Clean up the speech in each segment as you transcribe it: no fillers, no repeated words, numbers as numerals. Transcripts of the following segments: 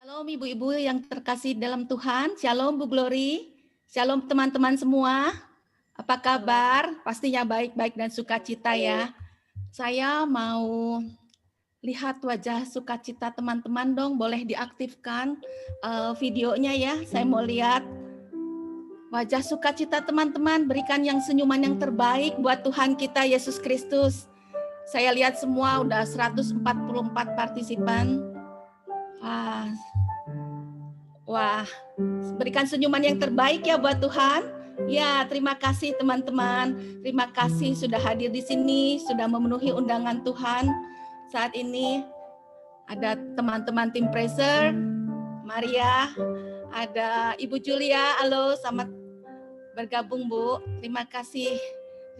Shalom ibu-ibu yang terkasih dalam Tuhan, Shalom Bu Glory, Shalom teman-teman semua. Apa kabar? Pastinya baik-baik dan sukacita ya. Saya mau lihat wajah sukacita teman-teman dong, boleh diaktifkan videonya ya. Saya mau lihat wajah sukacita teman-teman, berikan yang senyuman yang terbaik buat Tuhan kita Yesus Kristus. Saya lihat semua udah 144 partisipan. Wah, berikan senyuman yang terbaik ya buat Tuhan. Ya, terima kasih teman-teman. Terima kasih sudah hadir di sini, sudah memenuhi undangan Tuhan. Saat ini ada teman-teman tim Praiser, Maria, ada Ibu Julia. Halo, selamat bergabung Bu. Terima kasih.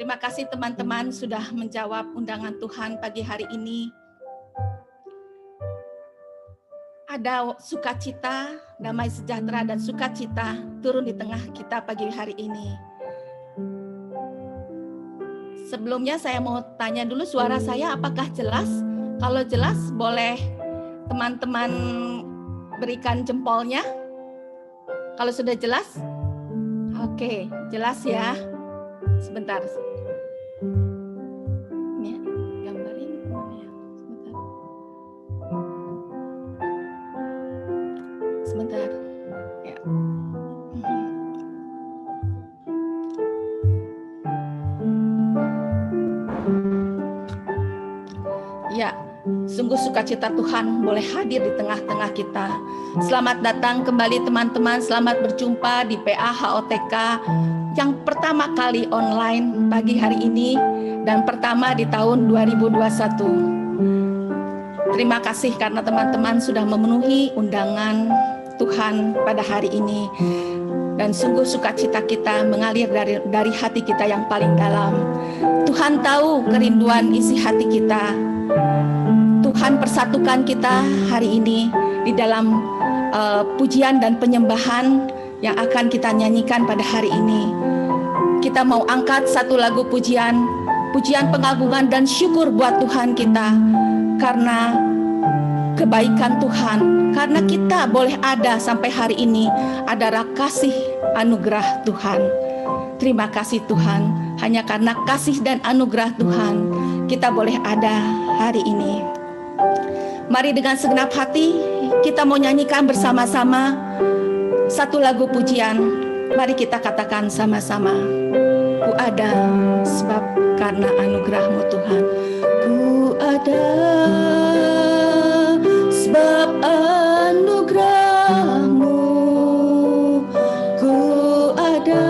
Terima kasih teman-teman sudah menjawab undangan Tuhan pagi hari ini. Ada sukacita, damai sejahtera dan sukacita turun di tengah kita pagi hari ini. Sebelumnya saya mau tanya dulu suara saya apakah jelas? Kalau jelas boleh teman-teman berikan jempolnya. Kalau sudah jelas? Oke, jelas ya. Sebentar. Sebentar. Ya. Ya, sungguh sukacita Tuhan boleh hadir di tengah-tengah kita. Selamat datang kembali teman-teman, selamat berjumpa di PAHOTK yang pertama kali online pagi hari ini dan pertama di tahun 2021. Terima kasih karena teman-teman sudah memenuhi undangan Tuhan pada hari ini. Dan sungguh sukacita kita mengalir dari hati kita yang paling dalam. Tuhan tahu kerinduan isi hati kita. Tuhan persatukan kita hari ini di dalam pujian dan penyembahan yang akan kita nyanyikan pada hari ini. Kita mau angkat satu lagu pujian pengagungan dan syukur buat Tuhan kita. Karena kebaikan Tuhan, karena kita boleh ada sampai hari ini adalah kasih anugerah Tuhan. Terima kasih Tuhan, hanya karena kasih dan anugerah Tuhan kita boleh ada hari ini. Mari dengan segenap hati kita mau nyanyikan bersama-sama satu lagu pujian. Mari kita katakan sama-sama, ku ada sebab karena anugerah-Mu Tuhan. Ku ada sebab anugerah-Mu, ku ada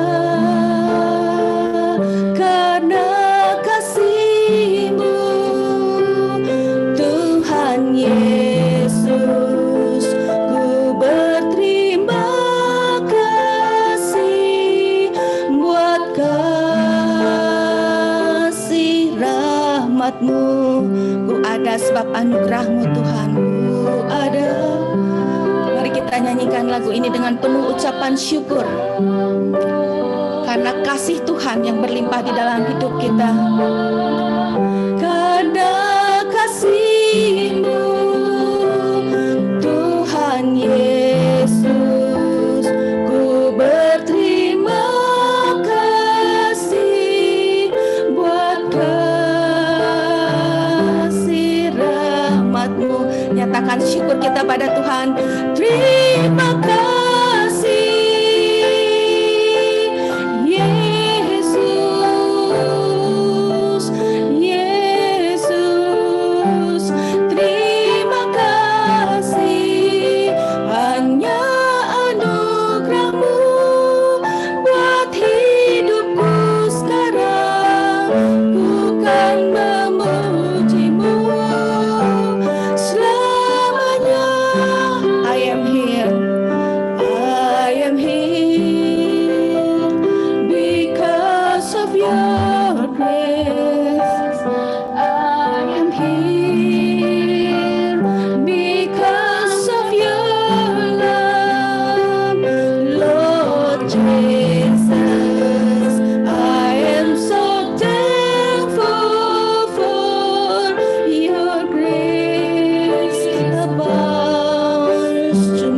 karena kasih-Mu, Tuhan Yesus. Ku berterima kasih buat kasih rahmat-Mu. Ku ada sebab anugerah-Mu Tuhan, ku ada. Mari kita nyanyikan lagu ini dengan penuh ucapan syukur karena kasih Tuhan yang berlimpah di dalam hidup kita. Karena kasih-Mu Tuhan Yesus, ku berterima kasih buat nyatakan syukur kita pada Tuhan. Terima kasih Yesus, Yesus. Terima kasih, hanya anugerah-Mu buat hidupku sekarang. Ku kan memuji-Mu selamanya. I am here because of your grace. I am here because of your love, Lord Jesus. I am so thankful for your grace abounds to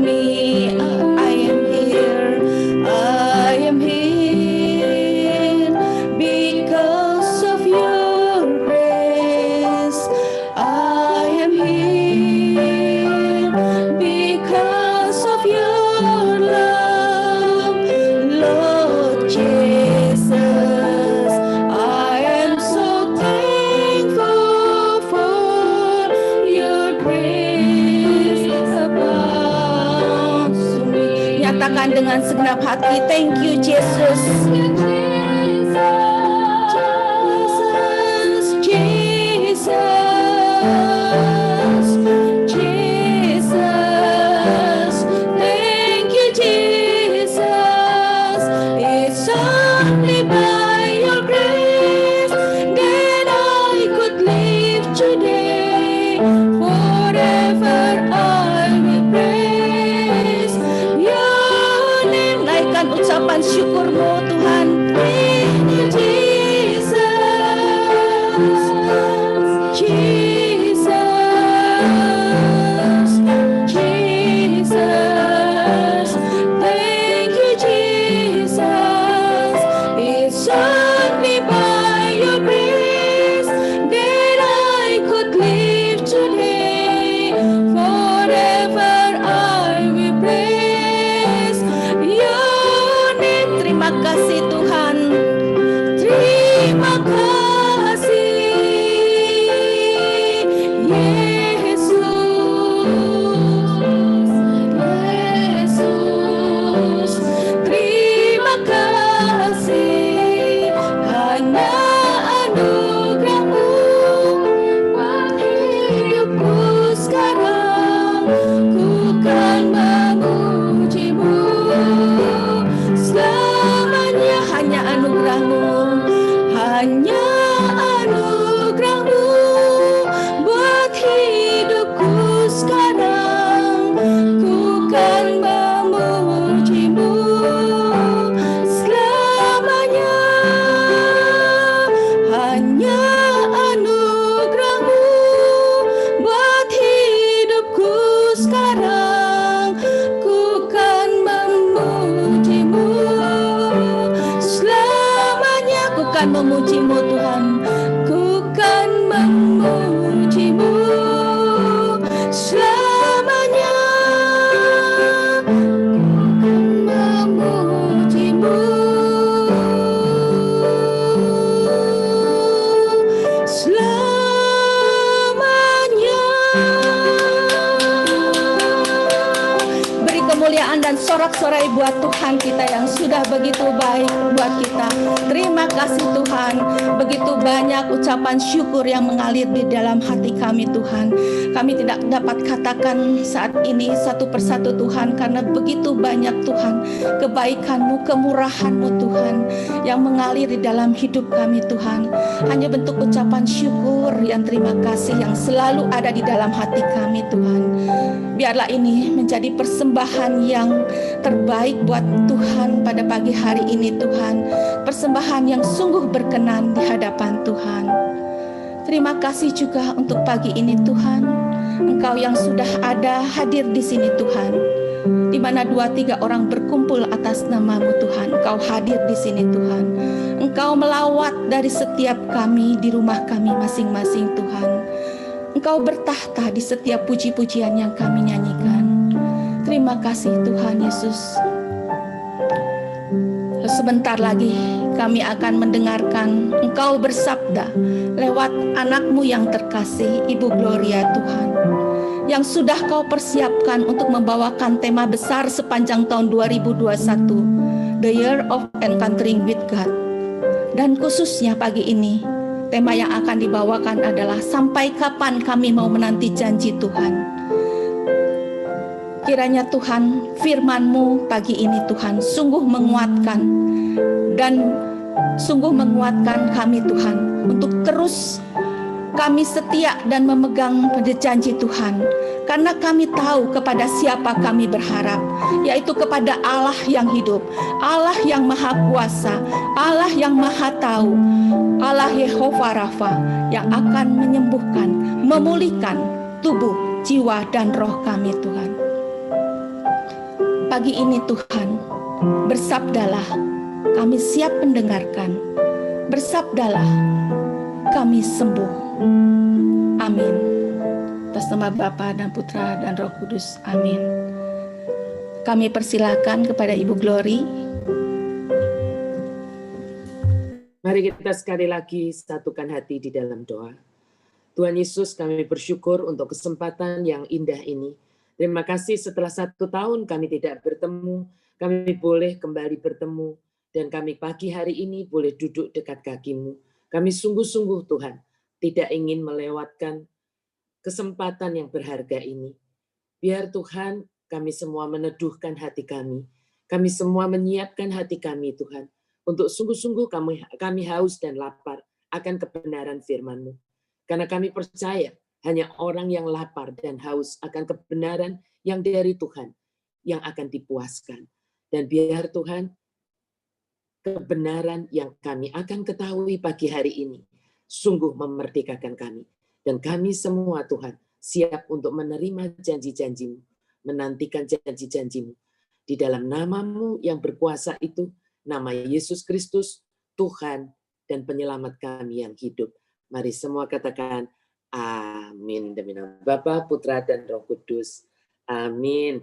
segenap hati. Thank you, Jesus. Syukurmu Tuhan. Thank you, Jesus. Jesus. Jesus. Thank you, Jesus. It's only by your grace that I could live today. Forever I will praise your name. Terima kasih Tuhan. Terima kasih Yesus. Terima kasih. Hanya anugerah-Mu buat hidupku sekarang. Ku kan memuji-Mu selamanya. Hanya anugerah-Mu, hanya anugerah-Mu buat hidupku sekarang. Ku kan memuji-Mu selamanya. Hanya anugerah-Mu buat hidupku sekarang. Ku kan memuji-Mu selamanya. Ku kan memuji-Mu Tuhan. Ku kan memuji-Mu selamanya. Memuji-Mu selamanya. Beri kemuliaan dan sorak-sorai buat Tuhan kita yang sudah begitu baik buat kita. Terima kasih Tuhan. Begitu banyak ucapan syukur yang mengalir di dalam hati kami Tuhan. Kami tidak dapat katakan saat ini satu persatu Tuhan, karena begitu banyak Tuhan kebaikan-Mu, kemurahan-Mu Tuhan yang mengalir di dalam hidup kami Tuhan. Hanya bentuk ucapan syukur yang terima kasih yang selalu ada di dalam hati kami Tuhan. Biarlah ini menjadi persembahan yang terbaik buat Tuhan pada pagi hari ini Tuhan. Persembahan yang sungguh berkenan di hadapan Tuhan. Terima kasih juga untuk pagi ini Tuhan. Engkau yang sudah ada hadir di sini Tuhan. Di mana 2-3 orang berkumpul atas nama-Mu Tuhan, Engkau hadir di sini Tuhan. Engkau melawat dari setiap kami di rumah kami masing-masing Tuhan. Engkau bertahta di setiap puji-pujian yang kami nyanyikan. Terima kasih Tuhan Yesus. Sebentar lagi kami akan mendengarkan Engkau bersabda lewat anak-Mu yang terkasih, Ibu Gloria Tuhan, yang sudah Kau persiapkan untuk membawakan tema besar sepanjang tahun 2021, The Year of Encountering with God. Dan khususnya pagi ini, tema yang akan dibawakan adalah sampai kapan kami mau menanti janji Tuhan. Kiranya Tuhan, firman-Mu pagi ini Tuhan sungguh menguatkan dan sungguh menguatkan kami Tuhan untuk terus kami setia dan memegang pada janji Tuhan. Karena kami tahu kepada siapa kami berharap, yaitu kepada Allah yang hidup, Allah yang maha kuasa, Allah yang maha tahu, Allah Yehovah Rafa yang akan menyembuhkan, memulihkan tubuh, jiwa, dan roh kami Tuhan. Pagi ini Tuhan, bersabdalah, kami siap mendengarkan. Bersabdalah, kami sembuh. Amin. Atas nama Bapa dan Putra dan Roh Kudus. Amin. Kami persilakan kepada Ibu Glory. Mari kita sekali lagi satukan hati di dalam doa. Tuhan Yesus, kami bersyukur untuk kesempatan yang indah ini. Terima kasih setelah 1 tahun kami tidak bertemu, kami boleh kembali bertemu, dan kami pagi hari ini boleh duduk dekat kaki-Mu. Kami sungguh-sungguh Tuhan, tidak ingin melewatkan kesempatan yang berharga ini. Biar Tuhan kami semua meneduhkan hati kami. Kami semua menyiapkan hati kami Tuhan. Untuk sungguh-sungguh kami haus dan lapar akan kebenaran firman-Mu. Karena kami percaya hanya orang yang lapar dan haus akan kebenaran yang dari Tuhan yang akan dipuaskan. Dan biar Tuhan kebenaran yang kami akan ketahui pagi hari ini sungguh memerdekakan kami. Dan kami semua Tuhan siap untuk menerima janji-janji-Mu, menantikan janji-janji-Mu. Di dalam nama-Mu yang berkuasa itu, nama Yesus Kristus, Tuhan dan penyelamat kami yang hidup. Mari semua katakan amin. Demi nama Bapa, Putra dan Roh Kudus. Amin.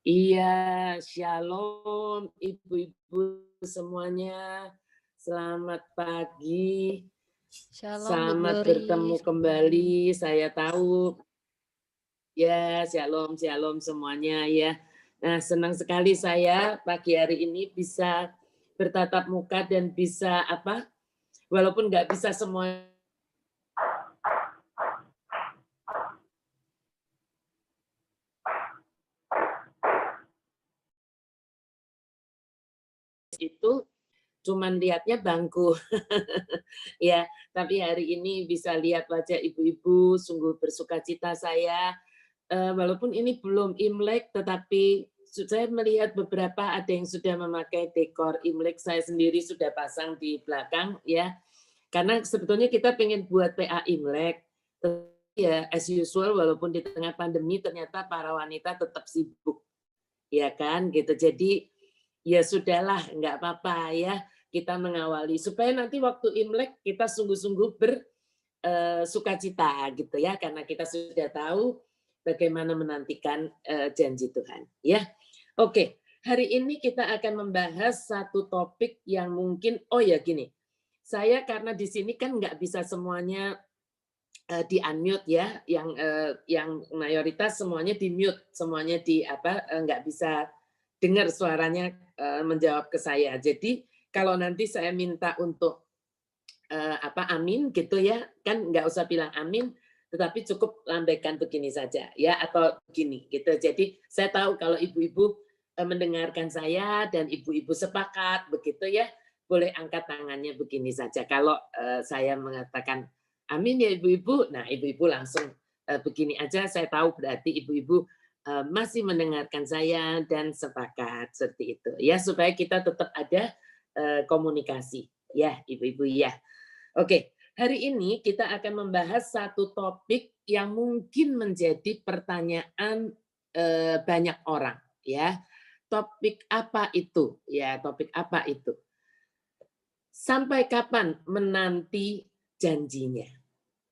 Iya, shalom ibu-ibu semuanya. Selamat pagi. Shalom, Selamat Bu Glory. bertemu kembali. Saya tahu ya, shalom semuanya ya. Nah, senang sekali saya pagi hari ini bisa bertatap muka dan bisa walaupun nggak bisa semua itu cuman lihatnya bangku. Ya, tapi hari ini bisa lihat wajah ibu-ibu, sungguh bersukacita saya. Walaupun ini belum Imlek, tetapi saya melihat beberapa ada yang sudah memakai dekor Imlek. Saya sendiri sudah pasang di belakang ya. Karena sebetulnya kita pengen buat PA Imlek. Ya, as usual walaupun di tengah pandemi ternyata para wanita tetap sibuk. Ya kan, gitu. Jadi ya sudahlah, nggak apa-apa ya. Kita mengawali supaya nanti waktu Imlek kita sungguh-sungguh bersukacita gitu ya, karena kita sudah tahu bagaimana menantikan janji Tuhan ya. Oke, hari ini kita akan membahas satu topik yang mungkin gini. Saya karena di sini kan nggak bisa semuanya di unmute ya, yang mayoritas semuanya di mute, semuanya nggak bisa dengar suaranya menjawab ke saya. Jadi kalau nanti saya minta untuk amin gitu ya, kan nggak usah bilang amin, tetapi cukup lambaikan begini saja ya, atau begini gitu. Jadi saya tahu kalau ibu-ibu mendengarkan saya dan ibu-ibu sepakat begitu ya, boleh angkat tangannya begini saja. Kalau saya mengatakan amin ya ibu-ibu, nah ibu-ibu langsung begini aja, saya tahu berarti ibu-ibu masih mendengarkan saya dan sepakat seperti itu ya, supaya kita tetap ada komunikasi ya ibu-ibu ya. Oke, hari ini kita akan membahas satu topik yang mungkin menjadi pertanyaan banyak orang ya. Topik apa itu? Ya, topik apa itu? Sampai kapan menanti janjinya?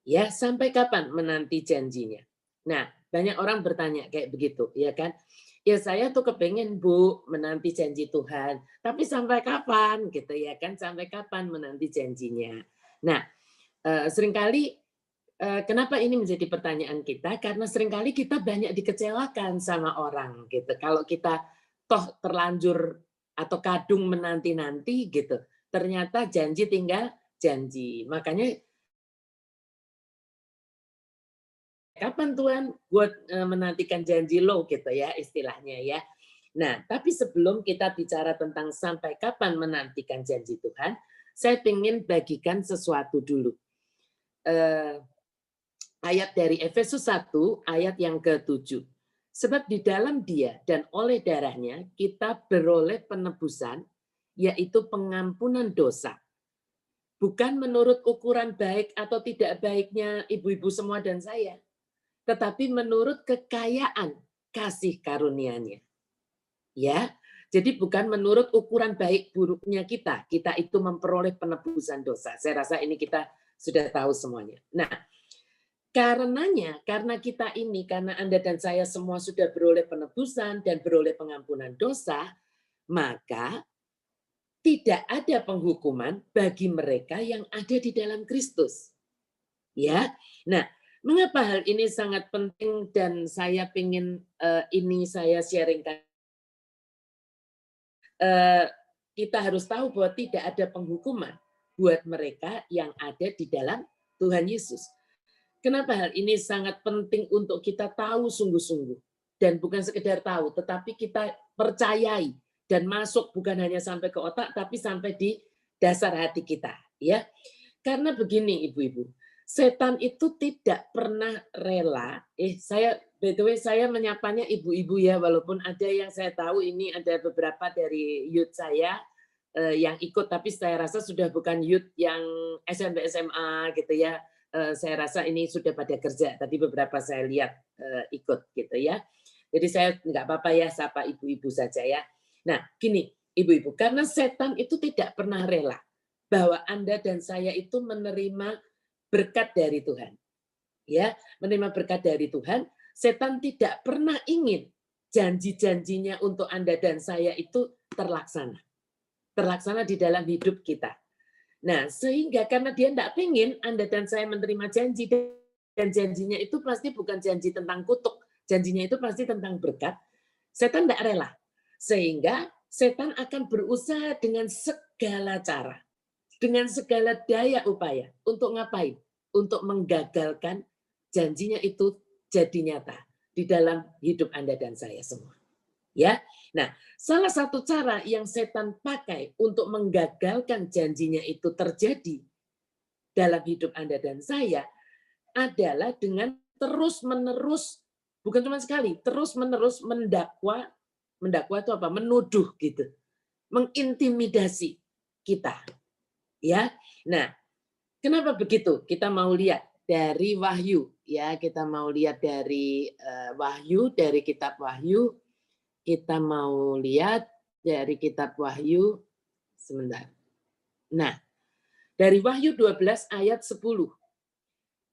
Ya, sampai kapan menanti janjinya? Nah, banyak orang bertanya kayak begitu, ya kan? Ya saya tuh kepengen Bu menanti janji Tuhan, tapi sampai kapan gitu ya kan? Sampai kapan menanti janjinya? Nah, seringkali kenapa ini menjadi pertanyaan kita? Karena seringkali kita banyak dikecewakan sama orang gitu. Kalau kita toh terlanjur atau kadung menanti-nanti gitu, ternyata janji tinggal janji. Makanya kapan Tuhan buat menantikan janji lo gitu ya istilahnya ya. Nah, tapi sebelum kita bicara tentang sampai kapan menantikan janji Tuhan, saya ingin bagikan sesuatu dulu. Ayat dari Efesus 1 ayat yang ke-7. Sebab di dalam Dia dan oleh darahnya kita beroleh penebusan, yaitu pengampunan dosa. Bukan menurut ukuran baik atau tidak baiknya ibu-ibu semua dan saya, tetapi menurut kekayaan kasih karunia-Nya. Ya, jadi bukan menurut ukuran baik buruknya kita itu memperoleh penebusan dosa. Saya rasa ini kita sudah tahu semuanya. Nah, karena kita ini, karena Anda dan saya semua sudah beroleh penebusan dan beroleh pengampunan dosa, maka tidak ada penghukuman bagi mereka yang ada di dalam Kristus. Ya, nah, mengapa hal ini sangat penting dan saya ingin ini saya sharingkan kita harus tahu bahwa tidak ada penghukuman buat mereka yang ada di dalam Tuhan Yesus. Kenapa hal ini sangat penting untuk kita tahu sungguh-sungguh, dan bukan sekedar tahu, tetapi kita percayai dan masuk bukan hanya sampai ke otak, tapi sampai di dasar hati kita, ya. Karena begini, ibu-ibu, setan itu tidak pernah rela. By the way, saya menyapanya ibu-ibu ya, walaupun ada yang saya tahu ini ada beberapa dari youth saya yang ikut, tapi saya rasa sudah bukan youth yang SMP SMA gitu ya. Saya rasa ini sudah pada kerja. Tadi beberapa saya lihat ikut gitu ya. Jadi saya nggak apa-apa ya, sapa ibu-ibu saja ya. Nah, gini, ibu-ibu, karena setan itu tidak pernah rela bahwa Anda dan saya itu menerima berkat dari Tuhan. Ya, menerima berkat dari Tuhan, setan tidak pernah ingin janji-janjinya untuk Anda dan saya itu terlaksana. Terlaksana di dalam hidup kita. Nah, sehingga karena dia tidak ingin Anda dan saya menerima janji, dan janjinya itu pasti bukan janji tentang kutuk, janjinya itu pasti tentang berkat, setan tidak rela. Sehingga setan akan berusaha dengan segala cara, dengan segala daya upaya, untuk ngapain? Untuk menggagalkan janjinya itu jadi nyata di dalam hidup Anda dan saya semua. Ya, nah, salah satu cara yang setan pakai untuk menggagalkan janjinya itu terjadi dalam hidup Anda dan saya adalah dengan terus-menerus, bukan cuma sekali, terus-menerus mendakwa itu apa? Menuduh gitu, mengintimidasi kita. Ya, nah, kenapa begitu? Kita mau lihat dari Wahyu, ya, kita mau lihat dari Wahyu, dari kitab Wahyu. Kita mau lihat dari kitab Wahyu sebentar. Nah, dari Wahyu 12 ayat 10.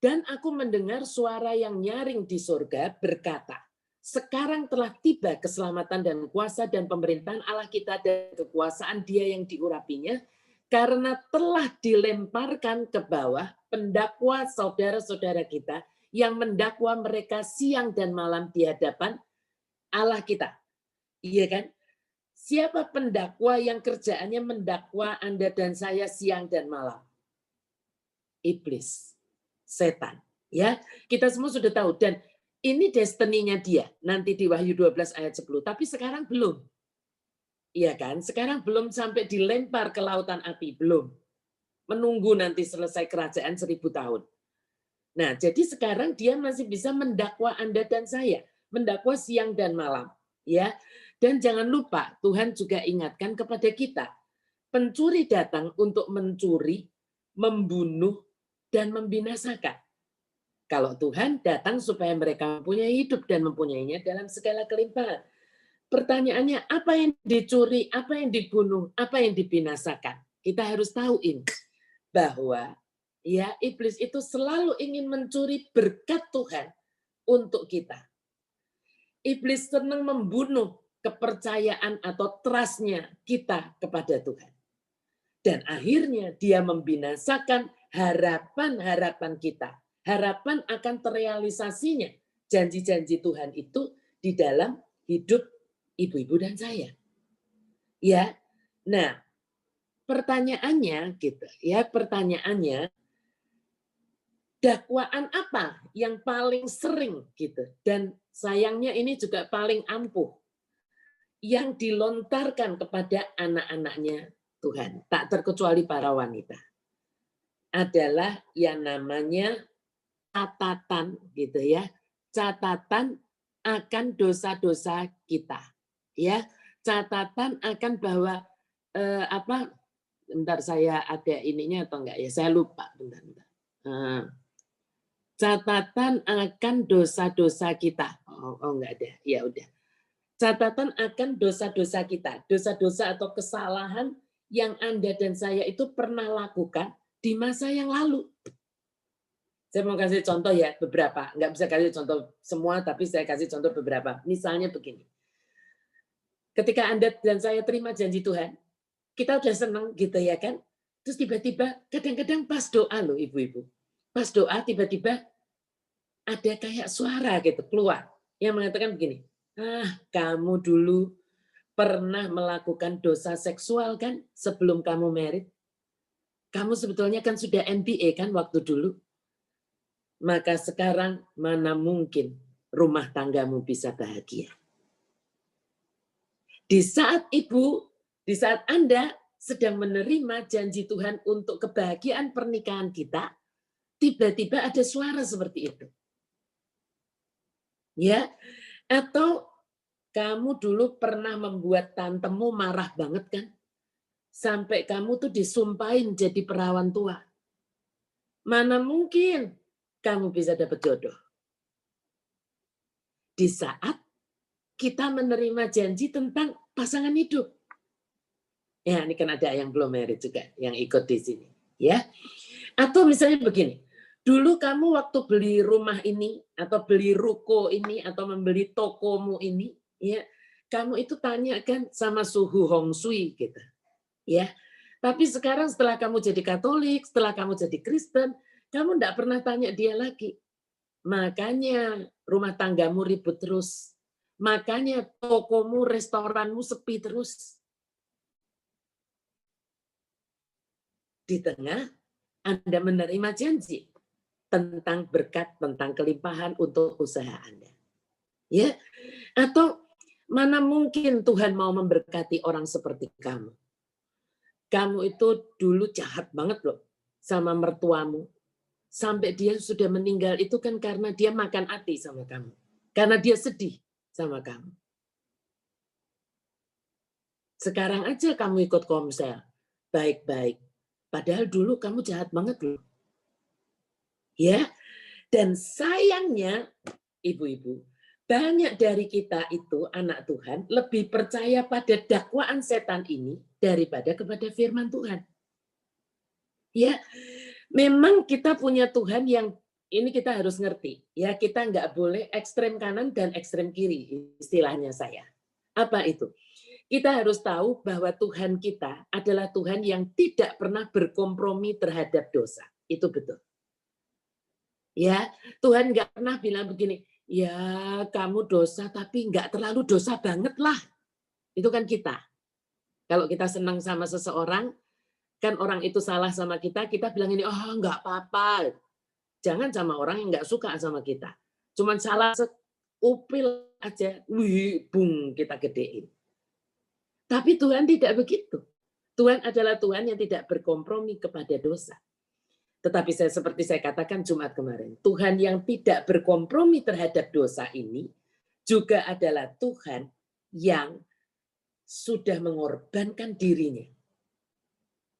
Dan aku mendengar suara yang nyaring di surga berkata, sekarang telah tiba keselamatan dan kuasa dan pemerintahan Allah kita dan kekuasaan Dia yang diurapinya, karena telah dilemparkan ke bawah pendakwa saudara-saudara kita yang mendakwa mereka siang dan malam di hadapan Allah kita. Iya kan? Siapa pendakwa yang kerjaannya mendakwa Anda dan saya siang dan malam? Iblis, setan. Ya, kita semua sudah tahu, dan ini destininya dia nanti di Wahyu 12 ayat 10, tapi sekarang belum. Iya kan? Sekarang belum sampai dilempar ke lautan api, belum. Menunggu nanti selesai kerajaan 1000 tahun. Nah, jadi sekarang dia masih bisa mendakwa Anda dan saya, mendakwa siang dan malam, ya. Dan jangan lupa, Tuhan juga ingatkan kepada kita, pencuri datang untuk mencuri, membunuh, dan membinasakan. Kalau Tuhan datang supaya mereka mempunyai hidup dan mempunyainya dalam segala kelimpahan. Pertanyaannya, apa yang dicuri, apa yang dibunuh, apa yang dibinasakan? Kita harus tahu ini, bahwa ya iblis itu selalu ingin mencuri berkat Tuhan untuk kita. Iblis senang membunuh kepercayaan atau trust-nya kita kepada Tuhan. Dan akhirnya dia membinasakan harapan-harapan kita. Harapan akan terrealisasinya janji-janji Tuhan itu di dalam hidup ibu-ibu dan saya. Ya. Nah, pertanyaannya gitu, ya, pertanyaannya dakwaan apa yang paling sering gitu, dan sayangnya ini juga paling ampuh yang dilontarkan kepada anak-anaknya Tuhan, tak terkecuali para wanita, adalah yang namanya catatan gitu ya, catatan akan dosa-dosa kita, ya, catatan akan bahwa bentar, saya ada ininya atau enggak ya, saya lupa, bentar. Catatan akan dosa-dosa kita, enggak ada, ya udah. Catatan akan dosa-dosa kita, dosa-dosa atau kesalahan yang Anda dan saya itu pernah lakukan di masa yang lalu. Saya mau kasih contoh ya, beberapa. Nggak bisa kasih contoh semua, tapi saya kasih contoh beberapa. Misalnya begini. Ketika Anda dan saya terima janji Tuhan, kita udah senang gitu ya kan. Terus tiba-tiba, kadang-kadang pas doa loh ibu-ibu. Pas doa tiba-tiba ada kayak suara gitu keluar yang mengatakan begini, kamu dulu pernah melakukan dosa seksual kan sebelum kamu married? Kamu sebetulnya kan sudah NBA kan waktu dulu. Maka sekarang mana mungkin rumah tanggamu bisa bahagia. Di saat Anda sedang menerima janji Tuhan untuk kebahagiaan pernikahan kita, tiba-tiba ada suara seperti itu. Ya, atau kamu dulu pernah membuat tantemu marah banget kan? Sampai kamu tuh disumpahin jadi perawan tua. Mana mungkin kamu bisa dapat jodoh. Di saat kita menerima janji tentang pasangan hidup. Ya, ini kan ada yang belum married juga yang ikut di sini, ya. Atau misalnya begini, dulu kamu waktu beli rumah ini atau beli ruko ini atau membeli tokomu ini, ya, kamu itu tanyakan sama suhu Hong Sui gitu, ya. Tapi sekarang setelah kamu jadi Katolik, setelah kamu jadi Kristen, kamu enggak pernah tanya dia lagi. Makanya rumah tanggamu ribut terus. Makanya tokomu, restoranmu sepi terus. Di tengah Anda menerima janji tentang berkat, tentang kelimpahan untuk usaha Anda. Ya, atau mana mungkin Tuhan mau memberkati orang seperti kamu? Kamu itu dulu jahat banget loh sama mertuamu. Sampai dia sudah meninggal itu kan karena dia makan hati sama kamu. Karena dia sedih sama kamu. Sekarang aja kamu ikut komsel. Baik-baik. Padahal dulu kamu jahat banget loh. Ya, dan sayangnya ibu-ibu, banyak dari kita itu anak Tuhan lebih percaya pada dakwaan setan ini daripada kepada firman Tuhan. Ya, memang kita punya Tuhan yang ini kita harus ngerti. Ya, kita nggak boleh ekstrem kanan dan ekstrem kiri, istilahnya saya. Apa itu? Kita harus tahu bahwa Tuhan kita adalah Tuhan yang tidak pernah berkompromi terhadap dosa. Itu betul. Ya, Tuhan nggak pernah bilang begini, ya kamu dosa tapi nggak terlalu dosa banget lah. Itu kan kita. Kalau kita senang sama seseorang, kan orang itu salah sama kita bilang ini, oh nggak apa-apa. Jangan sama orang yang nggak suka sama kita. Cuman salah seupil aja, wih, bung, kita gedein. Tapi Tuhan tidak begitu. Tuhan adalah Tuhan yang tidak berkompromi kepada dosa. Tetapi seperti saya katakan Jumat kemarin, Tuhan yang tidak berkompromi terhadap dosa ini juga adalah Tuhan yang sudah mengorbankan dirinya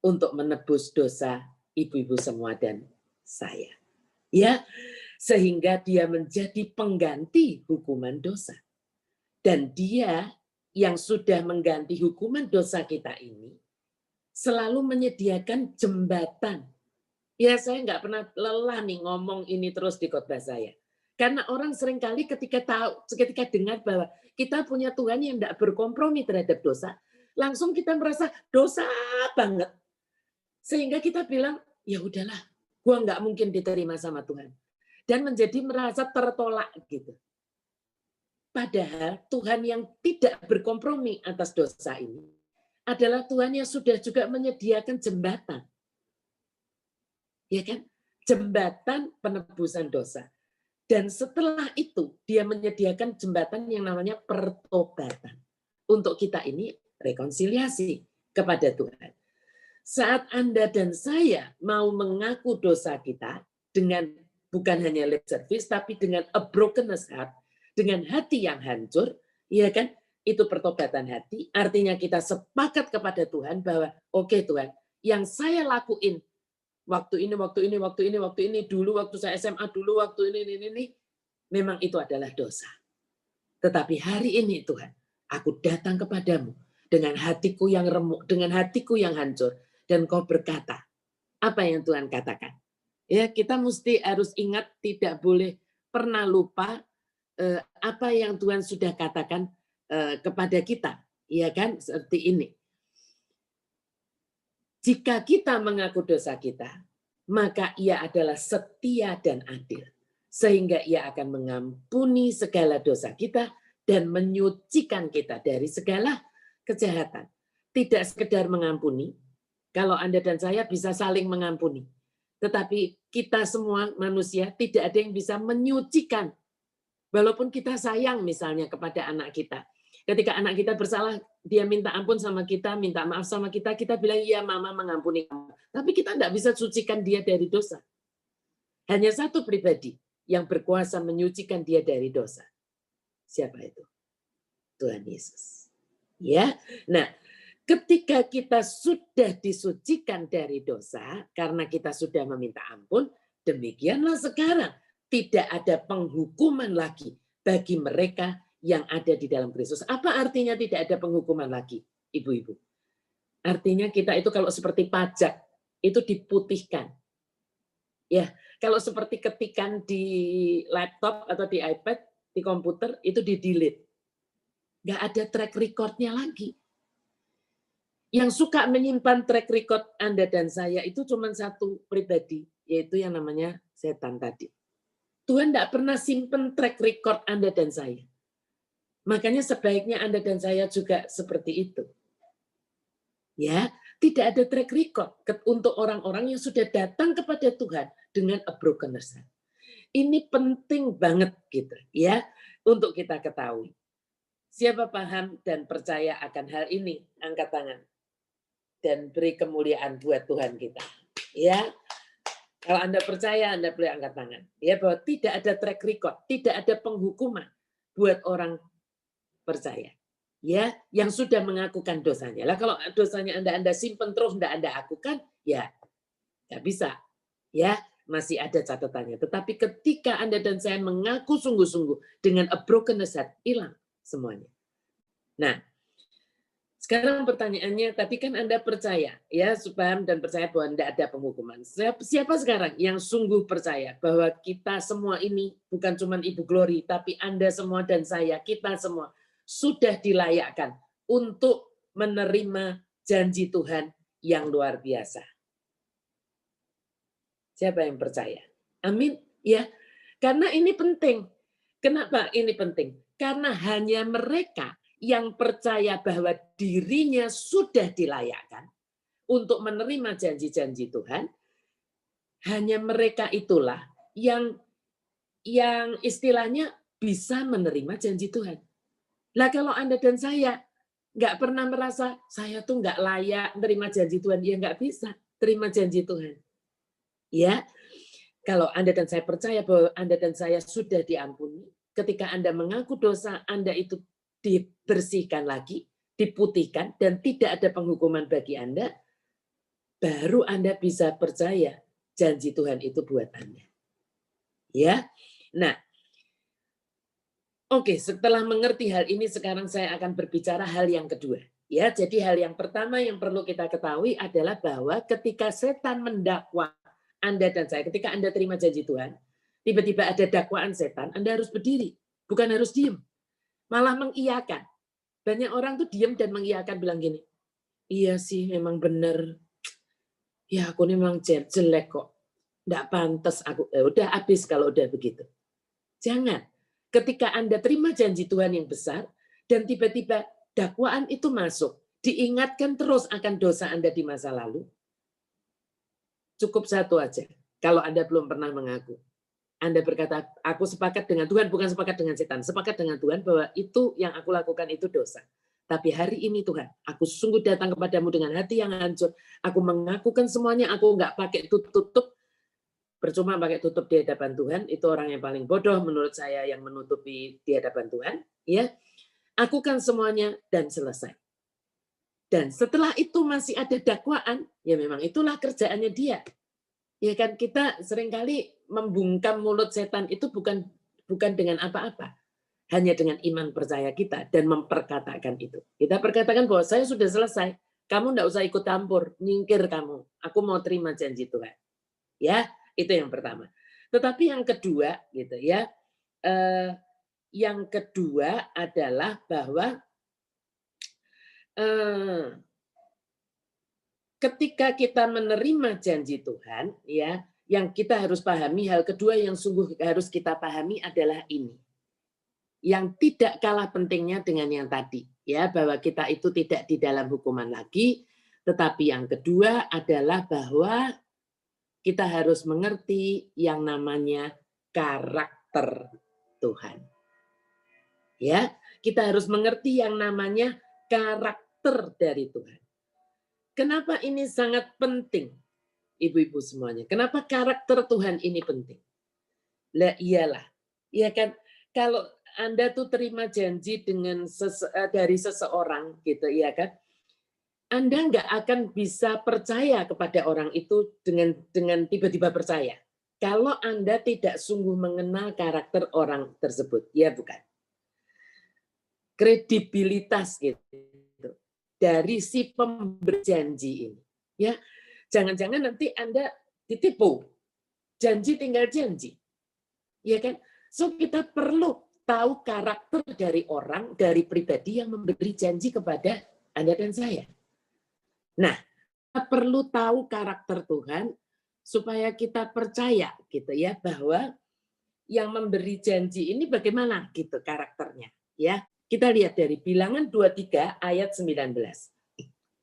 untuk menebus dosa ibu-ibu semua dan saya. Ya, sehingga dia menjadi pengganti hukuman dosa. Dan dia yang sudah mengganti hukuman dosa kita ini selalu menyediakan jembatan. Ya, saya nggak pernah lelah nih ngomong ini terus di khotbah saya. Karena orang seringkali ketika dengar bahwa kita punya Tuhan yang nggak berkompromi terhadap dosa, langsung kita merasa dosa banget. Sehingga kita bilang, ya udahlah, gua nggak mungkin diterima sama Tuhan. Dan menjadi merasa tertolak gitu. Padahal Tuhan yang tidak berkompromi atas dosa ini adalah Tuhan yang sudah juga menyediakan jembatan. Ya kan? Jembatan penebusan dosa. Dan setelah itu dia menyediakan jembatan yang namanya pertobatan. Untuk kita ini rekonsiliasi kepada Tuhan. Saat Anda dan saya mau mengaku dosa kita dengan bukan hanya lip service tapi dengan a brokenness heart, dengan hati yang hancur, ya kan? Itu pertobatan hati, artinya kita sepakat kepada Tuhan bahwa oke Tuhan, yang saya lakuin waktu ini, dulu waktu saya SMA, dulu waktu ini, memang itu adalah dosa. Tetapi hari ini Tuhan, aku datang kepadamu dengan hatiku yang remuk, dengan hatiku yang hancur, dan kau berkata, apa yang Tuhan katakan? Ya, kita mesti harus ingat, tidak boleh pernah lupa apa yang Tuhan sudah katakan kepada kita, ya kan? Seperti ini. Jika kita mengaku dosa kita, maka ia adalah setia dan adil. Sehingga ia akan mengampuni segala dosa kita dan menyucikan kita dari segala kejahatan. Tidak sekedar mengampuni, kalau Anda dan saya bisa saling mengampuni. Tetapi kita semua manusia tidak ada yang bisa menyucikan. Walaupun kita sayang misalnya kepada anak kita. Ketika anak kita bersalah, dia minta ampun sama kita, minta maaf sama kita, kita bilang, iya mama mengampuni kamu. Tapi kita tidak bisa sucikan dia dari dosa. Hanya satu pribadi yang berkuasa menyucikan dia dari dosa. Siapa itu? Tuhan Yesus. Ya. Nah, ketika kita sudah disucikan dari dosa, karena kita sudah meminta ampun, demikianlah sekarang tidak ada penghukuman lagi bagi mereka yang ada di dalam Kristus. Apa artinya tidak ada penghukuman lagi, ibu-ibu? Artinya kita itu kalau seperti pajak, itu diputihkan. Ya, kalau seperti ketikan di laptop atau di iPad, di komputer, itu di-delete. Nggak ada track record-nya lagi. Yang suka menyimpan track record Anda dan saya itu cuma satu pribadi, yaitu yang namanya setan tadi. Tuhan tidak pernah simpen track record Anda dan saya. Makanya sebaiknya Anda dan saya juga seperti itu. Ya, tidak ada track record untuk orang-orang yang sudah datang kepada Tuhan dengan a broken heart. Ini penting banget gitu ya untuk kita ketahui. Siapa paham dan percaya akan hal ini, angkat tangan dan beri kemuliaan buat Tuhan kita. Ya. Kalau Anda percaya, Anda boleh angkat tangan. Ya, bahwa tidak ada track record, tidak ada penghukuman buat orang percaya. Ya, yang sudah mengakukan dosanya. Lah kalau dosanya Anda simpen terus tidak Anda akukan, ya nggak bisa. Ya, masih ada catatannya. Tetapi ketika Anda dan saya mengaku sungguh-sungguh dengan a broken heart, hilang semuanya. Nah, sekarang pertanyaannya, tapi kan Anda percaya, ya, paham dan percaya bahwa tidak ada penghukuman. Siapa sekarang yang sungguh percaya bahwa kita semua ini bukan cuma Ibu Glory, tapi Anda semua dan saya, kita semua sudah dilayakkan untuk menerima janji Tuhan yang luar biasa. Siapa yang percaya? Amin. Ya, karena ini penting. Kenapa ini penting? Karena hanya mereka yang percaya bahwa dirinya sudah dilayakkan untuk menerima janji-janji Tuhan, hanya mereka itulah yang istilahnya bisa menerima janji Tuhan. Lah kalau Anda dan saya nggak pernah merasa saya tuh nggak layak menerima janji Tuhan, ya nggak bisa terima janji Tuhan. Ya, kalau Anda dan saya percaya bahwa Anda dan saya sudah diampuni, ketika Anda mengaku dosa Anda itu dibersihkan lagi, diputihkan, dan tidak ada penghukuman bagi Anda, baru Anda bisa percaya janji Tuhan itu buat Anda. Ya, nah, oke, setelah mengerti hal ini, sekarang saya akan berbicara hal yang kedua. Ya, jadi hal yang pertama yang perlu kita ketahui adalah bahwa ketika setan mendakwa Anda dan saya, ketika Anda terima janji Tuhan, tiba-tiba ada dakwaan setan, Anda harus berdiri, bukan harus diem. Malah mengiyakan. Banyak orang tuh diem dan mengiyakan, bilang gini, iya sih memang benar. Ya aku ini memang jelek kok. Nggak pantas aku. Udah habis kalau udah begitu. Jangan. Ketika Anda terima janji Tuhan yang besar, dan tiba-tiba dakwaan itu masuk, diingatkan terus akan dosa Anda di masa lalu, cukup satu aja. Kalau Anda belum pernah mengaku. Anda berkata, aku sepakat dengan Tuhan, bukan sepakat dengan setan. Sepakat dengan Tuhan bahwa itu yang aku lakukan itu dosa. Tapi hari ini Tuhan, aku sungguh datang kepadamu dengan hati yang hancur. Aku mengakukan semuanya, aku nggak pakai tutup. Percuma pakai tutup di hadapan Tuhan, itu orang yang paling bodoh menurut saya yang menutupi di hadapan Tuhan. Ya, akukan semuanya dan selesai. Dan setelah itu masih ada dakwaan, ya memang itulah kerjaannya dia. Ya kan, kita seringkali membungkam mulut setan itu bukan dengan apa-apa. Hanya dengan iman percaya kita dan memperkatakan itu. Kita perkatakan bahwa saya sudah selesai. Kamu enggak usah ikut campur, nyingkir kamu. Aku mau terima janji Tuhan. Ya, itu yang pertama. Tetapi yang kedua gitu ya. Yang kedua adalah bahwa ketika kita menerima janji Tuhan, ya, yang kita harus pahami, hal kedua yang sungguh harus kita pahami adalah ini. Yang tidak kalah pentingnya dengan yang tadi, ya, bahwa kita itu tidak di dalam hukuman lagi. Tetapi yang kedua adalah bahwa kita harus mengerti yang namanya karakter Tuhan. Ya, kita harus mengerti yang namanya karakter dari Tuhan. Kenapa ini sangat penting, ibu-ibu semuanya? Kenapa karakter Tuhan ini penting? Lah iyalah, ya kan? Kalau Anda tuh terima janji dengan dari seseorang, gitu, ya kan? Anda nggak akan bisa percaya kepada orang itu dengan tiba-tiba percaya. Kalau Anda tidak sungguh mengenal karakter orang tersebut, ya bukan? Kredibilitas gitu dari si pemberi janji ini, ya. Jangan-jangan nanti Anda ditipu, janji tinggal janji, ya kan? So kita perlu tahu karakter dari orang, dari pribadi yang memberi janji kepada Anda dan saya. Nah, kita perlu tahu karakter Tuhan supaya kita percaya gitu ya bahwa yang memberi janji ini bagaimana gitu karakternya, ya. Kita lihat dari Bilangan 23 ayat 19.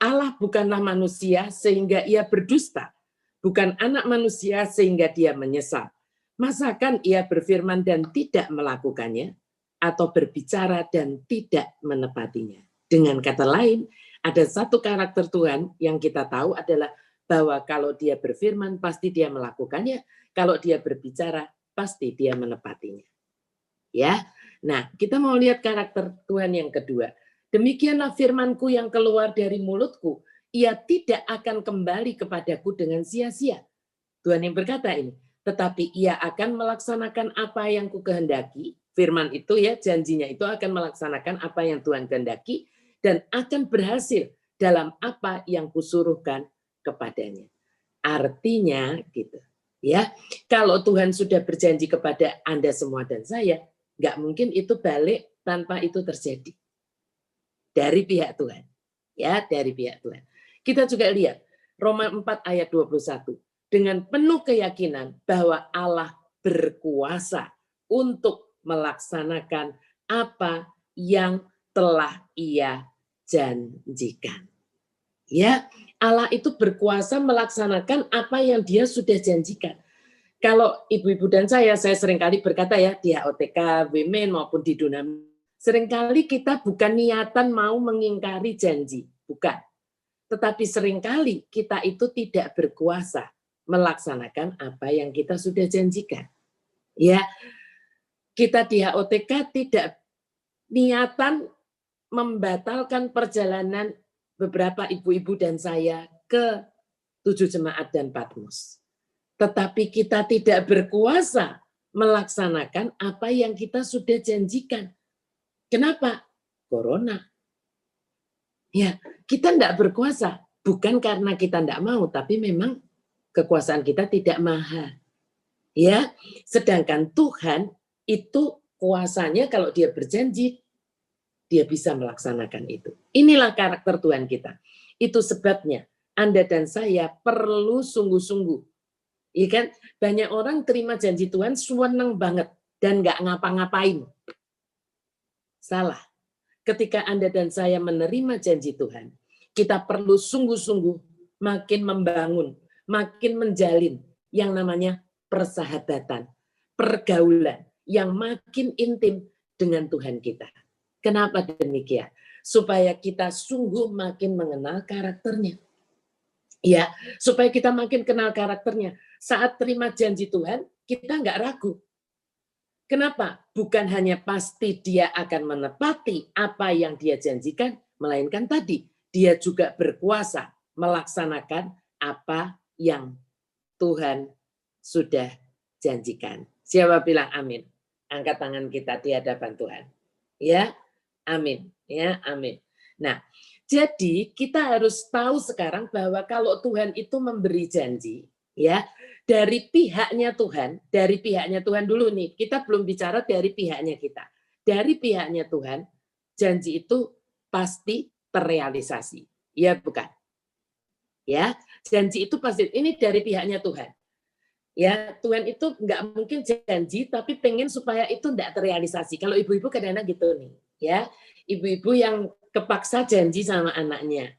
Allah bukanlah manusia sehingga ia berdusta, bukan anak manusia sehingga dia menyesal. Masakan ia berfirman dan tidak melakukannya, atau berbicara dan tidak menepatinya. Dengan kata lain, ada satu karakter Tuhan yang kita tahu adalah bahwa kalau dia berfirman pasti dia melakukannya, kalau dia berbicara pasti dia menepatinya. Ya. Nah, kita mau lihat karakter Tuhan yang kedua. Demikianlah firmanku yang keluar dari mulutku, ia tidak akan kembali kepadaku dengan sia-sia. Tuhan yang berkata ini, tetapi ia akan melaksanakan apa yang kukehendaki. Firman itu ya, janjinya itu akan melaksanakan apa yang Tuhan kehendaki dan akan berhasil dalam apa yang kusuruhkan kepadanya. Artinya gitu, ya. Kalau Tuhan sudah berjanji kepada Anda semua dan saya, nggak mungkin itu balik tanpa itu terjadi. Dari pihak Tuhan. Ya, dari pihak Tuhan. Kita juga lihat Roma 4 ayat 21. Dengan penuh keyakinan bahwa Allah berkuasa untuk melaksanakan apa yang telah Ia janjikan. Ya, Allah itu berkuasa melaksanakan apa yang Dia sudah janjikan. Kalau ibu-ibu dan saya seringkali berkata ya di HOTK, Women maupun di Dunamis, seringkali kita bukan niatan mau mengingkari janji, bukan. Tetapi seringkali kita itu tidak berkuasa melaksanakan apa yang kita sudah janjikan. Ya, kita di HOTK tidak niatan membatalkan perjalanan beberapa ibu-ibu dan saya ke 7 jemaat dan Patmos. Tetapi kita tidak berkuasa melaksanakan apa yang kita sudah janjikan. Kenapa? Corona. Ya, kita tidak berkuasa. Bukan karena kita tidak mau, tapi memang kekuasaan kita tidak maha. Ya, sedangkan Tuhan itu kuasanya kalau dia berjanji, dia bisa melaksanakan itu. Inilah karakter Tuhan kita. Itu sebabnya Anda dan saya perlu sungguh-sungguh. Iya kan? Banyak orang terima janji Tuhan seneng banget dan nggak ngapa-ngapain. Salah. Ketika Anda dan saya menerima janji Tuhan, kita perlu sungguh-sungguh makin membangun, makin menjalin yang namanya persahabatan, pergaulan yang makin intim dengan Tuhan kita. Kenapa demikian? Supaya kita sungguh makin mengenal karakternya. Ya, supaya kita makin kenal karakternya. Saat terima janji Tuhan, kita nggak ragu. Kenapa? Bukan hanya pasti dia akan menepati apa yang dia janjikan, melainkan tadi, dia juga berkuasa melaksanakan apa yang Tuhan sudah janjikan. Siapa bilang amin? Angkat tangan kita di hadapan Tuhan. Ya, amin. Ya, amin. Nah, jadi kita harus tahu sekarang bahwa kalau Tuhan itu memberi janji, ya, dari pihaknya Tuhan dulu nih, kita belum bicara dari pihaknya kita. Dari pihaknya Tuhan, janji itu pasti terrealisasi. Ya, bukan? Ya, janji itu pasti, ini dari pihaknya Tuhan. Ya, Tuhan itu nggak mungkin janji, tapi pengen supaya itu nggak terrealisasi. Kalau ibu-ibu kadang-kadang gitu nih, ya, ibu-ibu yang kepaksa janji sama anaknya.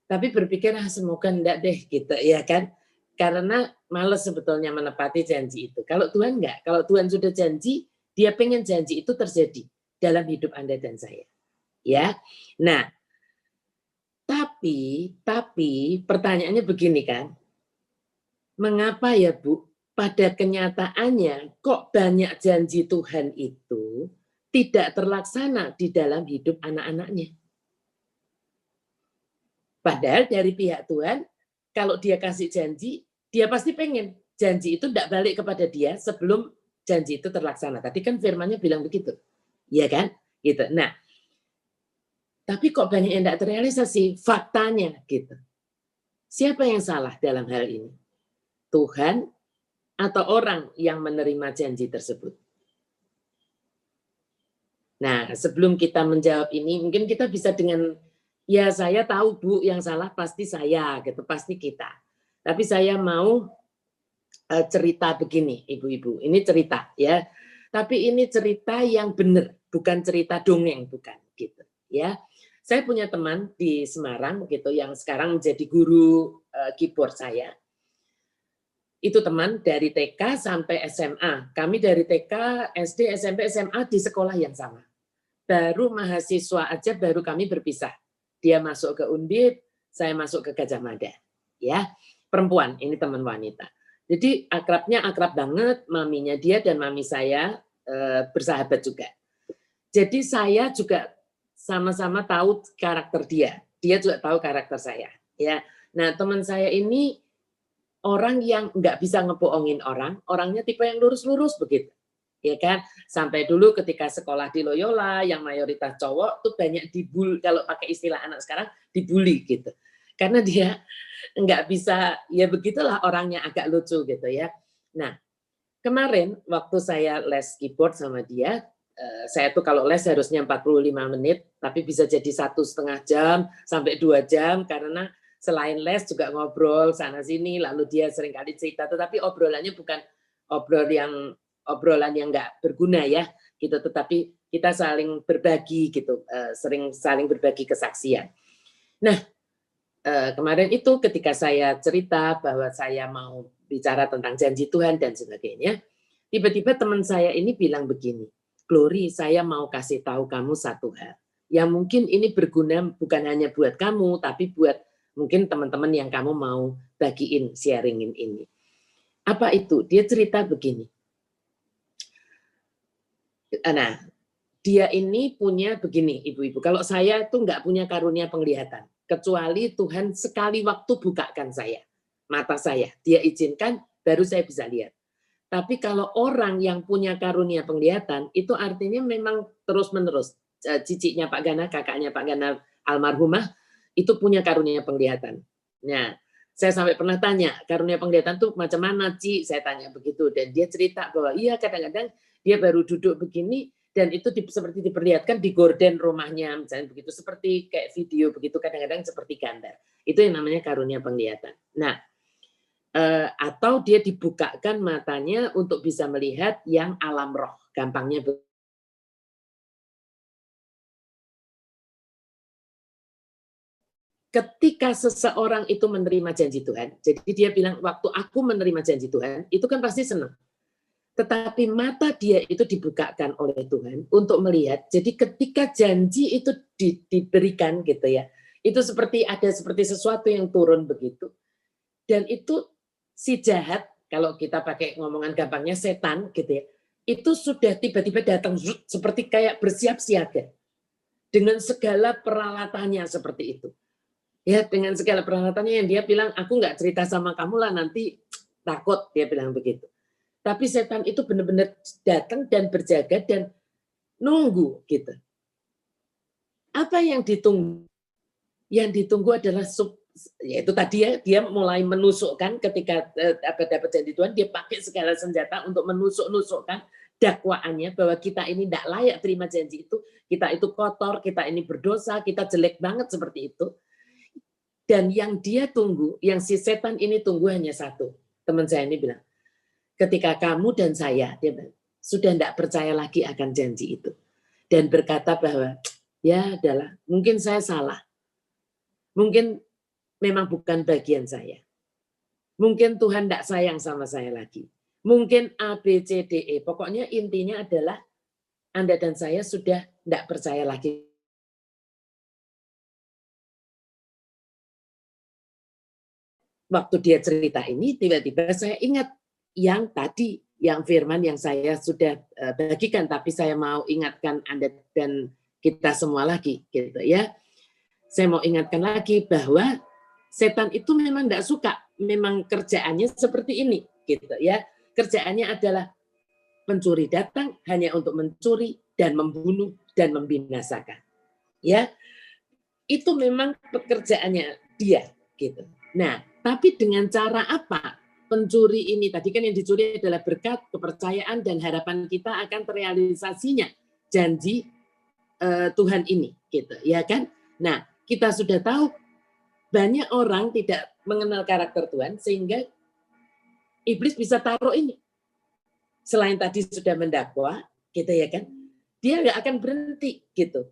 Tapi berpikir semoga enggak deh gitu ya kan. Karena males sebetulnya menepati janji itu. Kalau Tuhan enggak, kalau Tuhan sudah janji, dia pengen janji itu terjadi dalam hidup Anda dan saya. Ya. Nah, tapi pertanyaannya begini kan. Mengapa ya Bu, pada kenyataannya kok banyak janji Tuhan itu tidak terlaksana di dalam hidup anak-anaknya? Padahal dari pihak Tuhan, kalau dia kasih janji, dia pasti pengen janji itu tidak balik kepada dia sebelum janji itu terlaksana. Tadi kan firman-Nya bilang begitu. Iya kan? Gitu. Nah, tapi kok banyak yang tidak terrealisasi faktanya gitu. Siapa yang salah dalam hal ini? Tuhan atau orang yang menerima janji tersebut? Nah, sebelum kita menjawab ini, mungkin kita bisa dengan ya saya tahu Bu, yang salah pasti saya gitu, pasti kita. Tapi saya mau cerita begini, Ibu-ibu. Ini cerita ya. Tapi ini cerita yang benar, bukan cerita dongeng, bukan gitu ya. Saya punya teman di Semarang gitu yang sekarang menjadi guru keyboard saya. Itu teman dari TK sampai SMA. Kami dari TK, SD, SMP, SMA di sekolah yang sama. Baru mahasiswa aja baru kami berpisah. Dia masuk ke Undip, saya masuk ke Gajah Mada. Ya, perempuan, ini teman wanita. Jadi akrabnya akrab banget, maminya dia dan mami saya bersahabat juga. Jadi saya juga sama-sama tahu karakter dia. Dia juga tahu karakter saya. Ya, nah teman saya ini orang yang nggak bisa ngebohongin orang, orangnya tipe yang lurus-lurus begitu. Ya kan, sampai dulu ketika sekolah di Loyola yang mayoritas cowok tuh banyak dibully, kalau pakai istilah anak sekarang dibully gitu, karena dia nggak bisa, ya begitulah orangnya agak lucu gitu ya. Nah kemarin waktu saya les keyboard sama dia, saya tuh kalau les harusnya 45 menit, tapi bisa jadi 1,5 jam sampai 2 jam karena selain les juga ngobrol sana sini, lalu dia seringkali cerita, tetapi obrolannya bukan obrolan yang nggak berguna ya, gitu. Tetapi kita saling berbagi gitu, sering saling berbagi kesaksian. Nah, kemarin itu ketika saya cerita bahwa saya mau bicara tentang janji Tuhan dan sebagainya, tiba-tiba teman saya ini bilang begini, Glory, saya mau kasih tahu kamu satu hal, yang mungkin ini berguna bukan hanya buat kamu, tapi buat mungkin teman-teman yang kamu mau bagiin, sharingin ini. Apa itu? Dia cerita begini. Nah, dia ini punya begini, ibu-ibu. Kalau saya tuh nggak punya karunia penglihatan, kecuali Tuhan sekali waktu bukakan saya, mata saya. Dia izinkan, baru saya bisa lihat. Tapi kalau orang yang punya karunia penglihatan, itu artinya memang terus-menerus. Ciciknya Pak Gana, kakaknya Pak Gana almarhumah, itu punya karunia penglihatan. Nah, saya sampai pernah tanya, karunia penglihatan tuh macam mana, Ci? Saya tanya begitu. Dan dia cerita bahwa iya kadang-kadang dia baru duduk begini, dan itu seperti diperlihatkan di gorden rumahnya, misalnya begitu, seperti kayak video begitu, kadang-kadang seperti gambar. Itu yang namanya karunia penglihatan. Nah, atau dia dibukakan matanya untuk bisa melihat yang alam roh, gampangnya ketika seseorang itu menerima janji Tuhan, jadi dia bilang, waktu aku menerima janji Tuhan, itu kan pasti senang. Tetapi mata dia itu dibukakan oleh Tuhan untuk melihat. Jadi ketika janji itu diberikan gitu ya, itu seperti ada seperti sesuatu yang turun begitu. Dan itu si jahat, kalau kita pakai ngomongan gampangnya setan gitu ya, itu sudah tiba-tiba datang seperti kayak bersiap siaga dengan segala peralatannya seperti itu. Ya, dengan segala peralatannya yang dia bilang, aku nggak cerita sama kamu lah, nanti takut, dia bilang begitu. Tapi setan itu benar-benar datang dan berjaga dan nunggu gitu. Apa yang ditunggu? Yang ditunggu adalah yaitu tadi ya, dia mulai menusukkan ketika dapat janji Tuhan, dia pakai segala senjata untuk menusuk-nusukkan dakwaannya bahwa kita ini tidak layak terima janji itu, kita itu kotor, kita ini berdosa, kita jelek banget seperti itu. Dan yang dia tunggu, yang si setan ini tunggu hanya satu. Teman saya ini bilang, ketika kamu dan saya, dia bilang, sudah tidak percaya lagi akan janji itu. Dan berkata bahwa, ya adalah mungkin saya salah. Mungkin memang bukan bagian saya. Mungkin Tuhan tidak sayang sama saya lagi. Mungkin A, B, C, D, E. Pokoknya intinya adalah Anda dan saya sudah tidak percaya lagi. Waktu dia cerita ini, tiba-tiba saya ingat yang tadi, yang firman yang saya sudah bagikan, tapi saya mau ingatkan Anda dan kita semua lagi, gitu ya. Saya mau ingatkan lagi bahwa setan itu memang tidak suka, memang kerjaannya seperti ini, gitu ya. Kerjaannya adalah pencuri datang hanya untuk mencuri dan membunuh dan membinasakan. Ya, itu memang pekerjaannya dia, gitu. Nah, tapi dengan cara apa pencuri ini? Tadi kan yang dicuri adalah berkat, kepercayaan, dan harapan kita akan terrealisasinya janji Tuhan ini, gitu, ya kan? Nah, kita sudah tahu banyak orang tidak mengenal karakter Tuhan sehingga iblis bisa taruh ini. Selain tadi sudah mendakwa, gitu ya kan? Dia nggak akan berhenti, gitu.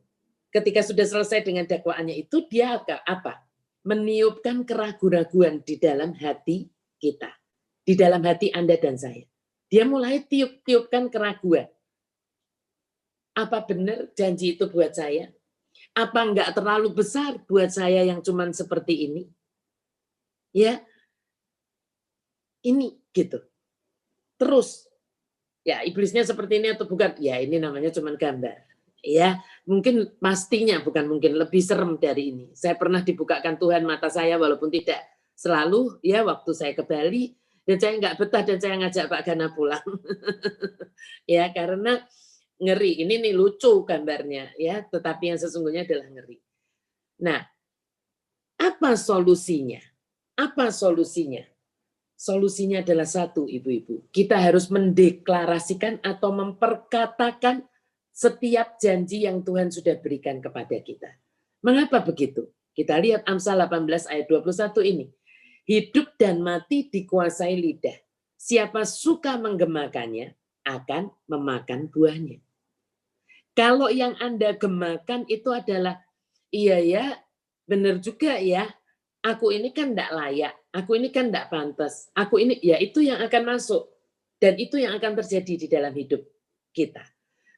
Ketika sudah selesai dengan dakwaannya itu, dia apa? Meniupkan keraguan-raguan di dalam hati kita, di dalam hati Anda dan saya. Dia mulai tiupkan keraguan. Apa benar janji itu buat saya? Apa enggak terlalu besar buat saya yang cuman seperti ini? Ya, ini gitu. Terus, ya iblisnya seperti ini atau bukan? Ya ini namanya cuman gambar. Ya, mungkin pastinya bukan mungkin lebih serem dari ini. Saya pernah dibukakan Tuhan mata saya walaupun tidak selalu ya waktu saya ke Bali dan saya nggak betah dan saya ngajak Pak Gana pulang. Ya karena ngeri. Ini nih lucu gambarnya ya, tetapi yang sesungguhnya adalah ngeri. Nah, apa solusinya? Apa solusinya? Solusinya adalah satu, ibu-ibu. Kita harus mendeklarasikan atau memperkatakan setiap janji yang Tuhan sudah berikan kepada kita. Mengapa begitu? Kita lihat Amsal 18 ayat 21 ini. Hidup dan mati dikuasai lidah. Siapa suka menggemakannya akan memakan buahnya. Kalau yang Anda gemakan itu adalah, iya ya, benar juga ya, aku ini kan tidak layak, aku ini kan tidak pantas, aku ini, ya itu yang akan masuk. Dan itu yang akan terjadi di dalam hidup kita.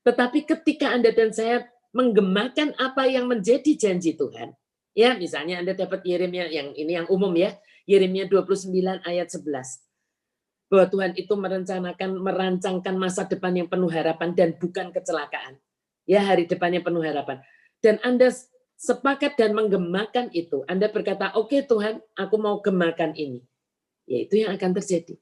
Tetapi ketika Anda dan saya menggemakan apa yang menjadi janji Tuhan, ya misalnya Anda dapat Yeremia, yang ini yang umum ya, Yeremia 29 ayat 11. Bahwa Tuhan itu merancangkan masa depan yang penuh harapan dan bukan kecelakaan. Ya, hari depannya penuh harapan. Dan Anda sepakat dan menggemakan itu. Anda berkata, oke Tuhan, aku mau gemakan ini. Ya, itu yang akan terjadi.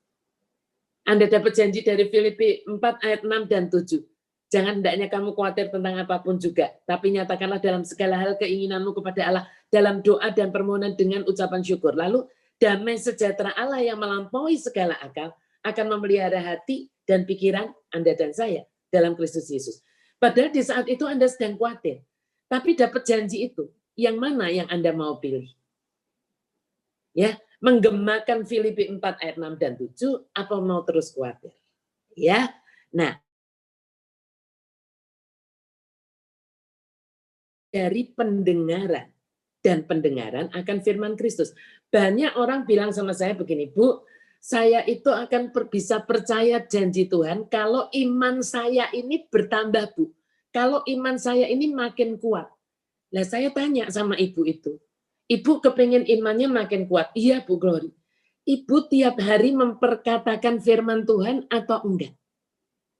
Anda dapat janji dari Filipi 4 ayat 6 dan 7. Jangan hendaknya kamu khawatir tentang apapun juga, tapi nyatakanlah dalam segala hal keinginanmu kepada Allah dalam doa dan permohonan dengan ucapan syukur. Lalu damai sejahtera Allah yang melampaui segala akal akan memelihara hati dan pikiran Anda dan saya dalam Kristus Yesus. Padahal di saat itu Anda sedang khawatir, tapi dapat janji itu. Yang mana yang Anda mau pilih? Ya, menggemakan Filipi 4 ayat 6 dan 7 apa mau terus khawatir? Ya. Nah, dari pendengaran dan pendengaran akan firman Kristus. Banyak orang bilang sama saya begini, Bu, saya itu akan bisa percaya janji Tuhan kalau iman saya ini bertambah, Bu. Kalau iman saya ini makin kuat. Nah, saya tanya sama ibu itu, Ibu kepengen imannya makin kuat? Iya, Bu Glory. Ibu tiap hari memperkatakan firman Tuhan atau enggak?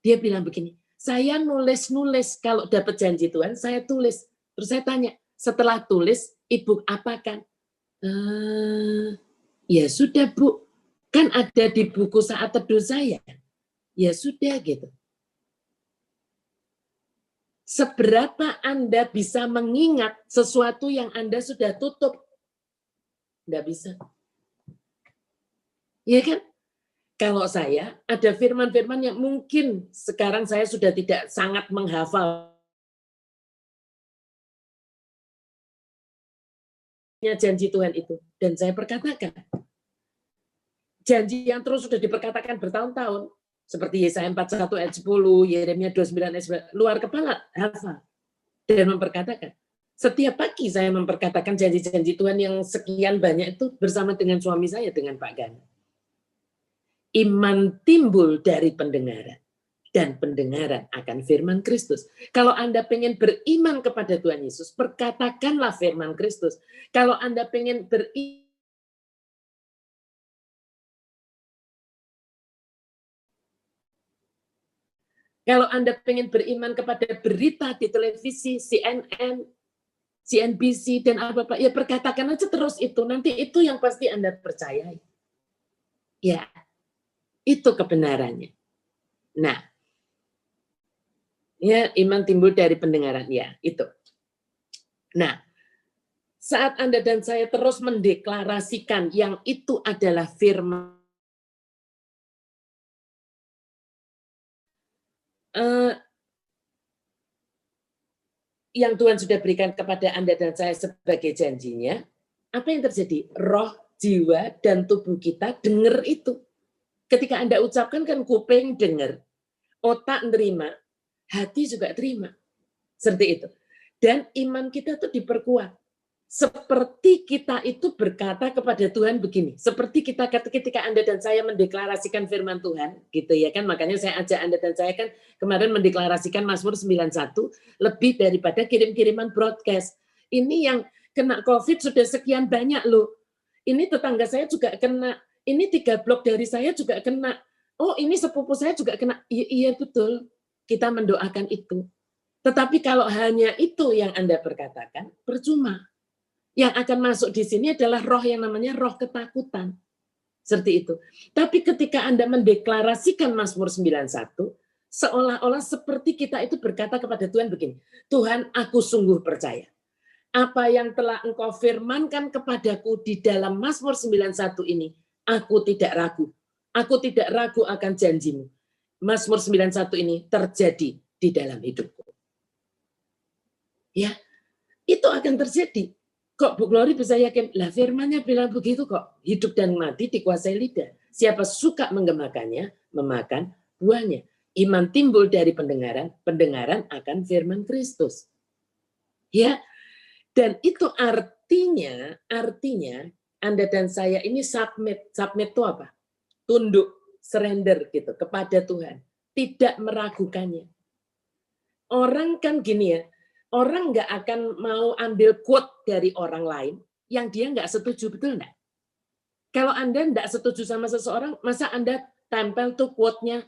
Dia bilang begini, saya nulis-nulis kalau dapat janji Tuhan, saya tulis. Terus saya tanya, setelah tulis, Ibu apakan? Ya sudah Bu, kan ada di buku saat teduh saya. Ya sudah gitu. Seberapa Anda bisa mengingat sesuatu yang Anda sudah tutup? Nggak bisa. Ya kan? Kalau saya, ada firman-firman yang mungkin sekarang saya sudah tidak sangat menghafal janji Tuhan itu. Dan saya perkatakan. Janji yang terus sudah diperkatakan bertahun-tahun. Seperti Yesaya 41 ayat 10, Yeremia 29 ayat 9. Luar kepala, hafal. Dan memperkatakan. Setiap pagi saya memperkatakan janji-janji Tuhan yang sekian banyak itu bersama dengan suami saya, dengan Pak Gana. Iman timbul dari pendengaran, dan pendengaran akan firman Kristus. Kalau Anda pengen beriman kepada Tuhan Yesus, perkatakanlah firman Kristus. Kalau Anda pengen kalau Anda pengen beriman kepada berita di televisi, CNN, CNBC, dan apa-apa, ya perkatakan aja terus itu. Nanti itu yang pasti Anda percayai. Ya, itu kebenarannya. Nah, ya iman timbul dari pendengaran, ya itu. Nah, saat Anda dan saya terus mendeklarasikan yang itu adalah firman, yang Tuhan sudah berikan kepada Anda dan saya sebagai janjinya, apa yang terjadi? Roh, jiwa, dan tubuh kita dengar itu. Ketika Anda ucapkan kan kuping dengar, otak nerima, hati juga terima. Seperti itu. Dan iman kita tuh diperkuat. Seperti kita itu berkata kepada Tuhan begini, seperti kita ketika Anda dan saya mendeklarasikan firman Tuhan, gitu ya kan, makanya saya ajak Anda dan saya kan kemarin mendeklarasikan Mazmur 91 lebih daripada kirim-kiriman broadcast. Ini yang kena COVID sudah sekian banyak loh. Ini tetangga saya juga kena, ini 3 blok dari saya juga kena. Oh, ini sepupu saya juga kena. Iya betul, kita mendoakan itu. Tetapi kalau hanya itu yang Anda perkatakan, percuma. Yang akan masuk di sini adalah roh yang namanya roh ketakutan. Seperti itu. Tapi ketika Anda mendeklarasikan Mazmur 91, seolah-olah seperti kita itu berkata kepada Tuhan begini, Tuhan, aku sungguh percaya. Apa yang telah Engkau firmankan kepadaku di dalam Mazmur 91 ini, aku tidak ragu. Aku tidak ragu akan janjimu. Mazmur 91 ini terjadi di dalam hidupku. Ya, itu akan terjadi. Kok Bu Glory bisa yakin? Lah firmannya bilang begitu kok. Hidup dan mati dikuasai lidah. Siapa suka menggemakannya, memakan buahnya. Iman timbul dari pendengaran, pendengaran akan firman Kristus. Ya, dan itu artinya Anda dan saya ini submit itu apa? Tunduk, surrender gitu kepada Tuhan. Tidak meragukannya. Orang kan gini ya, orang nggak akan mau ambil quote dari orang lain yang dia nggak setuju, betul nggak? Kalau Anda nggak setuju sama seseorang, masa Anda tempel tuh quote-nya,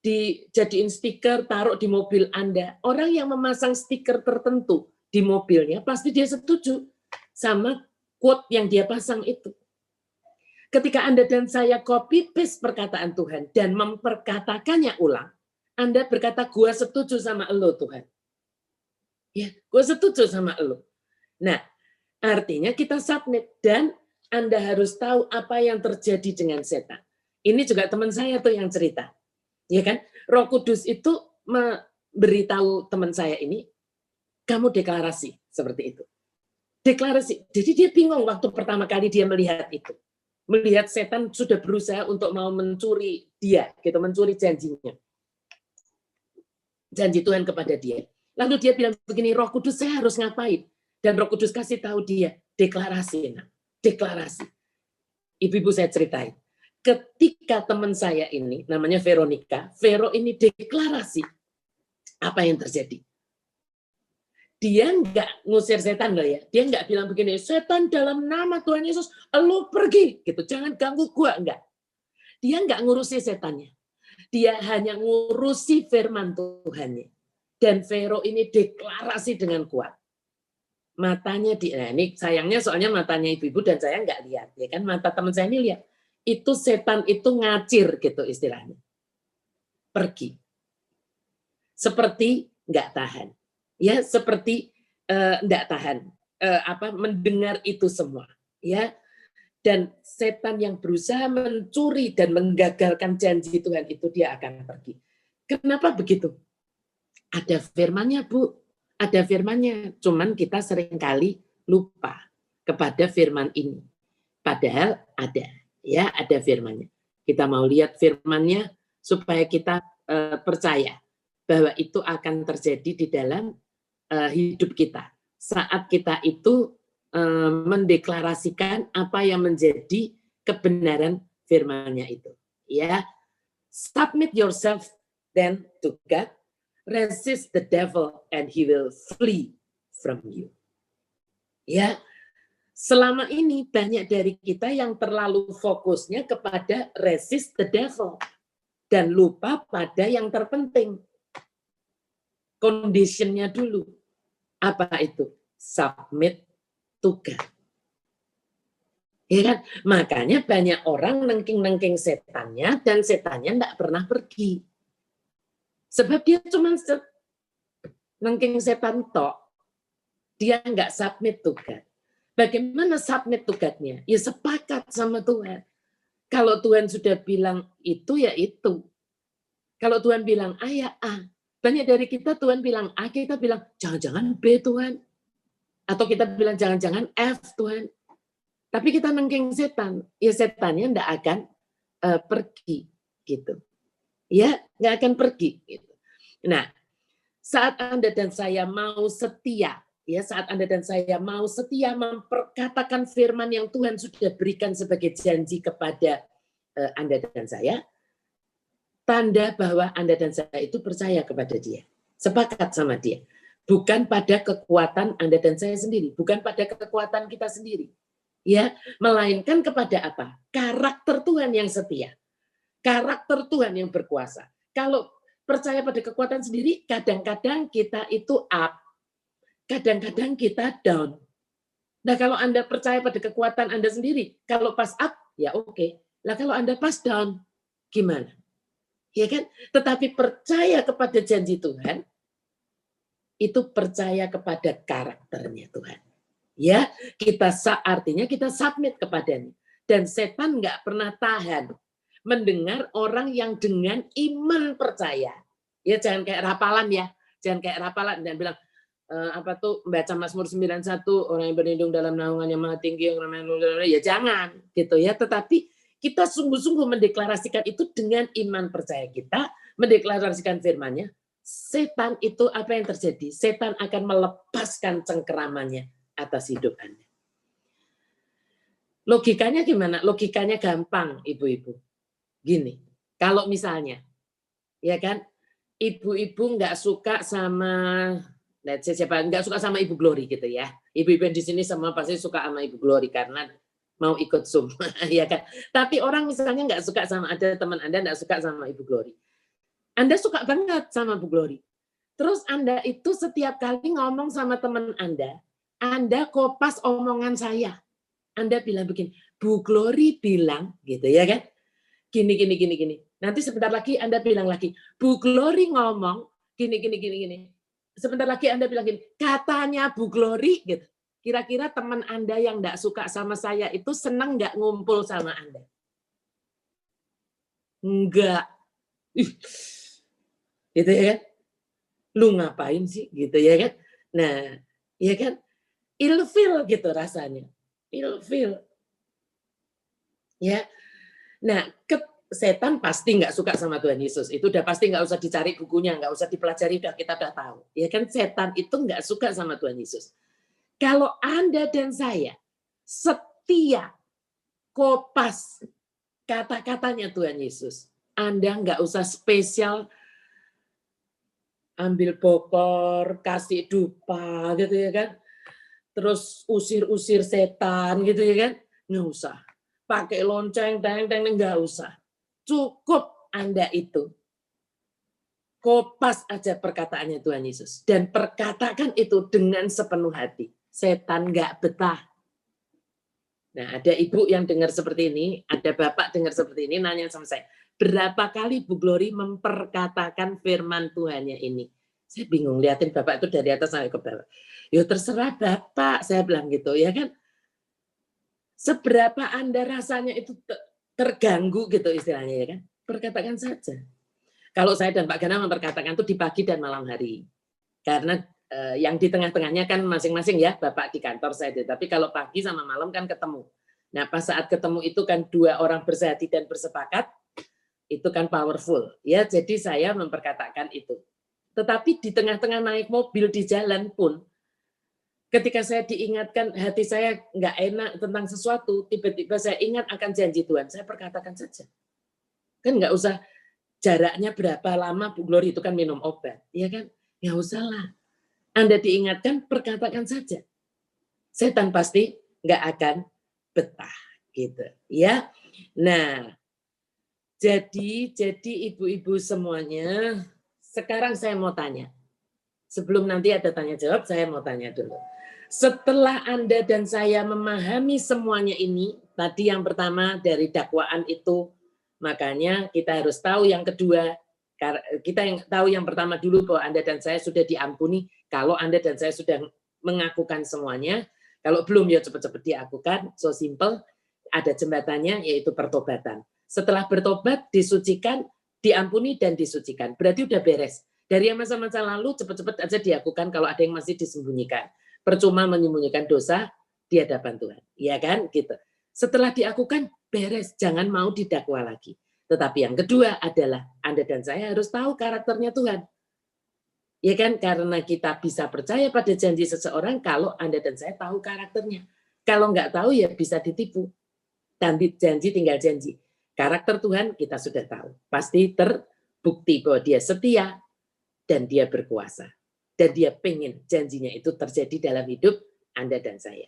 dijadiin stiker, taruh di mobil Anda. Orang yang memasang stiker tertentu di mobilnya, pasti dia setuju sama quote yang dia pasang itu. Ketika Anda dan saya copy paste perkataan Tuhan dan memperkatakannya ulang, Anda berkata, gua setuju sama elo Tuhan. Ya, gue setuju sama lo. Nah, artinya kita submit dan Anda harus tahu apa yang terjadi dengan setan. Ini juga teman saya tuh yang cerita. Ya kan? Roh Kudus itu memberitahu teman saya ini, kamu deklarasi seperti itu. Deklarasi. Jadi dia bingung waktu pertama kali dia melihat itu. Melihat setan sudah berusaha untuk mau mencuri dia, gitu, mencuri janjinya. Janji Tuhan kepada dia. Lalu dia bilang begini, Roh Kudus saya harus ngapain? Dan Roh Kudus kasih tahu dia, deklarasi. Deklarasi. Ibu-ibu saya ceritain. Ketika teman saya ini, namanya Veronica, Vero ini deklarasi. Apa yang terjadi? Dia nggak ngusir setan loh ya. Dia nggak bilang begini, setan dalam nama Tuhan Yesus, lu pergi. Gitu, jangan ganggu gua. Enggak. Dia nggak ngurusi setannya. Dia hanya ngurusi firman Tuhannya. Dan Vero ini deklarasi dengan kuat. Matanya nah ini sayangnya soalnya matanya ibu-ibu dan saya nggak lihat, ya kan, mata teman saya ini lihat. Itu setan itu ngacir gitu istilahnya. Pergi. Seperti nggak tahan. Ya, seperti nggak tahan mendengar itu semua, ya. Dan setan yang berusaha mencuri dan menggagalkan janji Tuhan itu dia akan pergi. Kenapa begitu? Ada firmannya, Bu. Ada firmannya. Cuman kita seringkali lupa kepada firman ini. Padahal ada. Ya, ada firmannya. Kita mau lihat firmannya supaya kita percaya bahwa itu akan terjadi di dalam hidup kita. saat kita itu mendeklarasikan apa yang menjadi kebenaran firman-Nya itu. Ya, submit yourself then to God, resist the devil and he will flee from you. Ya, selama ini banyak dari kita yang terlalu fokusnya kepada resist the devil dan lupa pada yang terpenting. Conditionnya dulu. Apa itu? Submit to God. Ya kan? Makanya banyak orang nengking-nengking setannya dan setannya tidak pernah pergi. Sebab dia cuma nengking setan tok. Dia nggak submit to God. Bagaimana submit to God-nya? Ya sepakat sama Tuhan. Kalau Tuhan sudah bilang itu, ya itu. Kalau Tuhan bilang A, ya A. Banyak dari kita Tuhan bilang A, kita bilang jangan-jangan B Tuhan. Atau kita bilang jangan-jangan F Tuhan. Tapi kita nengking setan. Ya setannya tidak akan pergi. Gitu. Ya, nggak akan pergi. Gitu. Nah, saat Anda dan saya mau setia, ya saat Anda dan saya mau setia memperkatakan firman yang Tuhan sudah berikan sebagai janji kepada Anda dan saya, tanda bahwa Anda dan saya itu percaya kepada Dia, sepakat sama Dia. Bukan pada kekuatan Anda dan saya sendiri, bukan pada kekuatan kita sendiri. Ya, melainkan kepada apa? Karakter Tuhan yang setia. Karakter Tuhan yang berkuasa. Kalau percaya pada kekuatan sendiri, kadang-kadang kita itu up, kadang-kadang kita down. Nah, kalau Anda percaya pada kekuatan Anda sendiri, kalau pas up, ya oke. Lah kalau Anda pas down, gimana? Ya kan? Tetapi percaya kepada janji Tuhan, itu percaya kepada karakternya Tuhan. Ya, artinya kita submit kepadanya. Dan setan nggak pernah tahan mendengar orang yang dengan iman percaya. Ya, jangan kayak rapalan ya. Jangan kayak rapalan dan bilang apa tuh baca Mazmur 91, orang yang berlindung dalam naungan yang maha tinggi yang namanya ya jangan gitu ya. Tetapi kita sungguh-sungguh mendeklarasikan itu dengan iman percaya kita, mendeklarasikan firman-Nya. Setan itu apa yang terjadi? Setan akan melepaskan cengkeramannya atas hidup Anda. Logikanya gimana? Logikanya gampang, ibu-ibu. Gini, kalau misalnya, ya kan, ibu-ibu nggak suka sama, siapa nggak suka sama Ibu Glory gitu ya. Ibu-ibu yang di sini semua pasti suka sama Ibu Glory karena mau ikut Zoom, ya kan. Tapi orang misalnya nggak suka sama, ada teman Anda nggak suka sama Ibu Glory. Anda suka banget sama Bu Glory. Terus Anda itu setiap kali ngomong sama teman Anda kopas omongan saya. Anda bilang begini, Bu Glory bilang, gitu ya kan? Gini. Nanti sebentar lagi Anda bilang lagi, Bu Glory ngomong, gini. Sebentar lagi Anda bilang gini, katanya Bu Glory, gitu. Kira-kira teman Anda yang enggak suka sama saya itu senang enggak ngumpul sama Anda? Enggak. Gitu ya kan? Lu ngapain sih? Gitu ya kan? Nah, ya kan? Ilfil gitu rasanya. Ilfil. Ya. Nah, setan pasti nggak suka sama Tuhan Yesus. Itu udah pasti nggak usah dicari bukunya, nggak usah dipelajari, kita udah tahu. Ya kan, setan itu nggak suka sama Tuhan Yesus. Kalau Anda dan saya setia kopas kata-katanya Tuhan Yesus, Anda nggak usah spesial ambil bokor, kasih dupa gitu ya kan. Terus usir-usir setan gitu ya kan. Nggak usah. Pakai lonceng, nggak usah. Cukup Anda itu kopas aja perkataannya Tuhan Yesus. Dan perkatakan itu dengan sepenuh hati. Setan nggak betah. Nah, ada ibu yang dengar seperti ini, ada bapak dengar seperti ini, nanya sama saya, berapa kali Bu Glory memperkatakan firman Tuhannya ini? Saya bingung liatin bapak itu dari atas sampai ke bawah. Ya terserah bapak, saya bilang gitu ya kan. Seberapa Anda rasanya itu terganggu gitu istilahnya ya kan. Perkatakan saja. Kalau saya dan Pak Gana memperkatakan itu di pagi dan malam hari. Karena yang di tengah-tengahnya kan masing-masing ya, bapak di kantor saya. Tapi kalau pagi sama malam kan ketemu. Nah pas saat ketemu itu kan dua orang bersehati dan bersepakat, itu kan powerful. Ya, jadi saya memperkatakan itu. Tetapi di tengah-tengah naik mobil di jalan pun, Ketika saya diingatkan, hati saya nggak enak tentang sesuatu, tiba-tiba saya ingat akan janji Tuhan, saya perkatakan saja. Kan nggak usah jaraknya berapa lama Bu Glory itu kan minum obat, ya kan? Nggak usah lah. Anda diingatkan, perkatakan saja. Setan pasti nggak akan betah, gitu, ya. Nah, jadi ibu-ibu semuanya, sekarang saya mau tanya. Sebelum nanti ada tanya jawab, saya mau tanya dulu. Setelah Anda dan saya memahami semuanya ini, tadi yang pertama dari dakwaan itu, makanya kita harus tahu yang kedua, kita yang tahu yang pertama dulu bahwa Anda dan saya sudah diampuni, kalau Anda dan saya sudah mengakukan semuanya, kalau belum ya cepat-cepat diakukan, so simple, ada jembatannya yaitu pertobatan. Setelah bertobat, disucikan, diampuni dan disucikan. Berarti udah beres. Dari yang masa-masa lalu cepat-cepat aja dilakukan kalau ada yang masih disembunyikan. Percuma menyembunyikan dosa di hadapan Tuhan. Ya kan? Gitu. Setelah dilakukan, beres. Jangan mau didakwa lagi. Tetapi yang kedua adalah Anda dan saya harus tahu karakternya Tuhan. Ya kan? Karena kita bisa percaya pada janji seseorang kalau Anda dan saya tahu karakternya. Kalau nggak tahu ya bisa ditipu. Janji tinggal janji. Karakter Tuhan kita sudah tahu. Pasti terbukti bahwa dia setia dan dia berkuasa. Dan dia pengen janjinya itu terjadi dalam hidup Anda dan saya.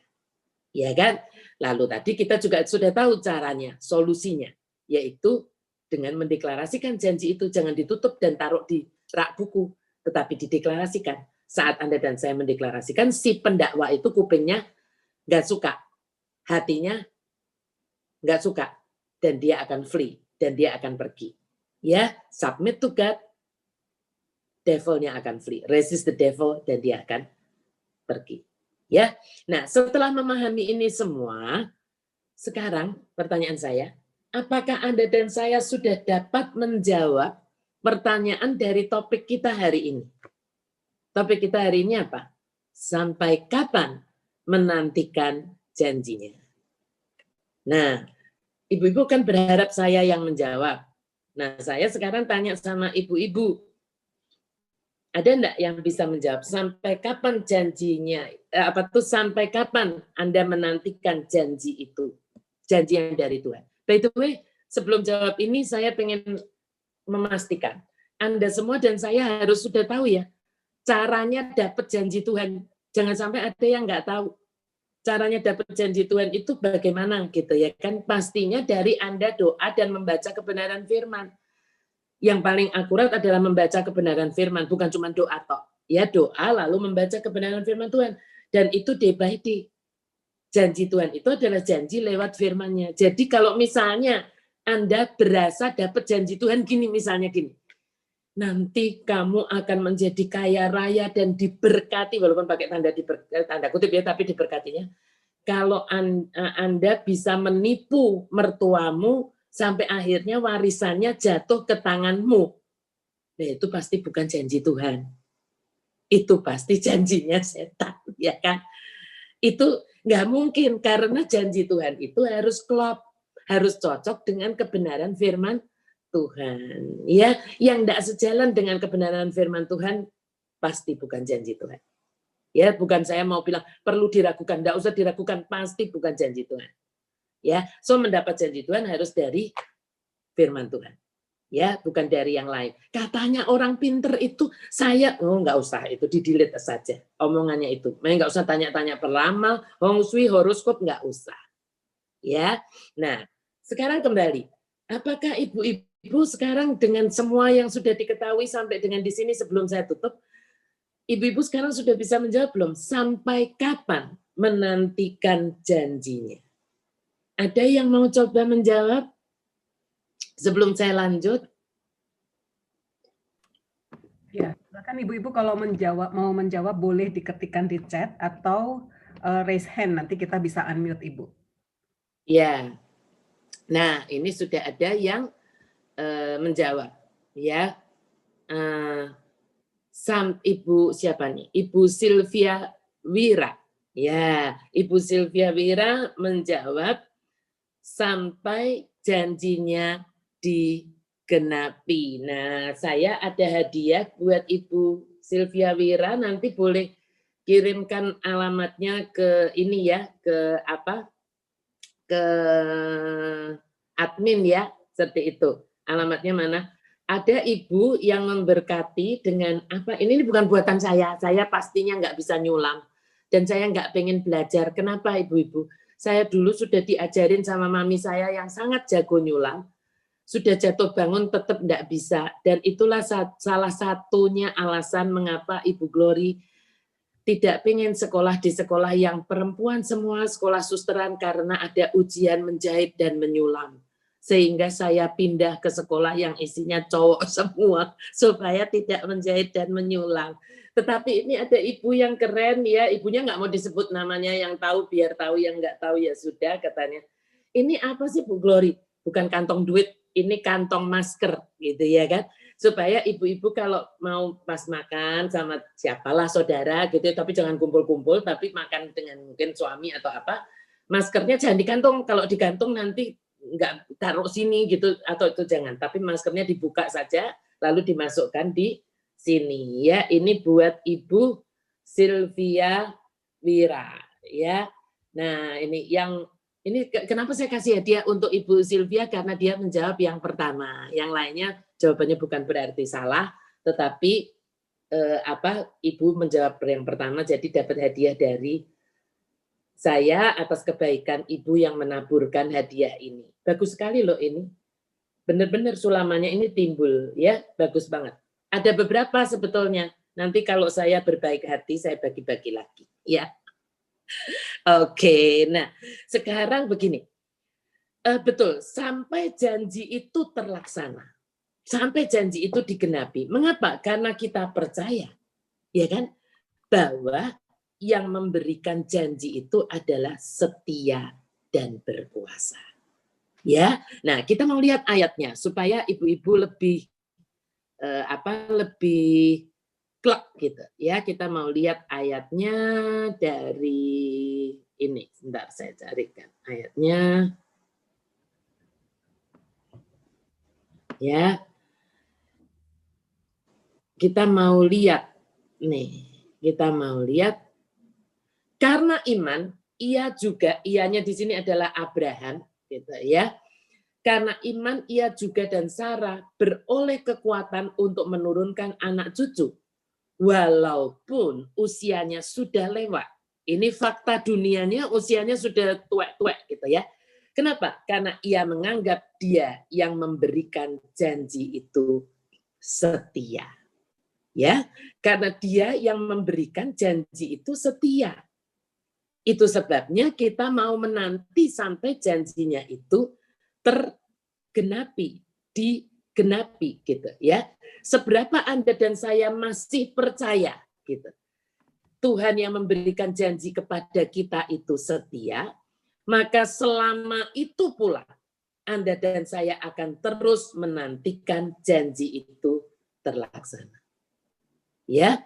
Ya kan? Lalu tadi kita juga sudah tahu caranya, solusinya. Yaitu dengan mendeklarasikan janji itu. Jangan ditutup dan taruh di rak buku. Tetapi dideklarasikan. Saat Anda dan saya mendeklarasikan, si pendakwa itu kupingnya nggak suka. Hatinya nggak suka. Dan dia akan flee. Dan dia akan pergi. Ya, submit to God. Devilnya akan flee, resist the devil, dan dia akan pergi. Ya, nah setelah memahami ini semua, sekarang pertanyaan saya, apakah Anda dan saya sudah dapat menjawab pertanyaan dari topik kita hari ini? Topik kita hari ini apa? Sampai kapan menantikan janjinya? Nah, ibu-ibu kan berharap saya yang menjawab. Nah, saya sekarang tanya sama ibu-ibu. Ada enggak yang bisa menjawab sampai kapan janjinya, sampai kapan Anda menantikan janji itu, janji yang dari Tuhan. By the way, sebelum jawab ini saya pengen memastikan Anda semua dan saya harus sudah tahu ya caranya dapat janji Tuhan. Jangan sampai ada yang nggak tahu caranya dapat janji Tuhan itu bagaimana gitu ya kan. Pastinya dari Anda doa dan membaca kebenaran firman. Yang paling akurat adalah membaca kebenaran firman, bukan cuma doa tok. Ya, doa lalu membaca kebenaran firman Tuhan. Dan itu day by day. Janji Tuhan itu adalah janji lewat firman-Nya. Jadi kalau misalnya Anda berasa dapat janji Tuhan gini, misalnya gini. Nanti kamu akan menjadi kaya raya dan diberkati, walaupun pakai tanda kutip ya, tapi diberkatinya. Kalau Anda bisa menipu mertuamu, sampai akhirnya warisannya jatuh ke tanganmu. Nah, itu pasti bukan janji Tuhan. Itu pasti janjinya setan, ya kan? Itu nggak mungkin karena janji Tuhan itu harus klop, harus cocok dengan kebenaran firman Tuhan. Ya, yang tidak sejalan dengan kebenaran firman Tuhan pasti bukan janji Tuhan. Ya, bukan saya mau bilang perlu diragukan, tidak usah diragukan, pasti bukan janji Tuhan. Ya, so mendapat janji Tuhan harus dari firman Tuhan. Ya, bukan dari yang lain. Katanya orang pinter itu saya, nggak usah, itu di-delete saja omongannya itu. Nggak usah tanya-tanya peramal, hong shui, horoskop, nggak usah. Ya, nah sekarang kembali, apakah ibu-ibu sekarang dengan semua yang sudah diketahui sampai dengan di sini sebelum saya tutup, ibu-ibu sekarang sudah bisa menjawab belum? Sampai kapan menantikan janjinya? Ada yang mau coba menjawab sebelum saya lanjut? Ya, silakan ibu-ibu kalau mau menjawab boleh diketikkan di chat atau raise hand, nanti kita bisa unmute ibu. Ya, nah ini sudah ada yang menjawab, ya. Ibu siapa nih? Ibu Sylvia Wira. Ya, Ibu Sylvia Wira menjawab sampai janjinya digenapi. Nah, saya ada hadiah buat Ibu Sylvia Wira, nanti boleh kirimkan alamatnya ke ini ya, ke apa? Ke admin ya, seperti itu. Alamatnya mana? Ada ibu yang memberkati dengan apa? Ini bukan buatan saya pastinya nggak bisa nyulam. Dan saya nggak pengen belajar. Kenapa ibu-ibu? Saya dulu sudah diajarin sama mami saya yang sangat jago nyulam. Sudah jatuh bangun tetap nggak bisa. Dan itulah salah satunya alasan mengapa Ibu Glory tidak pengen sekolah di sekolah yang perempuan semua, sekolah susteran, karena ada ujian menjahit dan menyulam. Sehingga saya pindah ke sekolah yang isinya cowok semua, supaya tidak menjahit dan menyulam. Tetapi ini ada ibu yang keren ya, ibunya nggak mau disebut namanya, yang tahu biar tahu, yang nggak tahu ya sudah katanya. Ini apa sih Bu Glory? Bukan kantong duit, ini kantong masker gitu ya kan. Supaya ibu-ibu kalau mau pas makan sama siapalah saudara gitu, tapi jangan kumpul-kumpul, tapi makan dengan mungkin suami atau apa, maskernya jangan digantung. Kalau digantung nanti nggak taruh sini gitu, atau itu jangan. Tapi maskernya dibuka saja, lalu dimasukkan di sini ya. Ini buat Ibu Sylvia Wira ya. Nah ini kenapa saya kasih hadiah untuk Ibu Sylvia, karena dia menjawab yang pertama. Yang lainnya jawabannya bukan berarti salah, tetapi Ibu menjawab yang pertama, jadi dapat hadiah dari saya atas kebaikan Ibu yang menaburkan hadiah ini. Bagus sekali loh ini. Benar-benar sulamannya ini timbul ya, bagus banget. Ada beberapa sebetulnya. Nanti kalau saya berbaik hati saya bagi-bagi lagi ya. Oke, nah sekarang begini. Betul, sampai janji itu terlaksana. Sampai janji itu digenapi. Mengapa? Karena kita percaya, ya kan, bahwa yang memberikan janji itu adalah setia dan berkuasa. Ya, nah kita mau lihat ayatnya supaya ibu-ibu lebih lebih klek gitu. Ya, kita mau lihat ayatnya dari ini. Sebentar saya carikan ayatnya. Ya. Kita mau lihat nih, kita mau lihat karena iman ianya di sini adalah Abraham gitu ya. Karena iman ia juga dan Sarah beroleh kekuatan untuk menurunkan anak cucu walaupun usianya sudah lewat. Ini fakta dunianya, usianya sudah tuek-tuek gitu ya. Kenapa? Karena ia menganggap dia yang memberikan janji itu setia. Ya, karena dia yang memberikan janji itu setia. Itu sebabnya kita mau menanti sampai janjinya itu tergenapi, digenapi gitu ya. Seberapa Anda dan saya masih percaya gitu. Tuhan yang memberikan janji kepada kita itu setia, maka selama itu pula Anda dan saya akan terus menantikan janji itu terlaksana. Ya,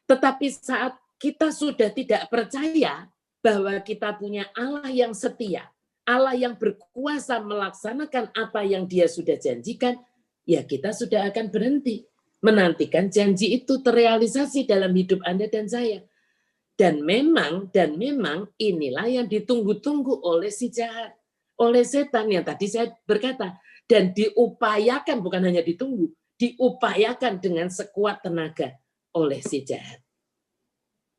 tetapi saat kita sudah tidak percaya bahwa kita punya Allah yang setia, Allah yang berkuasa melaksanakan apa yang Dia sudah janjikan, ya kita sudah akan berhenti menantikan janji itu terrealisasi dalam hidup Anda dan saya. Dan memang inilah yang ditunggu-tunggu oleh si jahat, oleh setan yang tadi saya berkata, dan diupayakan, bukan hanya ditunggu, diupayakan dengan sekuat tenaga oleh si jahat.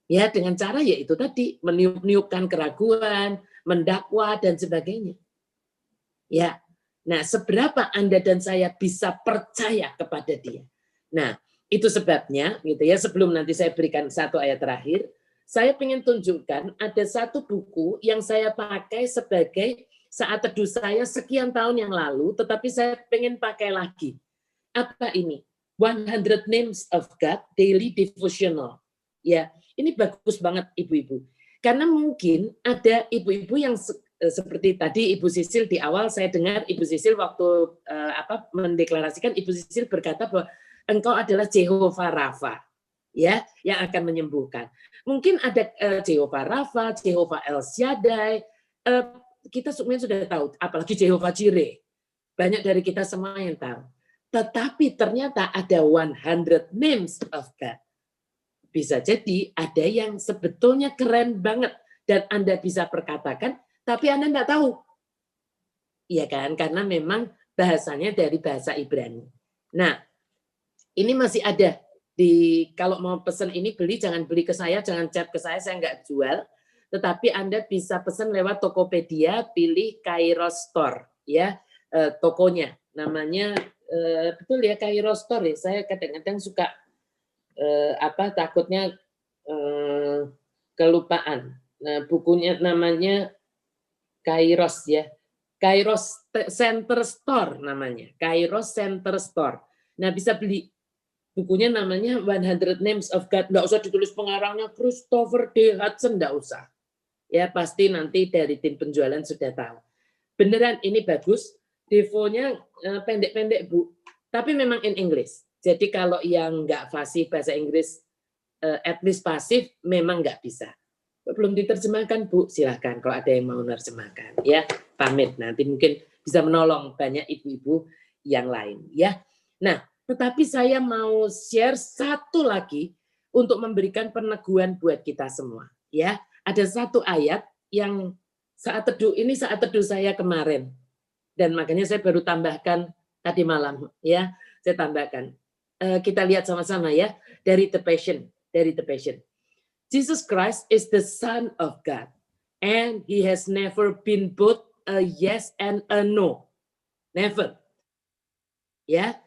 Ya, dengan cara yaitu tadi meniup-niupkan keraguan, mendakwa dan sebagainya. Ya. Nah, seberapa Anda dan saya bisa percaya kepada Dia. Nah, itu sebabnya gitu ya, sebelum nanti saya berikan satu ayat terakhir, saya ingin tunjukkan ada satu buku yang saya pakai sebagai saat teduh saya sekian tahun yang lalu, tetapi saya ingin pakai lagi. Apa ini? 100 Names of God Daily Devotional. Ya, ini bagus banget ibu-ibu. Karena mungkin ada ibu-ibu yang seperti tadi Ibu Sisil di awal saya dengar Ibu Sisil waktu mendeklarasikan, Ibu Sisil berkata bahwa engkau adalah Jehovah Rafa, ya, yang akan menyembuhkan. Mungkin ada Jehovah Rafa, Jehovah El Shaddai. Kita semuanya sudah tahu, apalagi Jehovah Jireh. Banyak dari kita semua yang tahu. Tetapi ternyata ada 100 names of God. bisa jadi ada yang sebetulnya keren banget dan Anda bisa perkatakan, tapi Anda enggak tahu. Iya kan? Karena memang bahasanya dari bahasa Ibrani. Nah, ini masih ada kalau mau pesan ini beli, jangan beli ke saya, jangan chat ke saya enggak jual. Tetapi Anda bisa pesan lewat Tokopedia, pilih Kairos Store, ya, tokonya. Namanya betul ya, Kairos Store ya. Saya kadang-kadang suka takutnya kelupaan. Nah, bukunya namanya Kairos ya. Kairos Center Store namanya. Kairos Center Store. Nah, bisa beli. Bukunya namanya 100 Names of God. Nggak usah ditulis pengarangnya Christopher D. Hudson, nggak usah. Ya, pasti nanti dari tim penjualan sudah tahu. Beneran ini bagus. Devonya pendek-pendek, Bu. Tapi memang in English. Jadi kalau yang nggak fasih bahasa Inggris, at least pasif, memang nggak bisa. Belum diterjemahkan, Bu, silahkan kalau ada yang mau menerjemahkan. Ya, pamit. Nanti mungkin bisa menolong banyak ibu-ibu yang lain. Ya. Nah, tetapi saya mau share satu lagi untuk memberikan peneguhan buat kita semua. Ya, ada satu ayat yang saat teduh saya kemarin. Dan makanya saya baru tambahkan tadi malam. Ya, saya tambahkan. Kita lihat sama-sama ya, dari The Passion. Jesus Christ is the Son of God, and He has never been both a yes and a no. Never. Yeah,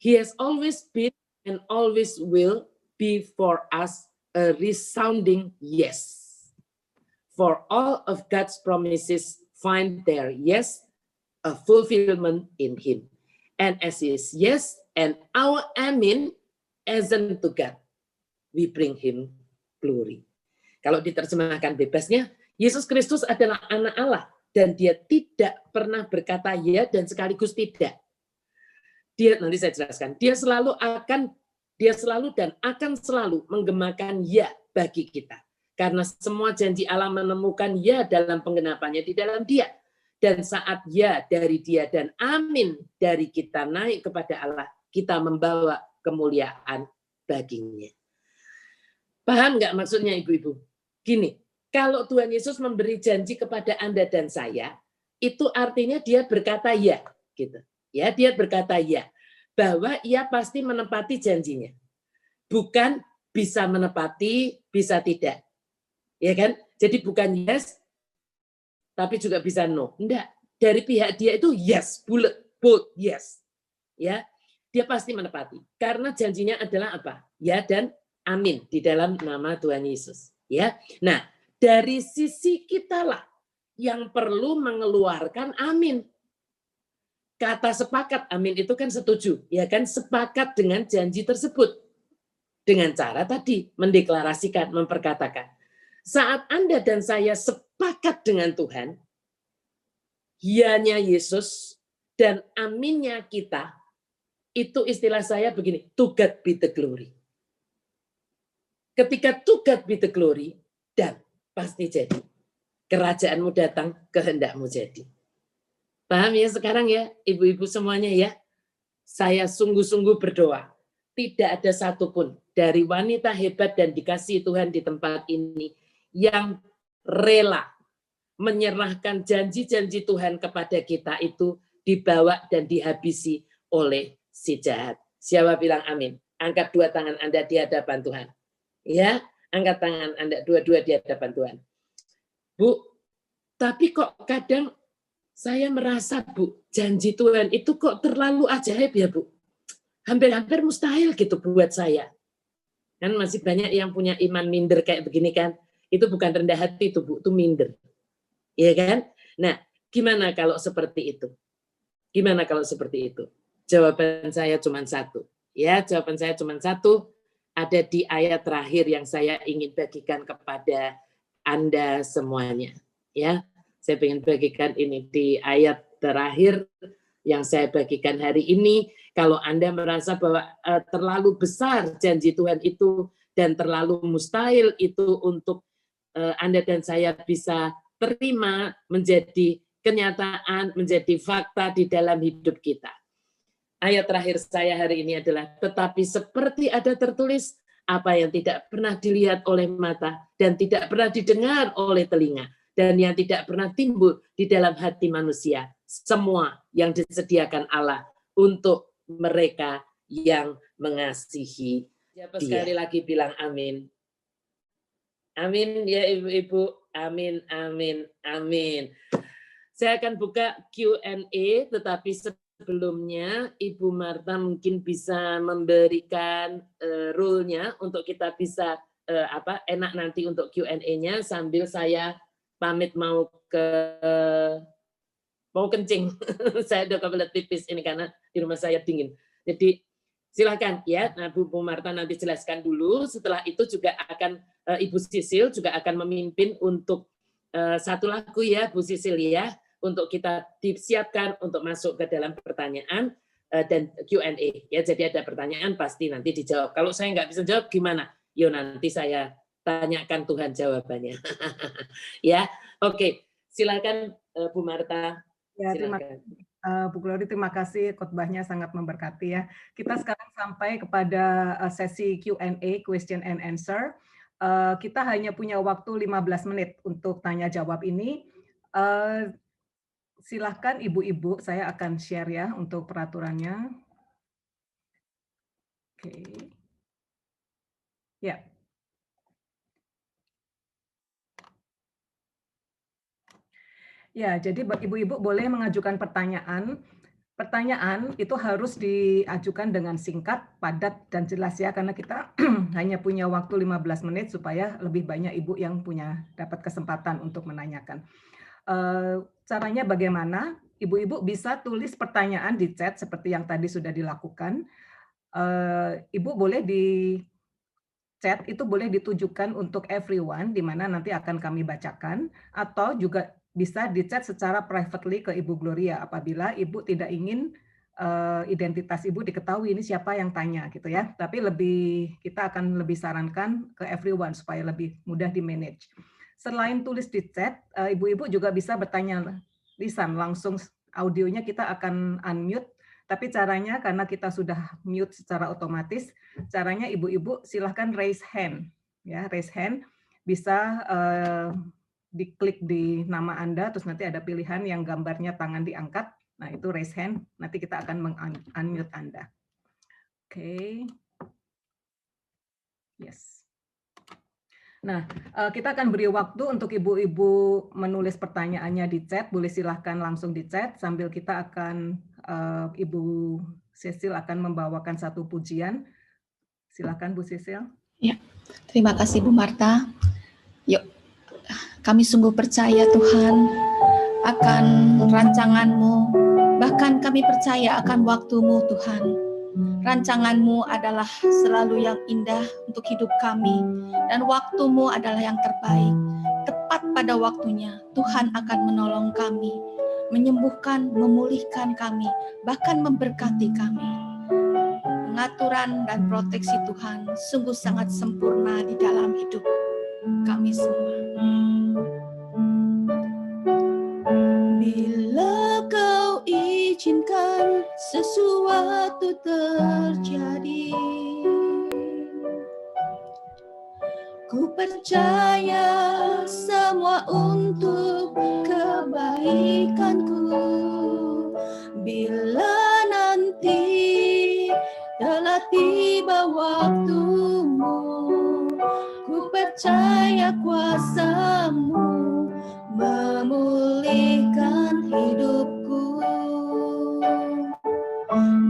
He has always been and always will be for us a resounding yes. For all of God's promises find their yes a fulfillment in Him. And as His yes and our amen ascend to God, we bring Him glory. Kalau diterjemahkan bebasnya, Yesus Kristus adalah anak Allah dan Dia tidak pernah berkata ya dan sekaligus tidak. Nanti saya jelaskan. Dia selalu dan akan selalu menggemakan ya bagi kita. Karena semua janji Allah menemukan ya dalam penggenapannya di dalam Dia. Dan saat ya dari Dia dan amin dari kita naik kepada Allah, kita membawa kemuliaan baginya. Paham nggak maksudnya ibu-ibu? Gini, kalau Tuhan Yesus memberi janji kepada Anda dan saya, itu artinya Dia berkata ya, gitu. Ya, Dia berkata ya, bahwa Ia pasti menepati janjinya. Bukan bisa menepati, bisa tidak. Ya kan? Jadi bukan yes, tapi juga bisa no. Enggak. Dari pihak Dia itu yes, bold yes. Ya, Dia pasti menepati. Karena janjinya adalah apa? Ya dan amin di dalam nama Tuhan Yesus. Ya, nah dari sisi kitalah yang perlu mengeluarkan amin. Kata sepakat, amin itu kan setuju, ya kan, sepakat dengan janji tersebut dengan cara tadi mendeklarasikan, memperkatakan. Saat Anda dan saya sepakat dengan Tuhan, ya-nya Yesus dan aminnya kita, itu istilah saya begini, to God be the glory. Ketika to God be the glory, dan pasti jadi. Kerajaanmu datang, kehendakmu jadi. Paham ya sekarang ya, ibu-ibu semuanya ya? Saya sungguh-sungguh berdoa. Tidak ada satupun dari wanita hebat dan dikasihi Tuhan di tempat ini yang rela menyerahkan janji-janji Tuhan kepada kita itu dibawa dan dihabisi oleh si jahat. Siapa bilang amin? Angkat dua tangan Anda di hadapan Tuhan. Ya, angkat tangan Anda dua-dua di hadapan Tuhan. Bu, tapi kok kadang saya merasa, Bu, janji Tuhan itu kok terlalu ajaib ya, Bu. Hampir-hampir mustahil gitu buat saya. Kan masih banyak yang punya iman minder kayak begini kan. Itu bukan rendah hati itu, Bu, itu minder. Iya kan? Nah, gimana kalau seperti itu? Gimana kalau seperti itu? Jawaban saya cuma satu. Ya, jawaban saya cuma satu. Ada di ayat terakhir yang saya ingin bagikan kepada Anda semuanya. Ya, saya ingin bagikan ini di ayat terakhir yang saya bagikan hari ini. Kalau Anda merasa bahwa terlalu besar janji Tuhan itu dan terlalu mustahil itu untuk Anda dan saya bisa terima menjadi kenyataan, menjadi fakta di dalam hidup kita. Ayat terakhir saya hari ini adalah, tetapi seperti ada tertulis, apa yang tidak pernah dilihat oleh mata dan tidak pernah didengar oleh telinga dan yang tidak pernah timbul di dalam hati manusia, semua yang disediakan Allah untuk mereka yang mengasihi Dia. Sekali lagi bilang amin. Amin ya ibu-ibu, amin, amin, amin. Saya akan buka Q&A, tetapi sebelumnya Ibu Marta mungkin bisa memberikan rule-nya untuk kita bisa enak nanti untuk Q&A-nya sambil saya pamit mau kencing. Saya udah kebelet pipis ini karena di rumah saya dingin. Jadi silakan ya, nah Bu Marta nanti jelaskan dulu. Setelah itu juga akan Ibu Sisil juga akan memimpin untuk satu lagu ya Bu Sisil ya, untuk kita disiapkan untuk masuk ke dalam pertanyaan dan Q&A ya. Jadi ada pertanyaan pasti nanti dijawab. Kalau saya nggak bisa jawab gimana? Yo nanti saya tanyakan Tuhan jawabannya. Ya, oke. Silakan Bu Marta. Ya, terima kasih. Bu Glory, terima kasih, khotbahnya sangat memberkati ya. Kita sekarang sampai kepada sesi Q&A, question and answer. Kita hanya punya waktu 15 menit untuk tanya jawab ini. Silahkan ibu-ibu, saya akan share ya untuk peraturannya. Oke. Ya. Ya, jadi ibu-ibu boleh mengajukan pertanyaan. Pertanyaan itu harus diajukan dengan singkat, padat, dan jelas ya, karena kita hanya punya waktu 15 menit supaya lebih banyak ibu yang dapat kesempatan untuk menanyakan. Caranya bagaimana? Ibu-ibu bisa tulis pertanyaan di chat seperti yang tadi sudah dilakukan. Ibu boleh di chat itu boleh ditujukan untuk everyone, di mana nanti akan kami bacakan, atau juga bisa di-chat secara privately ke Ibu Gloria apabila Ibu tidak ingin identitas Ibu diketahui ini siapa yang tanya gitu ya. Tapi kita akan lebih sarankan ke everyone supaya lebih mudah di-manage. Selain tulis di chat, Ibu-ibu juga bisa bertanya lisan langsung, audionya kita akan unmute, tapi caranya karena kita sudah mute secara otomatis, caranya ibu-ibu silahkan raise hand. Ya, raise hand bisa diklik di nama Anda, terus nanti ada pilihan yang gambarnya tangan diangkat. Nah, itu raise hand, nanti kita akan meng-unmute Anda. Oke. Yes. Nah, kita akan beri waktu untuk ibu-ibu menulis pertanyaannya di chat. Boleh silahkan langsung di chat, sambil kita akan, Ibu Sisil akan membawakan satu pujian. Silakan Bu Sisil. Ya, terima kasih Bu Marta. Yuk, kami sungguh percaya Tuhan akan rancangan-Mu, bahkan kami percaya akan waktu-Mu Tuhan. Rancangan-Mu adalah selalu yang indah untuk hidup kami, dan waktu-Mu adalah yang terbaik. Tepat pada waktunya, Tuhan akan menolong kami, menyembuhkan, memulihkan kami, bahkan memberkati kami. Pengaturan dan proteksi Tuhan sungguh sangat sempurna di dalam hidup kami semua. Bila Kau izinkan sesuatu terjadi, ku percaya semua untuk kebaikanku. Bila nanti telah tiba waktu-Mu, ku percaya kuasa-Mu memulihkan hidupku.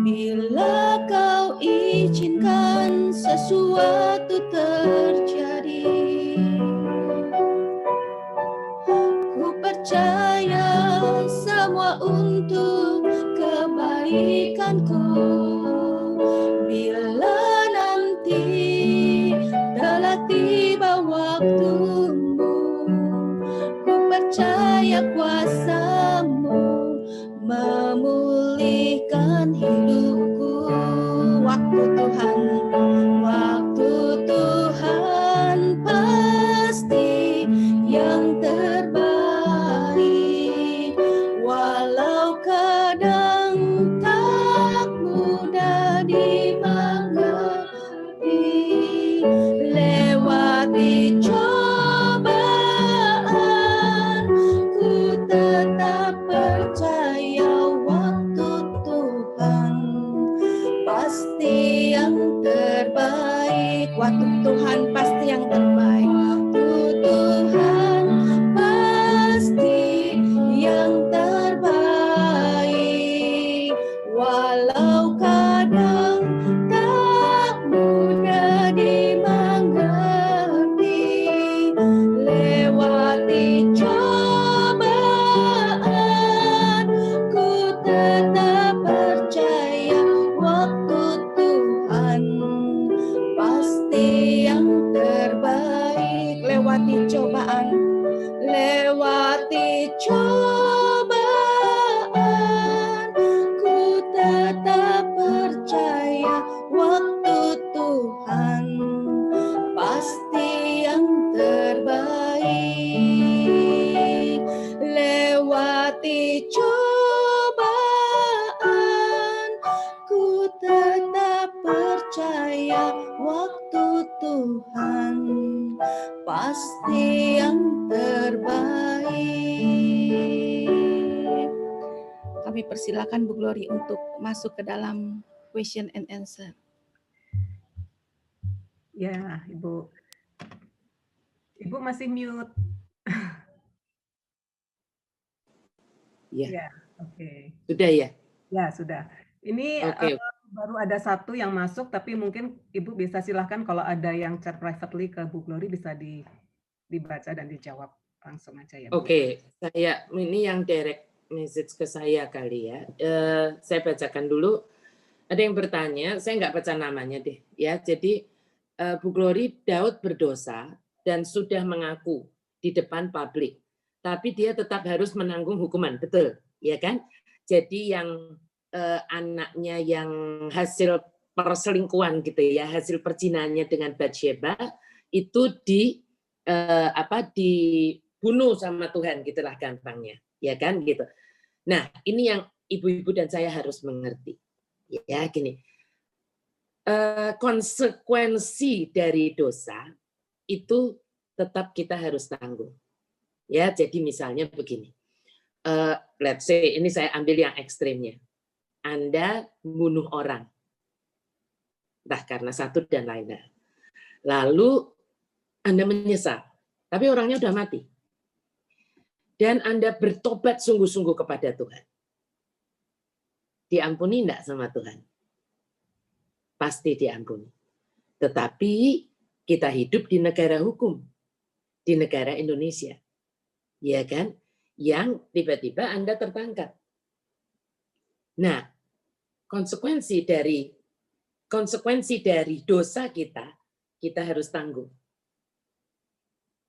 Bila Kau izinkan sesuatu terjadi, ku percaya semua untuk kebaikanku. Bila nanti telah tiba waktu-Mu, ku percaya kuasa-Mu memulihkan hidupku. Waktu Tuhan pasti yang terbaik, walau kadang tak mudah dimengerti. walau kadang tak mudah dimengerti, lewati cobaan, ku tetap percaya waktu Tuhan pasti yang terbaik. Lewati cobaan, lewati cobaan, ku tetap percaya waktu Tuhan pasti yang terbaik. Lewati cobaan, ku tetap percaya waktu Tuhan pasti yang terbaik. Kami persilakan Bu Glory untuk masuk ke dalam question and answer. Ya, Ibu. Ibu masih mute. Ya, Ya, oke. sudah ya. Ya, sudah. Ini Oke. baru ada satu yang masuk, tapi mungkin Ibu bisa silahkan kalau ada yang chat privately ke Bu Glory bisa dibaca dan dijawab langsung aja ya, Bu. Oke, saya ini yang direct message ke saya kali ya. Saya bacakan dulu. Ada yang bertanya, saya nggak baca namanya deh ya. Jadi Bu Glory, Daud berdosa dan sudah mengaku di depan publik, tapi dia tetap harus menanggung hukuman, betul, ya kan? Jadi yang anaknya yang hasil perselingkuhan gitu ya, hasil perjinaannya dengan Batsheba itu dibunuh sama Tuhan, gitulah gampangnya, ya kan gitu. Nah, ini yang ibu-ibu dan saya harus mengerti. Ya, gini. Konsekuensi dari dosa itu tetap kita harus tanggung. Ya, jadi misalnya begini. Let's say ini saya ambil yang ekstrimnya. Anda bunuh orang. Entah karena satu dan lain-lain. Lalu Anda menyesal, tapi orangnya udah mati. Dan Anda bertobat sungguh-sungguh kepada Tuhan. Diampuni enggak sama Tuhan? Pasti diampuni. Tetapi kita hidup di negara hukum, di negara Indonesia. Ya kan? Yang tiba-tiba Anda tertangkap. Nah, konsekuensi dari dosa kita harus tanggung.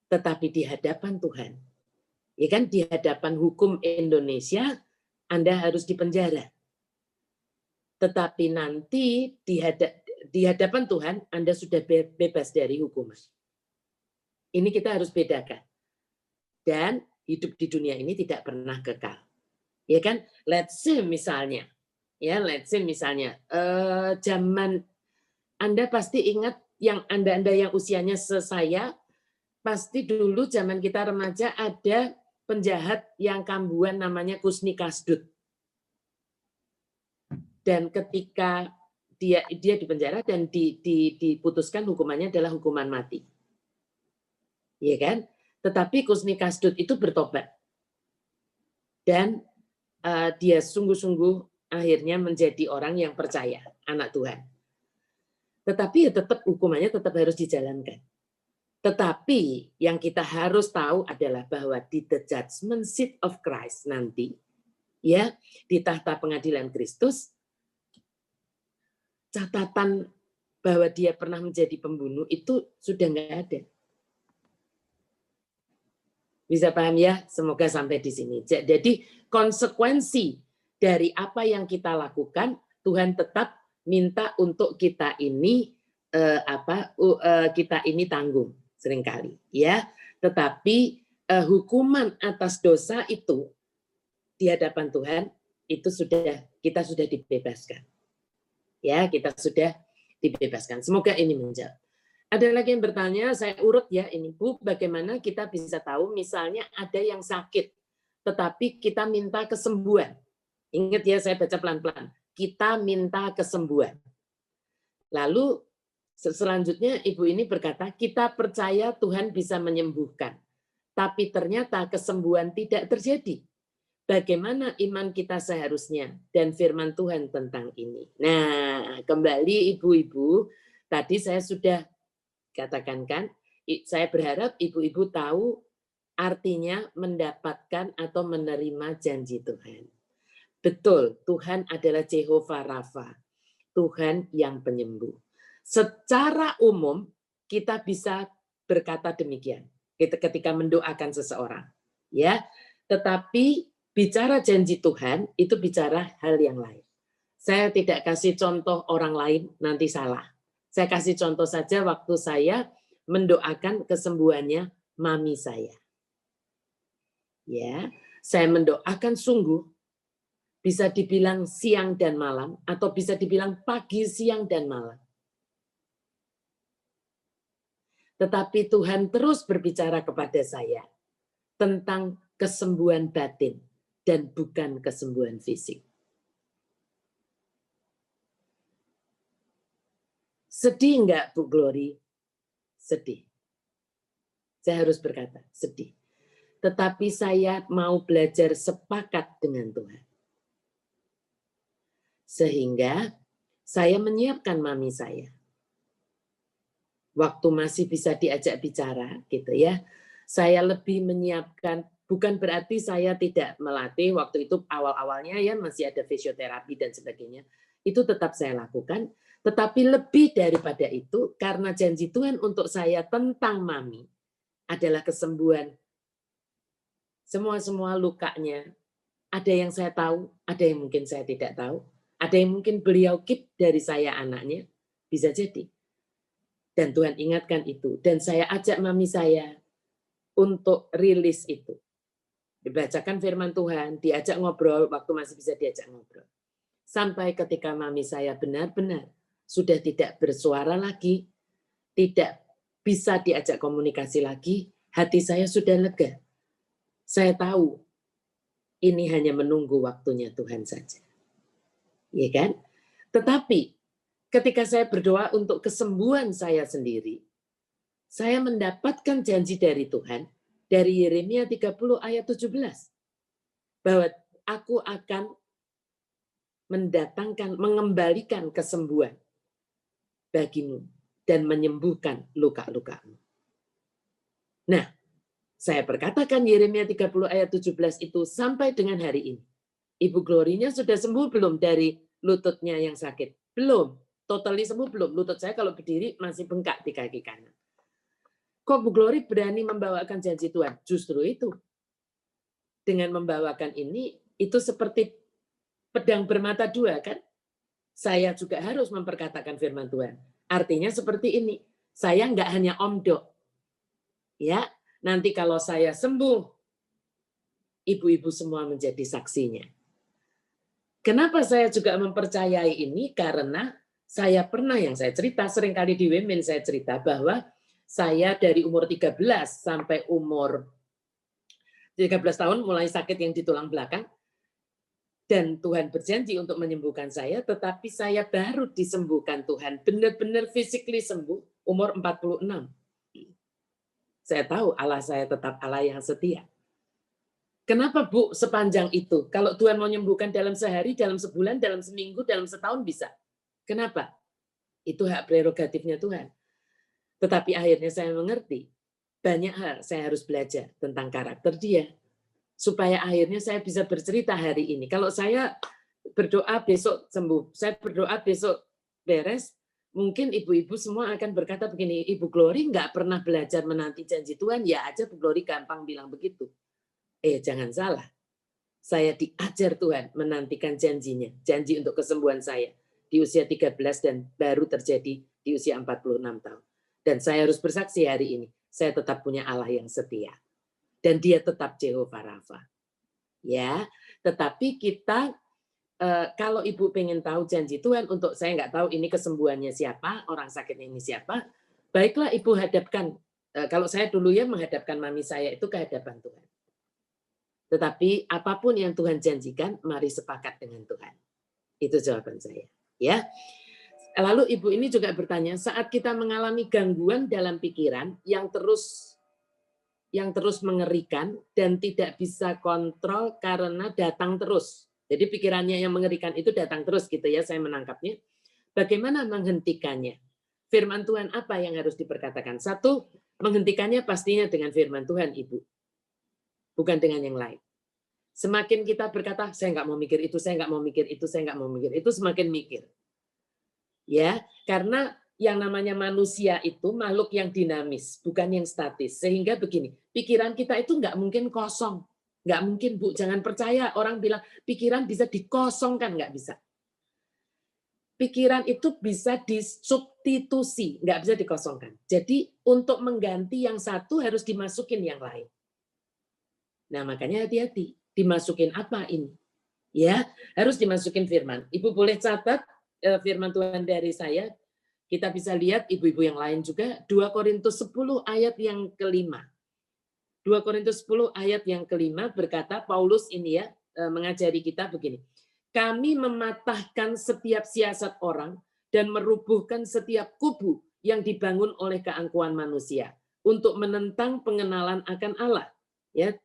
Tetapi di hadapan Tuhan, ya kan, di hadapan hukum Indonesia, Anda harus dipenjara. Tetapi nanti di hadapan Tuhan, Anda sudah bebas dari hukuman. Ini kita harus bedakan. Dan hidup di dunia ini tidak pernah kekal. Ya kan? Let's say misalnya, zaman Anda pasti ingat yang Anda yang usianya sesaya, pasti dulu zaman kita remaja ada penjahat yang kambuhan namanya Kusni Kasdut. Dan ketika dia dipenjara dan diputuskan hukumannya adalah hukuman mati. Iya kan? Tetapi Kusni Kasdut itu bertobat. Dan dia sungguh-sungguh akhirnya menjadi orang yang percaya, anak Tuhan. Tetapi ya tetap hukumannya tetap harus dijalankan. Tetapi yang kita harus tahu adalah bahwa di the judgment seat of Christ nanti, ya, di tahta pengadilan Kristus, catatan bahwa dia pernah menjadi pembunuh itu sudah nggak ada. Bisa paham ya? Semoga sampai di sini. Jadi konsekuensi dari apa yang kita lakukan, Tuhan tetap minta untuk kita ini kita ini tanggung seringkali, ya. Tetapi hukuman atas dosa itu di hadapan Tuhan itu kita sudah dibebaskan. Ya, kita sudah dibebaskan. Semoga ini menjawab. Ada lagi yang bertanya, saya urut ya ini Bu, bagaimana kita bisa tahu misalnya ada yang sakit, tetapi kita minta kesembuhan. Ingat ya, saya baca pelan-pelan. Kita minta kesembuhan. Lalu selanjutnya Ibu ini berkata, kita percaya Tuhan bisa menyembuhkan. Tapi ternyata kesembuhan tidak terjadi. bagaimana iman kita seharusnya dan firman Tuhan tentang ini. Nah, kembali ibu-ibu, tadi saya sudah katakan kan, saya berharap ibu-ibu tahu artinya mendapatkan atau menerima janji Tuhan. Betul, Tuhan adalah Jehovah Rafa, Tuhan yang penyembuh. Secara umum kita bisa berkata demikian ketika mendoakan seseorang, ya. Tetapi bicara janji Tuhan itu bicara hal yang lain. Saya tidak kasih contoh orang lain nanti salah. Saya kasih contoh saja waktu saya mendoakan kesembuhannya mami saya. Ya, saya mendoakan sungguh, bisa dibilang siang dan malam atau bisa dibilang pagi, siang dan malam. Tetapi Tuhan terus berbicara kepada saya tentang kesembuhan batin dan bukan kesembuhan fisik. Sedih enggak Bu Glory? Sedih. Saya harus berkata, sedih. Tetapi saya mau belajar sepakat dengan Tuhan. Sehingga saya menyiapkan mami saya. Waktu masih bisa diajak bicara, gitu ya. Saya lebih menyiapkan, bukan berarti saya tidak melatih, waktu itu awal-awalnya ya masih ada fisioterapi dan sebagainya. Itu tetap saya lakukan, tetapi lebih daripada itu, karena janji Tuhan untuk saya tentang mami adalah kesembuhan. Semua lukanya, ada yang saya tahu, ada yang mungkin saya tidak tahu, ada yang mungkin beliau keep dari saya anaknya, bisa jadi. Dan Tuhan ingatkan itu. Dan saya ajak mami saya untuk rilis itu. Dibacakan firman Tuhan, diajak ngobrol, waktu masih bisa diajak ngobrol. Sampai ketika mami saya benar-benar sudah tidak bersuara lagi, tidak bisa diajak komunikasi lagi, hati saya sudah lega. Saya tahu ini hanya menunggu waktunya Tuhan saja. Ya kan? Tetapi ketika saya berdoa untuk kesembuhan saya sendiri, saya mendapatkan janji dari Tuhan dari Yeremia 30 ayat 17 bahwa aku akan mendatangkan, mengembalikan kesembuhan bagimu dan menyembuhkan luka-lukamu. Nah, saya perkatakan Yeremia 30 ayat 17 itu sampai dengan hari ini. Ibu Glory-nya sudah sembuh belum dari lututnya yang sakit? Belum. Totally sembuh belum? Lutut saya kalau berdiri masih bengkak di kaki kanan. Kok Bu Glory berani membawakan janji Tuhan? Justru itu. Dengan membawakan ini, itu seperti pedang bermata dua kan? Saya juga harus memperkatakan firman Tuhan. Artinya seperti ini. Saya nggak hanya omdo. Ya, nanti kalau saya sembuh, ibu-ibu semua menjadi saksinya. Kenapa saya juga mempercayai ini? Karena saya pernah, yang saya cerita, seringkali di Women saya cerita bahwa saya dari umur 13 sampai umur 13 tahun mulai sakit yang di tulang belakang, dan Tuhan berjanji untuk menyembuhkan saya, tetapi saya baru disembuhkan Tuhan, benar-benar physically sembuh, umur 46. Saya tahu Allah saya tetap Allah yang setia. Kenapa Bu sepanjang itu? Kalau Tuhan mau menyembuhkan dalam sehari, dalam sebulan, dalam seminggu, dalam setahun bisa. Kenapa? Itu hak prerogatifnya Tuhan. Tetapi akhirnya saya mengerti, banyak hal saya harus belajar tentang karakter dia, supaya akhirnya saya bisa bercerita hari ini. Kalau saya berdoa besok sembuh, saya berdoa besok beres, mungkin ibu-ibu semua akan berkata begini, Ibu Glory nggak pernah belajar menanti janji Tuhan, ya aja Bu Glory gampang bilang begitu. Jangan salah. Saya diajar Tuhan menantikan janjinya, janji untuk kesembuhan saya di usia 13 dan baru terjadi di usia 46 tahun. Dan saya harus bersaksi hari ini, saya tetap punya Allah yang setia. Dan dia tetap Jehovah Rafa. Ya, tetapi kita kalau ibu pengen tahu janji Tuhan untuk, saya nggak tahu ini kesembuhannya siapa, orang sakitnya ini siapa, baiklah ibu hadapkan. Kalau saya dulu ya menghadapkan mami saya itu ke hadapan Tuhan. Tetapi apapun yang Tuhan janjikan, mari sepakat dengan Tuhan. Itu jawaban saya. Ya. Lalu ibu ini juga bertanya, saat kita mengalami gangguan dalam pikiran yang terus yang terus mengerikan dan tidak bisa kontrol karena datang terus. Jadi pikirannya yang mengerikan itu datang terus gitu ya, saya menangkapnya. Bagaimana menghentikannya? Firman Tuhan apa yang harus diperkatakan? Satu, menghentikannya pastinya dengan firman Tuhan, Ibu. Bukan dengan yang lain. Semakin kita berkata, saya nggak mau mikir itu, saya nggak mau mikir itu, saya nggak mau mikir itu, semakin mikir. Ya, karena yang namanya manusia itu makhluk yang dinamis, bukan yang statis. Sehingga begini, pikiran kita itu nggak mungkin kosong. Nggak mungkin, Bu. Jangan percaya orang bilang pikiran bisa dikosongkan, nggak bisa. Pikiran itu bisa disubstitusi, nggak bisa dikosongkan. Jadi untuk mengganti yang satu harus dimasukin yang lain. Nah, makanya hati-hati. Dimasukin apa ini? Ya, harus dimasukin firman. Ibu boleh catat firman Tuhan dari saya. Kita bisa lihat ibu-ibu yang lain juga. 2 Korintus 10 ayat yang kelima. 2 Korintus 10 ayat yang kelima berkata, Paulus ini ya mengajari kita begini. Kami mematahkan setiap siasat orang dan merubuhkan setiap kubu yang dibangun oleh keangkuhan manusia untuk menentang pengenalan akan Allah. Ya,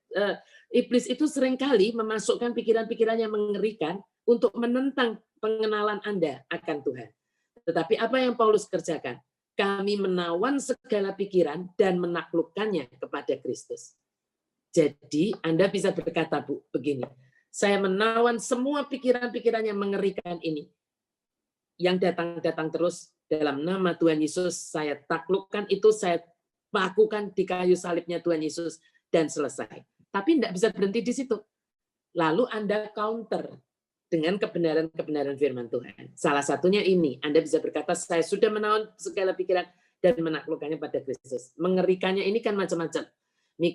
iblis itu seringkali memasukkan pikiran-pikiran yang mengerikan untuk menentang pengenalan Anda akan Tuhan. Tetapi apa yang Paulus kerjakan? Kami menawan segala pikiran dan menaklukkannya kepada Kristus. Jadi Anda bisa berkata, Bu, begini, saya menawan semua pikiran-pikiran yang mengerikan ini, yang datang-datang terus dalam nama Tuhan Yesus, saya taklukkan itu, saya lakukan di kayu salibnya Tuhan Yesus, dan selesai. Tapi tidak bisa berhenti di situ. Lalu Anda counter dengan kebenaran-kebenaran firman Tuhan. Salah satunya ini, Anda bisa berkata, saya sudah menawan segala pikiran dan menaklukkannya pada Kristus. Mengerikannya ini kan macam-macam.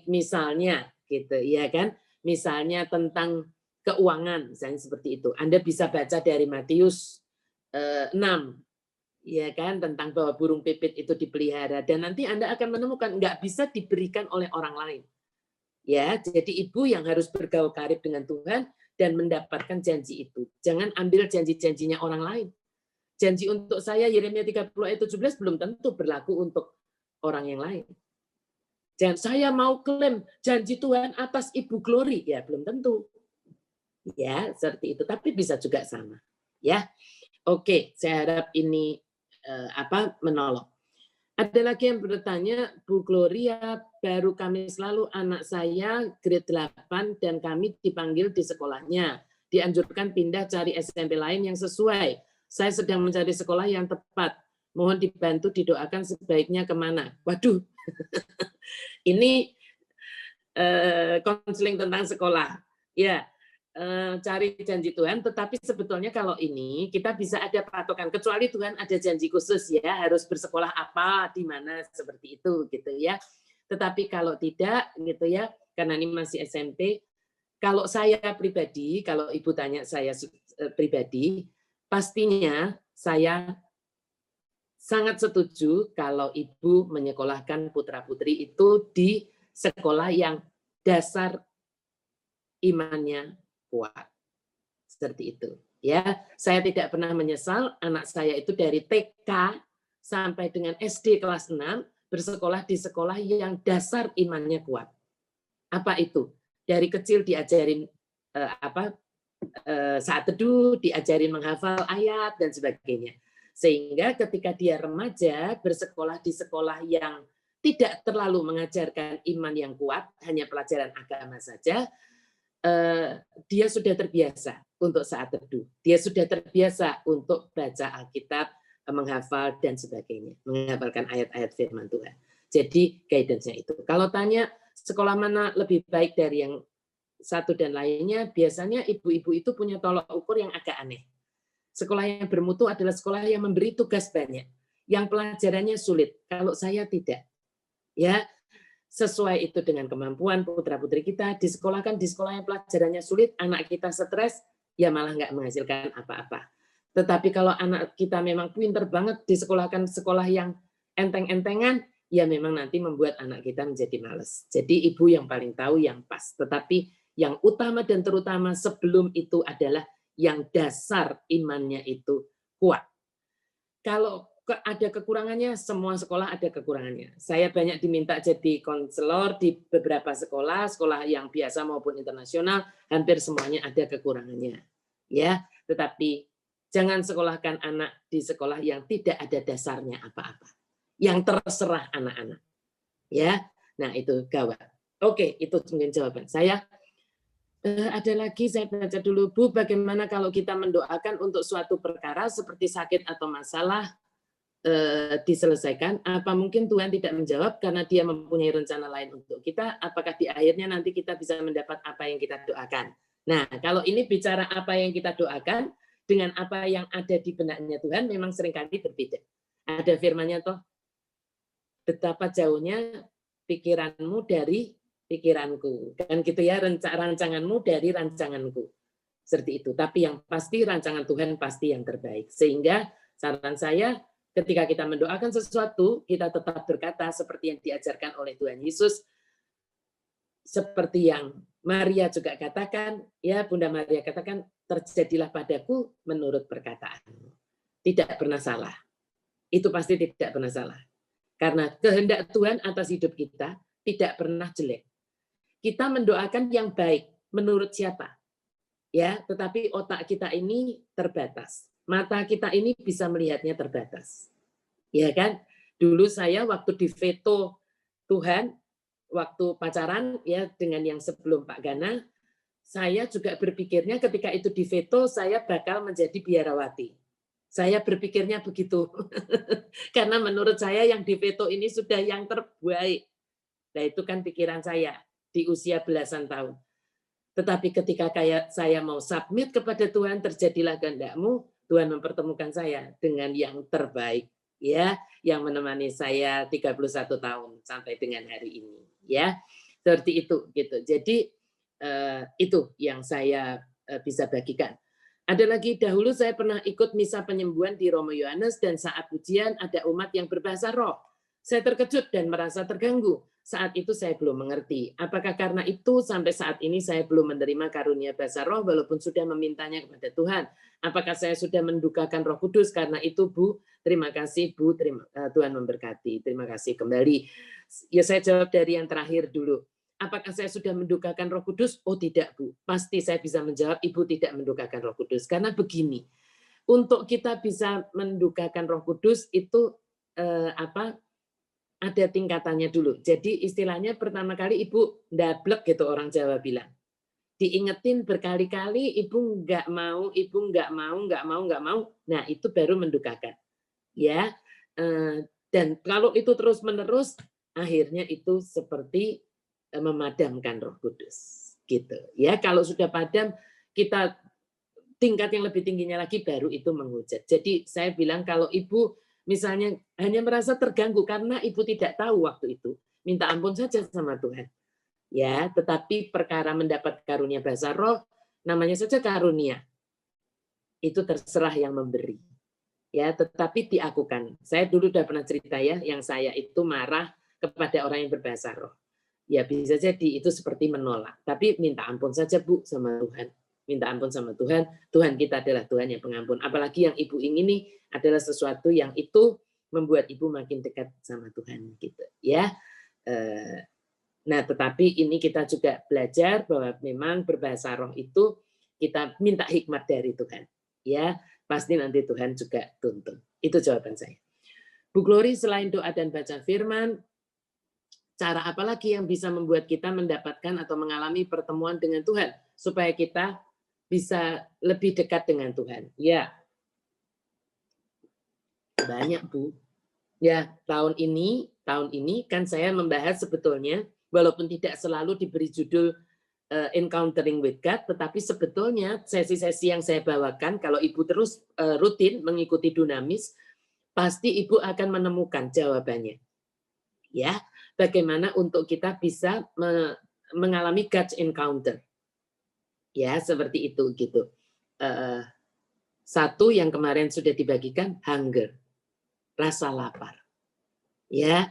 Misalnya, gitu, ya kan? Misalnya tentang keuangan, misalnya seperti itu. Anda bisa baca dari Matius 6, ya kan, tentang bahwa burung pipit itu dipelihara, dan nanti Anda akan menemukan nggak bisa diberikan oleh orang lain. Ya, jadi ibu yang harus bergaul karib dengan Tuhan dan mendapatkan janji itu. Jangan ambil janji-janjinya orang lain. Janji untuk saya Yeremia 30 ayat 17 belum tentu berlaku untuk orang yang lain. Jangan saya mau klaim janji Tuhan atas Ibu Glory, ya belum tentu. Ya, seperti itu, tapi bisa juga sama. Ya. Oke, saya harap ini menolong. Ada lagi yang bertanya, Bu Gloria, baru Kamis lalu anak saya grade 8 dan kami dipanggil di sekolahnya. Dianjurkan pindah cari SMP lain yang sesuai. Saya sedang mencari sekolah yang tepat. Mohon dibantu didoakan sebaiknya kemana. Waduh, ini konseling tentang sekolah. Ya, cari janji Tuhan, tetapi sebetulnya kalau ini kita bisa ada patokan, kecuali Tuhan ada janji khusus ya, harus bersekolah apa, di mana, seperti itu gitu ya. Tetapi kalau tidak gitu ya, karena ini masih SMP, kalau saya pribadi, kalau Ibu tanya saya pribadi, pastinya saya sangat setuju kalau Ibu menyekolahkan putra-putri itu di sekolah yang dasar imannya kuat. Seperti itu. Ya, saya tidak pernah menyesal anak saya itu dari TK sampai dengan SD kelas 6 bersekolah di sekolah yang dasar imannya kuat. Apa itu? Dari kecil diajarin saat teduh, diajarin menghafal ayat dan sebagainya. Sehingga ketika dia remaja bersekolah di sekolah yang tidak terlalu mengajarkan iman yang kuat, hanya pelajaran agama saja, dia sudah terbiasa untuk saat teduh. Dia sudah terbiasa untuk baca Alkitab, menghafal, dan sebagainya. Menghafalkan ayat-ayat firman Tuhan. Jadi guidance-nya itu. Kalau tanya sekolah mana lebih baik dari yang satu dan lainnya, biasanya ibu-ibu itu punya tolak ukur yang agak aneh. Sekolah yang bermutu adalah sekolah yang memberi tugas banyak. Yang pelajarannya sulit. Kalau saya tidak. Ya, sesuai itu dengan kemampuan putra-putri kita, disekolahkan di sekolah yang pelajarannya sulit, anak kita stres, ya malah nggak menghasilkan apa-apa. Tetapi kalau anak kita memang pinter banget, disekolahkan sekolah yang enteng-entengan, ya memang nanti membuat anak kita menjadi malas. Jadi ibu yang paling tahu yang pas. Tetapi yang utama dan terutama sebelum itu adalah yang dasar imannya itu kuat. Kalau ada kekurangannya, semua sekolah ada kekurangannya. Saya banyak diminta jadi konselor di beberapa sekolah yang biasa maupun internasional, hampir semuanya ada kekurangannya. Ya, tetapi jangan sekolahkan anak di sekolah yang tidak ada dasarnya apa-apa, yang terserah anak-anak. Ya, nah itu gawat. Oke, itu mungkin jawaban saya. Ada lagi, saya baca dulu, Bu, bagaimana kalau kita mendoakan untuk suatu perkara seperti sakit atau masalah diselesaikan, apa mungkin Tuhan tidak menjawab karena dia mempunyai rencana lain untuk kita, apakah di akhirnya nanti kita bisa mendapat apa yang kita doakan. Nah, kalau ini bicara apa yang kita doakan, dengan apa yang ada di benaknya Tuhan, memang seringkali berbeda. Ada firman-Nya toh, betapa jauhnya pikiranmu dari pikiranku. Kan gitu ya, rancanganmu dari rancanganku. Seperti itu. Tapi yang pasti rancangan Tuhan pasti yang terbaik. Sehingga saran saya, ketika kita mendoakan sesuatu, kita tetap berkata seperti yang diajarkan oleh Tuhan Yesus, seperti yang Maria juga katakan, ya Bunda Maria katakan, terjadilah padaku menurut perkataanmu. Tidak pernah salah. Itu pasti tidak pernah salah. Karena kehendak Tuhan atas hidup kita tidak pernah jelek. Kita mendoakan yang baik, menurut siapa? Ya, tetapi otak kita ini terbatas. Mata kita ini bisa melihatnya terbatas. Ya kan? Dulu saya waktu diveto Tuhan, waktu pacaran ya dengan yang sebelum Pak Gana, saya juga berpikirnya ketika itu diveto saya bakal menjadi biarawati. Saya berpikirnya begitu. Karena menurut saya yang diveto ini sudah yang terbaik. Nah, itu kan pikiran saya di usia belasan tahun. Tetapi ketika saya mau submit kepada Tuhan, terjadilah kehendak-Mu, Tuhan mempertemukan saya dengan yang terbaik, ya, yang menemani saya 31 tahun sampai dengan hari ini, ya. Seperti itu gitu. Jadi itu yang saya bisa bagikan. Ada lagi, dahulu saya pernah ikut misa penyembuhan di Romo Yohanes dan saat ujian ada umat yang berbahasa roh. Saya terkejut dan merasa terganggu. Saat itu saya belum mengerti. Apakah karena itu sampai saat ini saya belum menerima karunia bahasa roh walaupun sudah memintanya kepada Tuhan? Apakah saya sudah mendukakan Roh Kudus? Karena itu, Bu, terima kasih, Bu. Tuhan memberkati. Terima kasih kembali. Ya, saya jawab dari yang terakhir dulu. Apakah saya sudah mendukakan Roh Kudus? Oh tidak, Bu. Pasti saya bisa menjawab Ibu tidak mendukakan Roh Kudus. Karena begini, untuk kita bisa mendukakan Roh Kudus itu ada tingkatannya dulu. Jadi istilahnya pertama kali Ibu ndablek gitu orang Jawa bilang. Diingetin berkali-kali Ibu nggak mau. Nah, itu baru mendukakan. Ya. Dan kalau itu terus-menerus akhirnya itu seperti memadamkan Roh Kudus. Gitu. Ya, kalau sudah padam kita tingkat yang lebih tingginya lagi baru itu menghujat. Jadi saya bilang kalau Ibu misalnya hanya merasa terganggu karena Ibu tidak tahu waktu itu, minta ampun saja sama Tuhan. Ya, tetapi perkara mendapat karunia bahasa roh, namanya saja karunia. Itu terserah yang memberi. Ya, tetapi diakukan. Saya dulu sudah pernah cerita ya, yang saya itu marah kepada orang yang berbahasa roh. Ya bisa jadi itu seperti menolak. Tapi minta ampun saja Bu sama Tuhan. Minta ampun sama Tuhan. Tuhan kita adalah Tuhan yang pengampun. Apalagi yang Ibu ingini adalah sesuatu yang itu membuat Ibu makin dekat sama Tuhan gitu ya. Nah, tetapi ini kita juga belajar bahwa memang berbahasa roh itu kita minta hikmat dari Tuhan. Ya, pasti nanti Tuhan juga tuntun. Itu jawaban saya. Bu Glory, selain doa dan baca firman, cara apa lagi yang bisa membuat kita mendapatkan atau mengalami pertemuan dengan Tuhan supaya kita bisa lebih dekat dengan Tuhan? Ya, banyak Bu. Ya, tahun ini kan saya membahas sebetulnya walaupun tidak selalu diberi judul Encountering with God, tetapi sebetulnya sesi-sesi yang saya bawakan kalau Ibu terus rutin mengikuti Dunamis, pasti Ibu akan menemukan jawabannya. Ya, bagaimana untuk kita bisa mengalami God's encounter. Ya, seperti itu gitu. Satu yang kemarin sudah dibagikan, hunger, rasa lapar. Ya,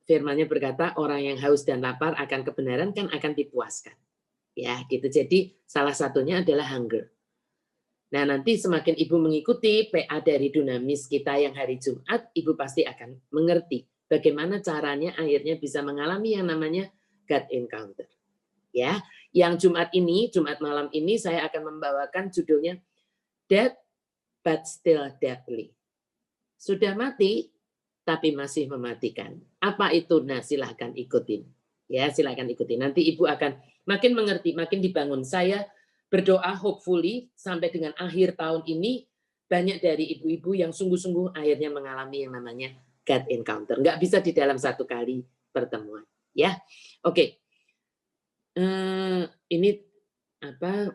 firman-Nya berkata orang yang haus dan lapar akan kebenaran kan akan dipuaskan. Ya, gitu. Jadi salah satunya adalah hunger. Nah, nanti semakin Ibu mengikuti PA dari Dunamis kita yang hari Jumat, Ibu pasti akan mengerti bagaimana caranya akhirnya bisa mengalami yang namanya God encounter. Ya, yang Jumat malam ini saya akan membawakan judulnya Dead but Still Deadly. Sudah mati tapi masih mematikan. Apa itu? Nah, silahkan ikutin. Ya, silahkan ikutin. Nanti Ibu akan makin mengerti, makin dibangun. Saya berdoa hopefully sampai dengan akhir tahun ini banyak dari ibu-ibu yang sungguh-sungguh akhirnya mengalami yang namanya God encounter. Nggak bisa di dalam satu kali pertemuan. Ya, oke. Ini apa?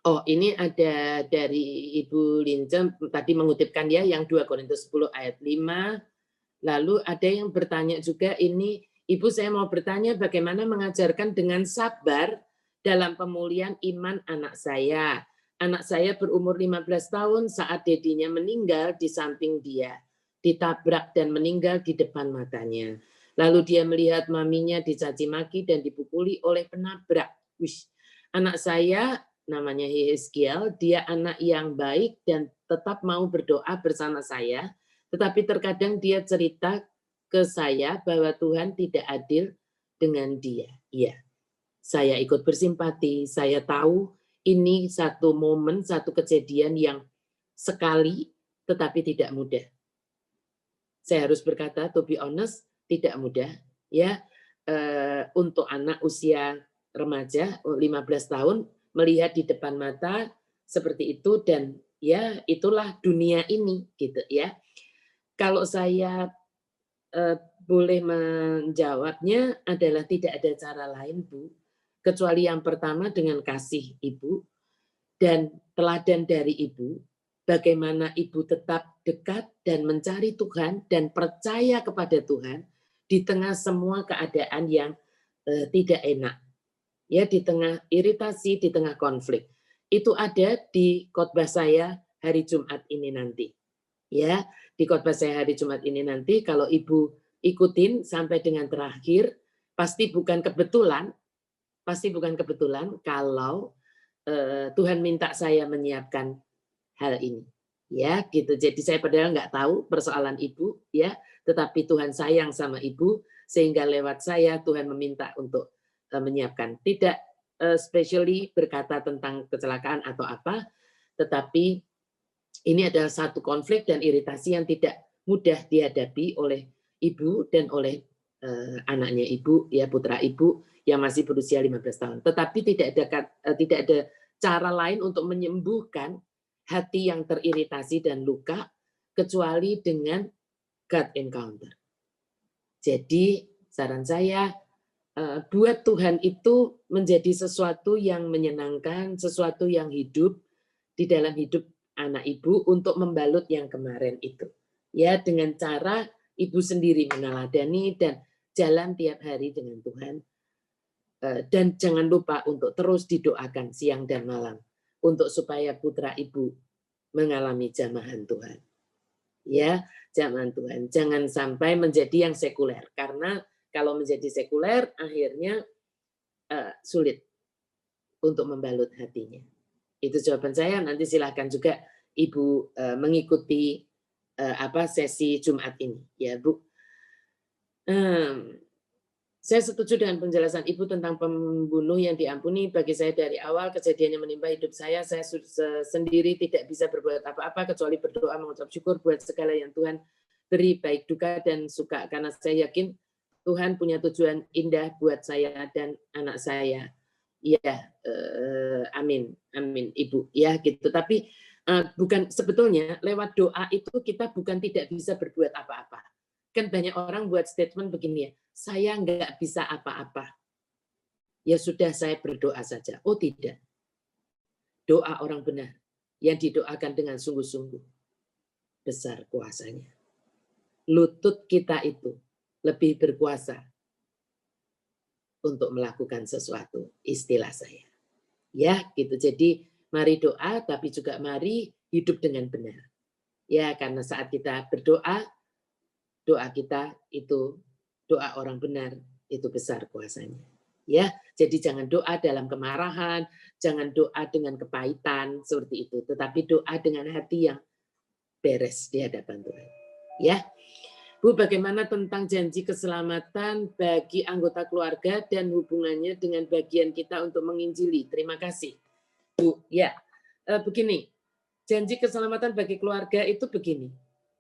Oh, ini ada dari Ibu Lince tadi mengutipkan ya yang 2 Korintus 10 ayat 5. Lalu ada yang bertanya juga ini, Ibu saya mau bertanya bagaimana mengajarkan dengan sabar dalam pemulihan iman anak saya. Anak saya berumur 15 tahun saat dedinya meninggal di samping dia. Ditabrak dan meninggal di depan matanya. Lalu dia melihat maminya dicaci maki dan dipukuli oleh penabrak. Anak saya namanya Yeskiel, dia anak yang baik dan tetap mau berdoa bersama saya, tetapi terkadang dia cerita ke saya bahwa Tuhan tidak adil dengan dia. Iya, saya ikut bersimpati, saya tahu ini satu momen, satu kejadian yang sekali tetapi tidak mudah. Saya harus berkata, to be honest, tidak mudah ya untuk anak usia remaja 15 tahun melihat di depan mata seperti itu dan ya itulah dunia ini gitu ya. Kalau saya boleh menjawabnya adalah tidak ada cara lain Bu, kecuali yang pertama dengan kasih Ibu dan teladan dari Ibu, bagaimana Ibu tetap dekat dan mencari Tuhan dan percaya kepada Tuhan di tengah semua keadaan yang tidak enak. Ya, di tengah iritasi, di tengah konflik. Itu ada di khotbah saya hari Jumat ini nanti. Ya, di khotbah saya hari Jumat ini nanti kalau Ibu ikutin sampai dengan terakhir, pasti bukan kebetulan kalau Tuhan minta saya menyiapkan hal ini. Ya, gitu. Jadi saya padahal nggak tahu persoalan Ibu, ya, tetapi Tuhan sayang sama Ibu sehingga lewat saya Tuhan meminta untuk menyiapkan. Tidak especially berkata tentang kecelakaan atau apa, tetapi ini adalah satu konflik dan iritasi yang tidak mudah dihadapi oleh Ibu dan oleh anaknya Ibu, ya putra Ibu yang masih berusia 15 tahun. Tetapi tidak ada cara lain untuk menyembuhkan hati yang teriritasi dan luka kecuali dengan God encounter. Jadi saran saya buat Tuhan itu menjadi sesuatu yang menyenangkan, sesuatu yang hidup di dalam hidup anak Ibu untuk membalut yang kemarin itu. Ya, dengan cara Ibu sendiri meneladani dan jalan tiap hari dengan Tuhan. Dan jangan lupa untuk terus didoakan siang dan malam untuk supaya putra Ibu mengalami jamahan Tuhan. Ya, jamahan Tuhan. Jangan sampai menjadi yang sekuler karena kalau menjadi sekuler akhirnya sulit untuk membalut hatinya. Itu jawaban saya. Nanti silakan juga Ibu mengikuti sesi Jumat ini, ya Bu. Saya setuju dengan penjelasan Ibu tentang pembunuh yang diampuni. Bagi saya dari awal kejadian yang menimpa hidup saya sendiri tidak bisa berbuat apa-apa kecuali berdoa mengucap syukur buat segala yang Tuhan beri baik duka dan suka karena saya yakin Tuhan punya tujuan indah buat saya dan anak saya. Ya, amin, amin Ibu. Ya gitu. Tapi bukan sebetulnya lewat doa itu kita bukan tidak bisa berbuat apa-apa. Kan banyak orang buat statement begini ya, saya nggak bisa apa-apa. Ya sudah saya berdoa saja. Oh tidak. Doa orang benar yang didoakan dengan sungguh-sungguh besar kuasanya. Lutut kita itu lebih berkuasa untuk melakukan sesuatu, istilah saya. Ya, gitu. Jadi mari doa tapi juga mari hidup dengan benar. Ya, karena saat kita berdoa, doa kita itu doa orang benar, itu besar kuasanya. Ya, jadi jangan doa dalam kemarahan, jangan doa dengan kepahitan seperti itu, tetapi doa dengan hati yang beres di hadapan Tuhan. Ya. Bu, bagaimana tentang janji keselamatan bagi anggota keluarga dan hubungannya dengan bagian kita untuk menginjili? Terima kasih. Bu, ya. Begini, janji keselamatan bagi keluarga itu begini.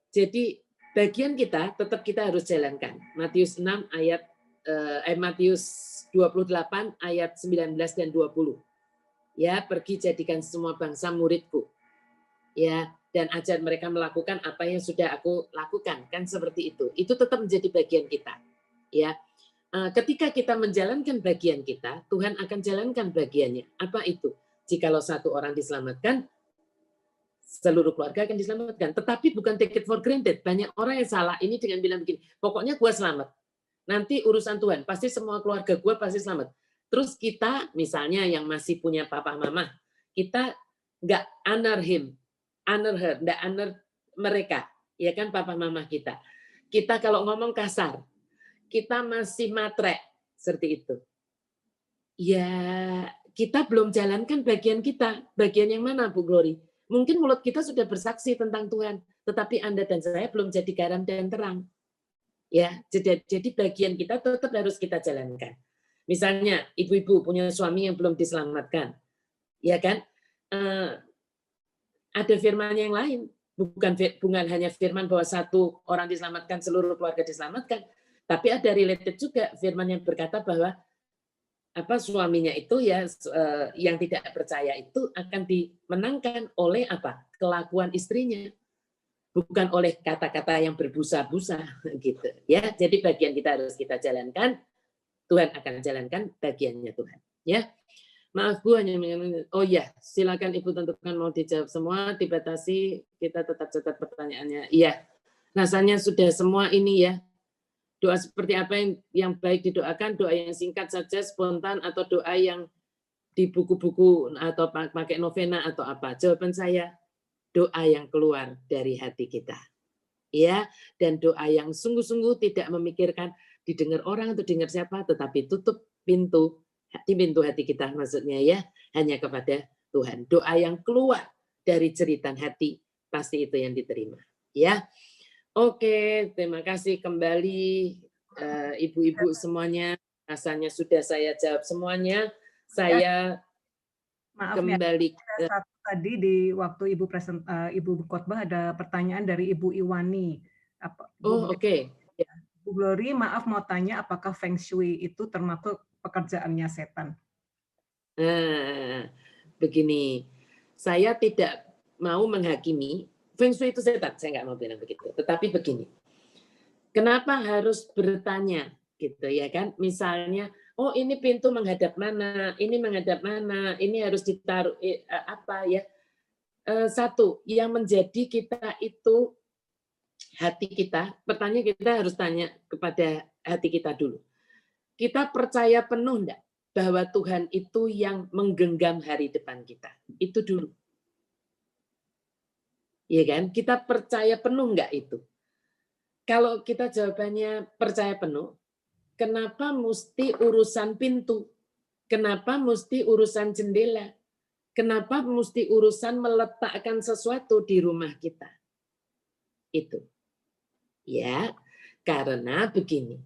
Jadi bagian kita tetap kita harus jalankan. Matius 6 ayat Matius 28 ayat 19 dan 20. Ya, pergi jadikan semua bangsa muridku. Ya, dan ajar mereka melakukan apa yang sudah aku lakukan, kan seperti itu. Itu tetap menjadi bagian kita. Ya. Ketika kita menjalankan bagian kita, Tuhan akan jalankan bagiannya. Apa itu? Jikalau satu orang diselamatkan, seluruh keluarga akan diselamatkan. Tetapi bukan take it for granted. Banyak orang yang salah ini dengan bilang begini, pokoknya gue selamat. Nanti urusan Tuhan, pasti semua keluarga gue pasti selamat. Terus kita, misalnya yang masih punya papa mama, kita nggak honor him, honor her, nggak honor mereka, ya kan papa mama kita. Kita kalau ngomong kasar, kita masih matre, seperti itu. Ya, kita belum jalankan bagian kita. Bagian yang mana, Bu Glory? Mungkin mulut kita sudah bersaksi tentang Tuhan, tetapi Anda dan saya belum jadi garam dan terang. Ya, jadi bagian kita tetap harus kita jalankan. Misalnya ibu-ibu punya suami yang belum diselamatkan, ya kan? Ada firman yang lain, bukan hanya firman bahwa satu orang diselamatkan, seluruh keluarga diselamatkan, tapi ada related juga firman yang berkata bahwa suaminya itu ya yang tidak percaya itu akan dimenangkan oleh kelakuan istrinya. Bukan oleh kata-kata yang berbusa-busa gitu ya. Jadi bagian kita harus kita jalankan, Tuhan akan jalankan bagiannya Tuhan ya. Maaf Bu, hanya oh ya, silakan Ibu tentukan mau dijawab semua, dibatasi, kita tetap catat pertanyaannya. Iya. Rasanya sudah semua ini ya. Doa seperti apa yang baik didoakan, doa yang singkat saja, spontan, atau doa yang di buku-buku atau pakai novena atau apa? Jawaban saya, doa yang keluar dari hati kita. Ya, dan doa yang sungguh-sungguh tidak memikirkan didengar orang atau dengar siapa, tetapi tutup pintu hati kita maksudnya ya, hanya kepada Tuhan. Doa yang keluar dari jeritan hati pasti itu yang diterima. Ya. Oke, terima kasih kembali ibu-ibu semuanya. Rasanya sudah saya jawab semuanya. Saya Maaf kembali ya, tadi di waktu Ibu khotbah ada pertanyaan dari Ibu Iwani. Oke. Bu Glory, maaf mau tanya apakah Feng Shui itu termasuk pekerjaannya setan? Begini, saya tidak mau menghakimi Feng Shui itu setan, saya nggak mau bilang begitu. Tetapi begini, kenapa harus bertanya gitu ya kan? Misalnya, oh ini pintu menghadap mana, ini menghadap mana, ini harus ditaruh apa ya? Satu, yang menjadi kita itu hati kita, pertanyaan kita harus tanya kepada hati kita dulu. Kita percaya penuh enggak bahwa Tuhan itu yang menggenggam hari depan kita? Itu dulu. Iya kan? Kita percaya penuh enggak itu? Kalau kita jawabannya percaya penuh, kenapa mesti urusan pintu? Kenapa mesti urusan jendela? Kenapa mesti urusan meletakkan sesuatu di rumah kita? Itu. Ya, karena begini.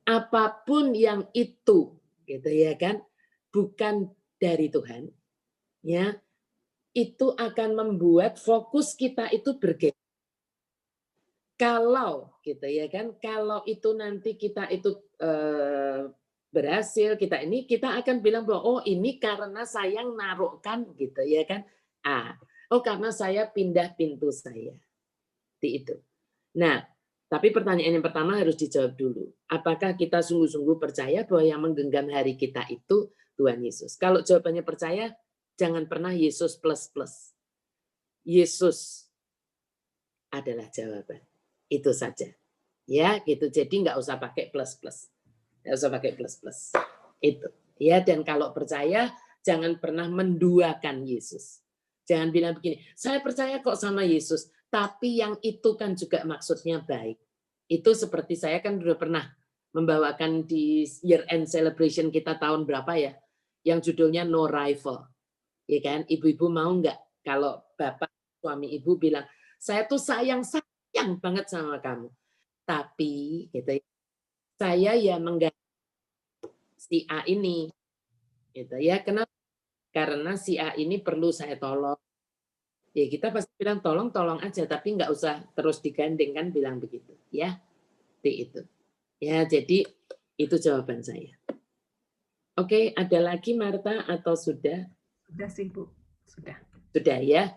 Apapun yang itu, gitu ya kan, bukan dari Tuhan, ya, itu akan membuat fokus kita itu bergeser. Kalau, gitu ya kan, kalau itu nanti kita itu berhasil, kita akan bilang bahwa oh ini karena saya naruhkan, gitu ya kan, karena saya pindah pintu saya, itu. Nah. Tapi pertanyaan yang pertama harus dijawab dulu. Apakah kita sungguh-sungguh percaya bahwa yang menggenggam hari kita itu Tuhan Yesus? Kalau jawabannya percaya, jangan pernah Yesus plus-plus. Yesus adalah jawaban. Itu saja. Ya, gitu. Jadi nggak usah pakai plus-plus. Nggak usah pakai plus-plus. Itu. Ya, dan kalau percaya, jangan pernah menduakan Yesus. Jangan bilang begini, saya percaya kok sama Yesus. Tapi yang itu kan juga maksudnya baik. Itu seperti saya kan sudah pernah membawakan di year end celebration kita tahun berapa ya, yang judulnya No Rival, ya kan? Ibu-ibu mau nggak kalau bapak suami ibu bilang, saya tuh sayang banget sama kamu, tapi gitu ya, saya ya mengganti si A ini, gitu ya. Kenapa? Karena si A ini perlu saya tolong. Ya kita pasti bilang tolong aja, tapi nggak usah terus digandeng kan, bilang begitu, ya. Seperti itu. Ya, jadi itu jawaban saya. Oke, ada lagi Marta atau sudah? Sudah sih Bu, sudah. Sudah ya.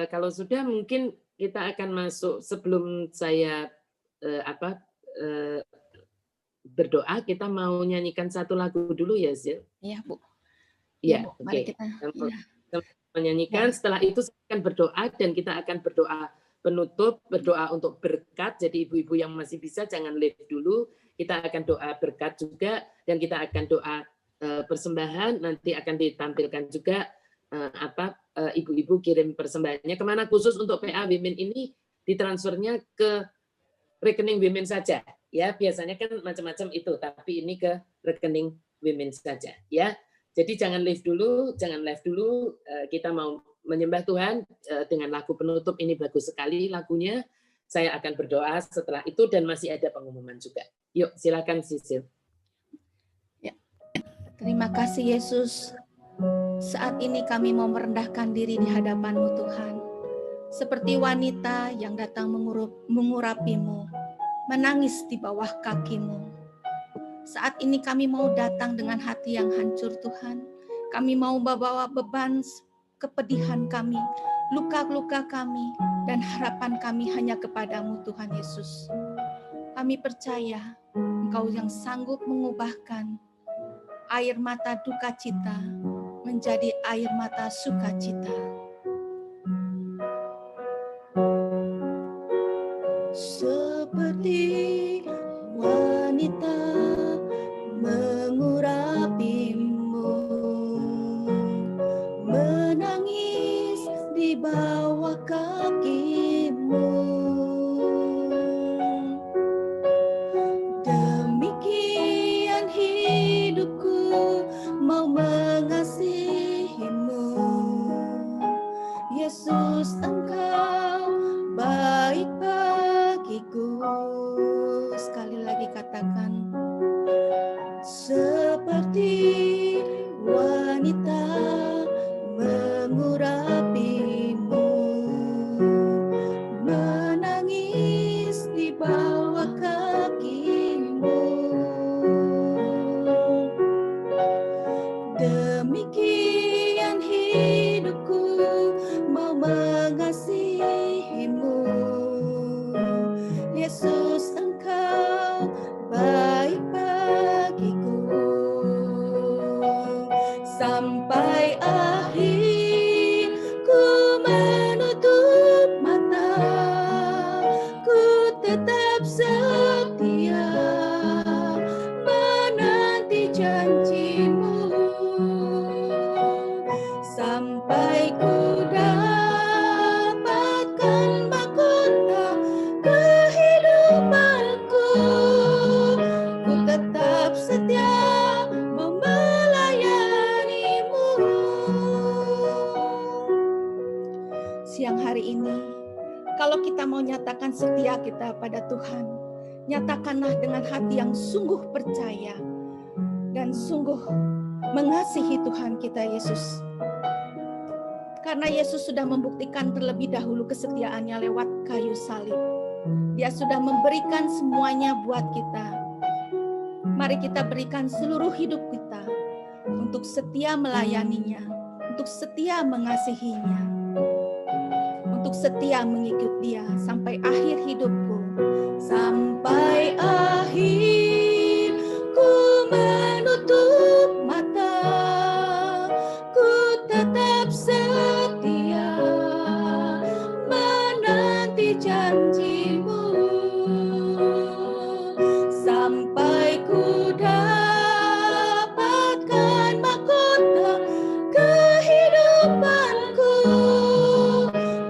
Kalau sudah mungkin kita akan masuk sebelum saya berdoa, kita mau nyanyikan satu lagu dulu ya, Zil? Iya, Bu. Ya, Bu, oke. mari kita Menyanyikan, setelah itu saya akan berdoa dan kita akan berdoa penutup, berdoa untuk berkat. Jadi ibu-ibu yang masih bisa jangan leave dulu. Kita akan doa berkat juga dan kita akan doa persembahan. Nanti akan ditampilkan juga ibu-ibu kirim persembahannya kemana, khusus untuk PA Women ini ditransfernya ke rekening Women saja. Ya, biasanya kan macam-macam itu, tapi ini ke rekening Women saja. Ya. Jadi jangan leave dulu, kita mau menyembah Tuhan dengan lagu penutup. Ini bagus sekali lagunya. Saya akan berdoa setelah itu dan masih ada pengumuman juga. Yuk, silakan Sisil. Ya. Terima kasih Yesus. Saat ini kami mau merendahkan diri di hadapan-Mu Tuhan. Seperti wanita yang datang mengurapi-Mu, menangis di bawah kaki-Mu. Saat ini kami mau datang dengan hati yang hancur Tuhan. Kami mau membawa beban kepedihan kami, luka-luka kami, dan harapan kami hanya kepadamu Tuhan Yesus. Kami percaya Engkau yang sanggup mengubahkan air mata duka cita menjadi air mata sukacita. Seperti wanita mengurapimu, menangis di bawah kakimu. Demikian hidupku mau mengasihimu. Yesus, Engkau baik bagiku. Sekali lagi katakan, seperti wanita mengurapimu, menangis di bawah kakimu. Demikian hidupku mau mengasihimu. Yesus, Engkau baik bagiku. Sampai akhir ku menutup mata, ku tetap setia menanti janjimu. Sampai ku dapatkan mahkota kehidupanku, ku tetap setia melayanimu. Siang hari ini, kalau kita mau nyatakan setia kita pada Tuhan, nyatakanlah dengan hati yang sungguh percaya dan sungguh mengasihi Tuhan kita Yesus. Karena Yesus sudah membuktikan terlebih dahulu kesetiaannya lewat kayu salib. Dia sudah memberikan semuanya buat kita. Mari kita berikan seluruh hidup kita untuk setia melayaninya, untuk setia mengasihinya, untuk setia mengikut Dia sampai akhir hidupku. Sampai akhir ku menutup mata, ku tetap setia menanti janjimu. Sampai ku dapatkan mahkota kehidupanku,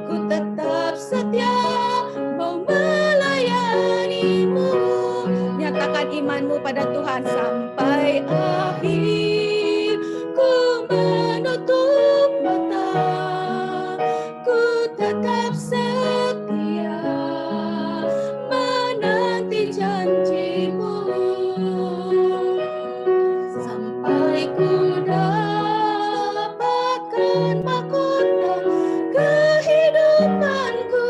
ku tetap setia mau melayanimu. Nyatakan iman Tuhan sampai akhir. Ku menutup mata, ku tetap setia menanti janji-Mu sampai ku dapatkan mahkota kehidupanku.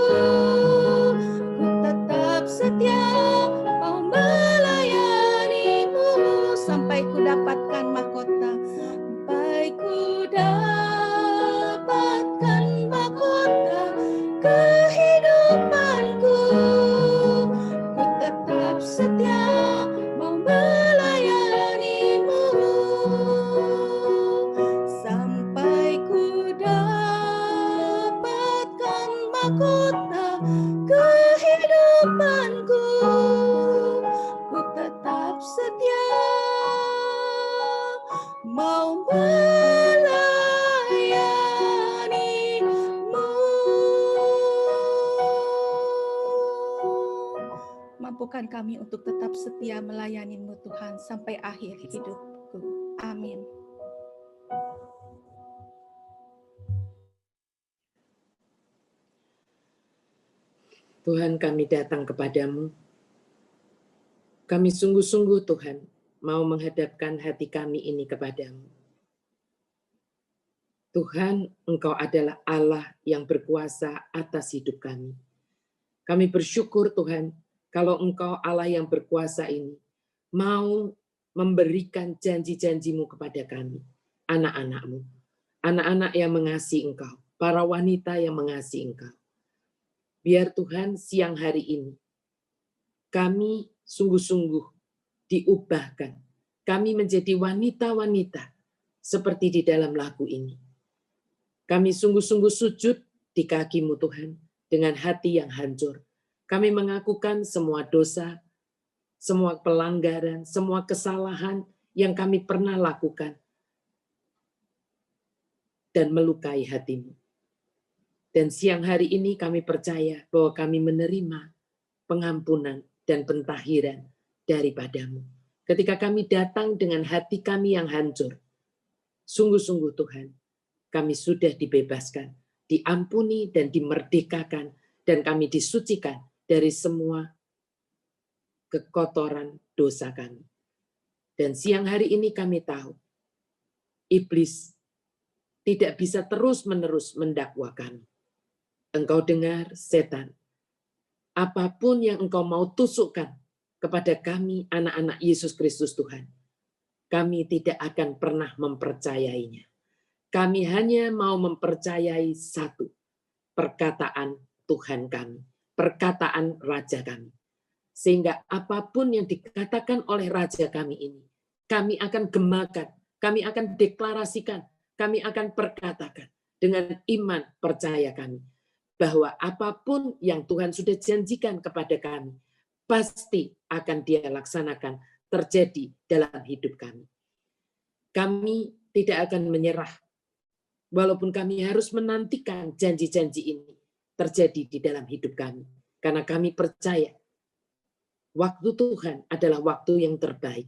Ku tetap setia mau melayani-Mu sampai ku dapatkan mahkota, sampai ku dapatkan mahkota kehidupanku. Ku tetap setia mau melayani-Mu sampai ku dapatkan mahkota kehidupanku. Ku tetap setia mau melayani-Mu. Mampukan kami untuk tetap setia melayani-Mu Tuhan sampai akhir hidupku. Amin. Tuhan, kami datang kepadamu. Kami sungguh-sungguh Tuhan mau menghadapkan hati kami ini kepadamu. Tuhan, Engkau adalah Allah yang berkuasa atas hidup kami. Kami bersyukur Tuhan, kalau Engkau Allah yang berkuasa ini mau memberikan janji-janji-Mu kepada kami, anak-anak-Mu, anak-anak yang mengasihi Engkau, para wanita yang mengasihi Engkau. Biar Tuhan siang hari ini kami sungguh-sungguh diubahkan. Kami menjadi wanita-wanita seperti di dalam lagu ini. Kami sungguh-sungguh sujud di kaki-Mu Tuhan dengan hati yang hancur. Kami mengakukan semua dosa, semua pelanggaran, semua kesalahan yang kami pernah lakukan dan melukai hati-Mu. Dan siang hari ini kami percaya bahwa kami menerima pengampunan dan pentahiran daripada-Mu. Ketika kami datang dengan hati kami yang hancur, sungguh-sungguh Tuhan, kami sudah dibebaskan, diampuni dan dimerdekakan, dan kami disucikan dari semua kekotoran dosa kami. Dan siang hari ini kami tahu, iblis tidak bisa terus-menerus mendakwa kami. Engkau dengar, setan, apapun yang engkau mau tusukkan kepada kami, anak-anak Yesus Kristus Tuhan, kami tidak akan pernah mempercayainya. Kami hanya mau mempercayai satu, perkataan Tuhan kami, perkataan Raja kami. Sehingga apapun yang dikatakan oleh Raja kami ini, kami akan gemakan, kami akan deklarasikan, kami akan perkatakan dengan iman percaya kami, bahwa apapun yang Tuhan sudah janjikan kepada kami, pasti akan Dia laksanakan terjadi dalam hidup kami. Kami tidak akan menyerah, walaupun kami harus menantikan janji-janji ini terjadi di dalam hidup kami. Karena kami percaya, waktu Tuhan adalah waktu yang terbaik.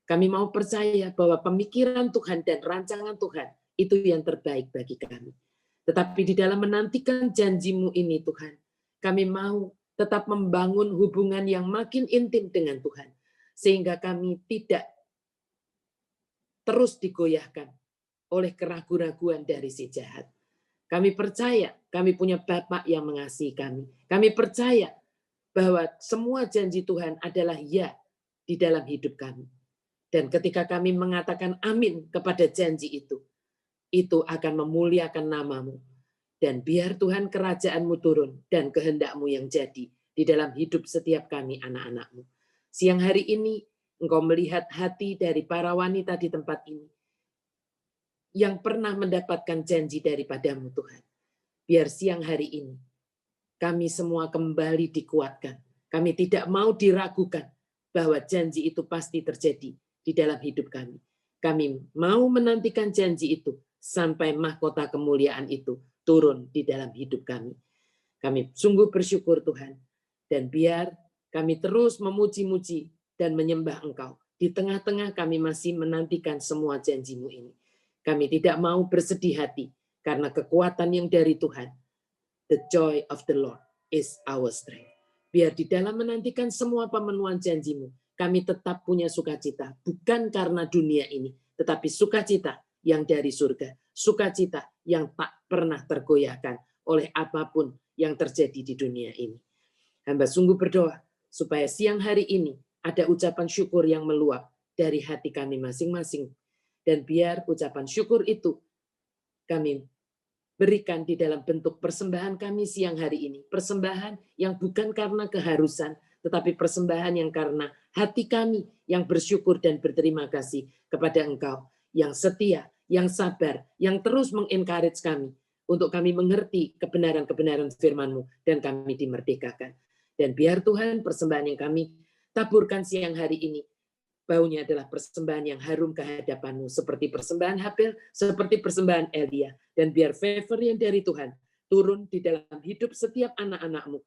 Kami mau percaya bahwa pemikiran Tuhan dan rancangan Tuhan itu yang terbaik bagi kami. Tetapi di dalam menantikan janji-Mu ini Tuhan, kami mau tetap membangun hubungan yang makin intim dengan Tuhan. Sehingga kami tidak terus digoyahkan oleh keraguan-raguan dari si jahat. Kami percaya kami punya Bapa yang mengasihi kami. Kami percaya bahwa semua janji Tuhan adalah ya di dalam hidup kami. Dan ketika kami mengatakan amin kepada janji itu akan memuliakan nama-Mu. Dan biar Tuhan kerajaan-Mu turun dan kehendak-Mu yang jadi di dalam hidup setiap kami anak-anak-Mu. Siang hari ini Engkau melihat hati dari para wanita di tempat ini yang pernah mendapatkan janji daripada-Mu Tuhan. Biar siang hari ini kami semua kembali dikuatkan. Kami tidak mau diragukan bahwa janji itu pasti terjadi di dalam hidup kami. Kami mau menantikan janji itu sampai mahkota kemuliaan itu turun di dalam hidup kami. Kami sungguh bersyukur Tuhan. Dan biar kami terus memuji-muji dan menyembah Engkau di tengah-tengah kami masih menantikan semua janji-Mu ini. Kami tidak mau bersedih hati, karena kekuatan yang dari Tuhan, the joy of the Lord is our strength. Biar di dalam menantikan semua pemenuhan janji-Mu, kami tetap punya sukacita, bukan karena dunia ini, tetapi sukacita yang dari surga, sukacita yang tak pernah tergoyahkan oleh apapun yang terjadi di dunia ini. Hamba sungguh berdoa supaya siang hari ini ada ucapan syukur yang meluap dari hati kami masing-masing. Dan biar ucapan syukur itu kami berikan di dalam bentuk persembahan kami siang hari ini. Persembahan yang bukan karena keharusan, tetapi persembahan yang karena hati kami yang bersyukur dan berterima kasih kepada Engkau, yang setia, yang sabar, yang terus mengencourage kami, untuk kami mengerti kebenaran-kebenaran firman-Mu, dan kami dimerdekakan. Dan biar Tuhan persembahan yang kami taburkan siang hari ini, baunya adalah persembahan yang harum ke hadapan-Mu, seperti persembahan Habel, seperti persembahan Elia. Dan biar favor yang dari Tuhan turun di dalam hidup setiap anak-anak-Mu,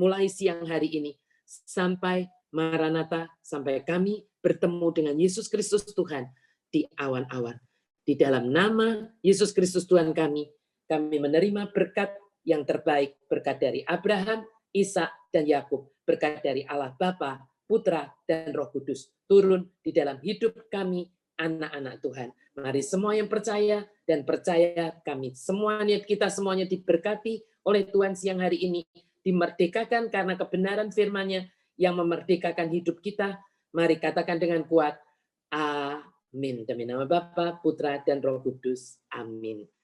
mulai siang hari ini, sampai Maranatha, sampai kami bertemu dengan Yesus Kristus Tuhan di awan-awan. Di dalam nama Yesus Kristus Tuhan kami menerima berkat yang terbaik, berkat dari Abraham, Ishak, dan Yakub, berkat dari Allah Bapa, Putra, dan Roh Kudus, turun di dalam hidup kami, anak-anak Tuhan. Mari semua yang percaya dan percaya kami, semuanya, kita semuanya diberkati oleh Tuhan siang hari ini, dimerdekakan karena kebenaran firman-Nya yang memerdekakan hidup kita. Mari katakan dengan kuat, amin. Demi nama Bapa, Putra, dan Roh Kudus. Amin.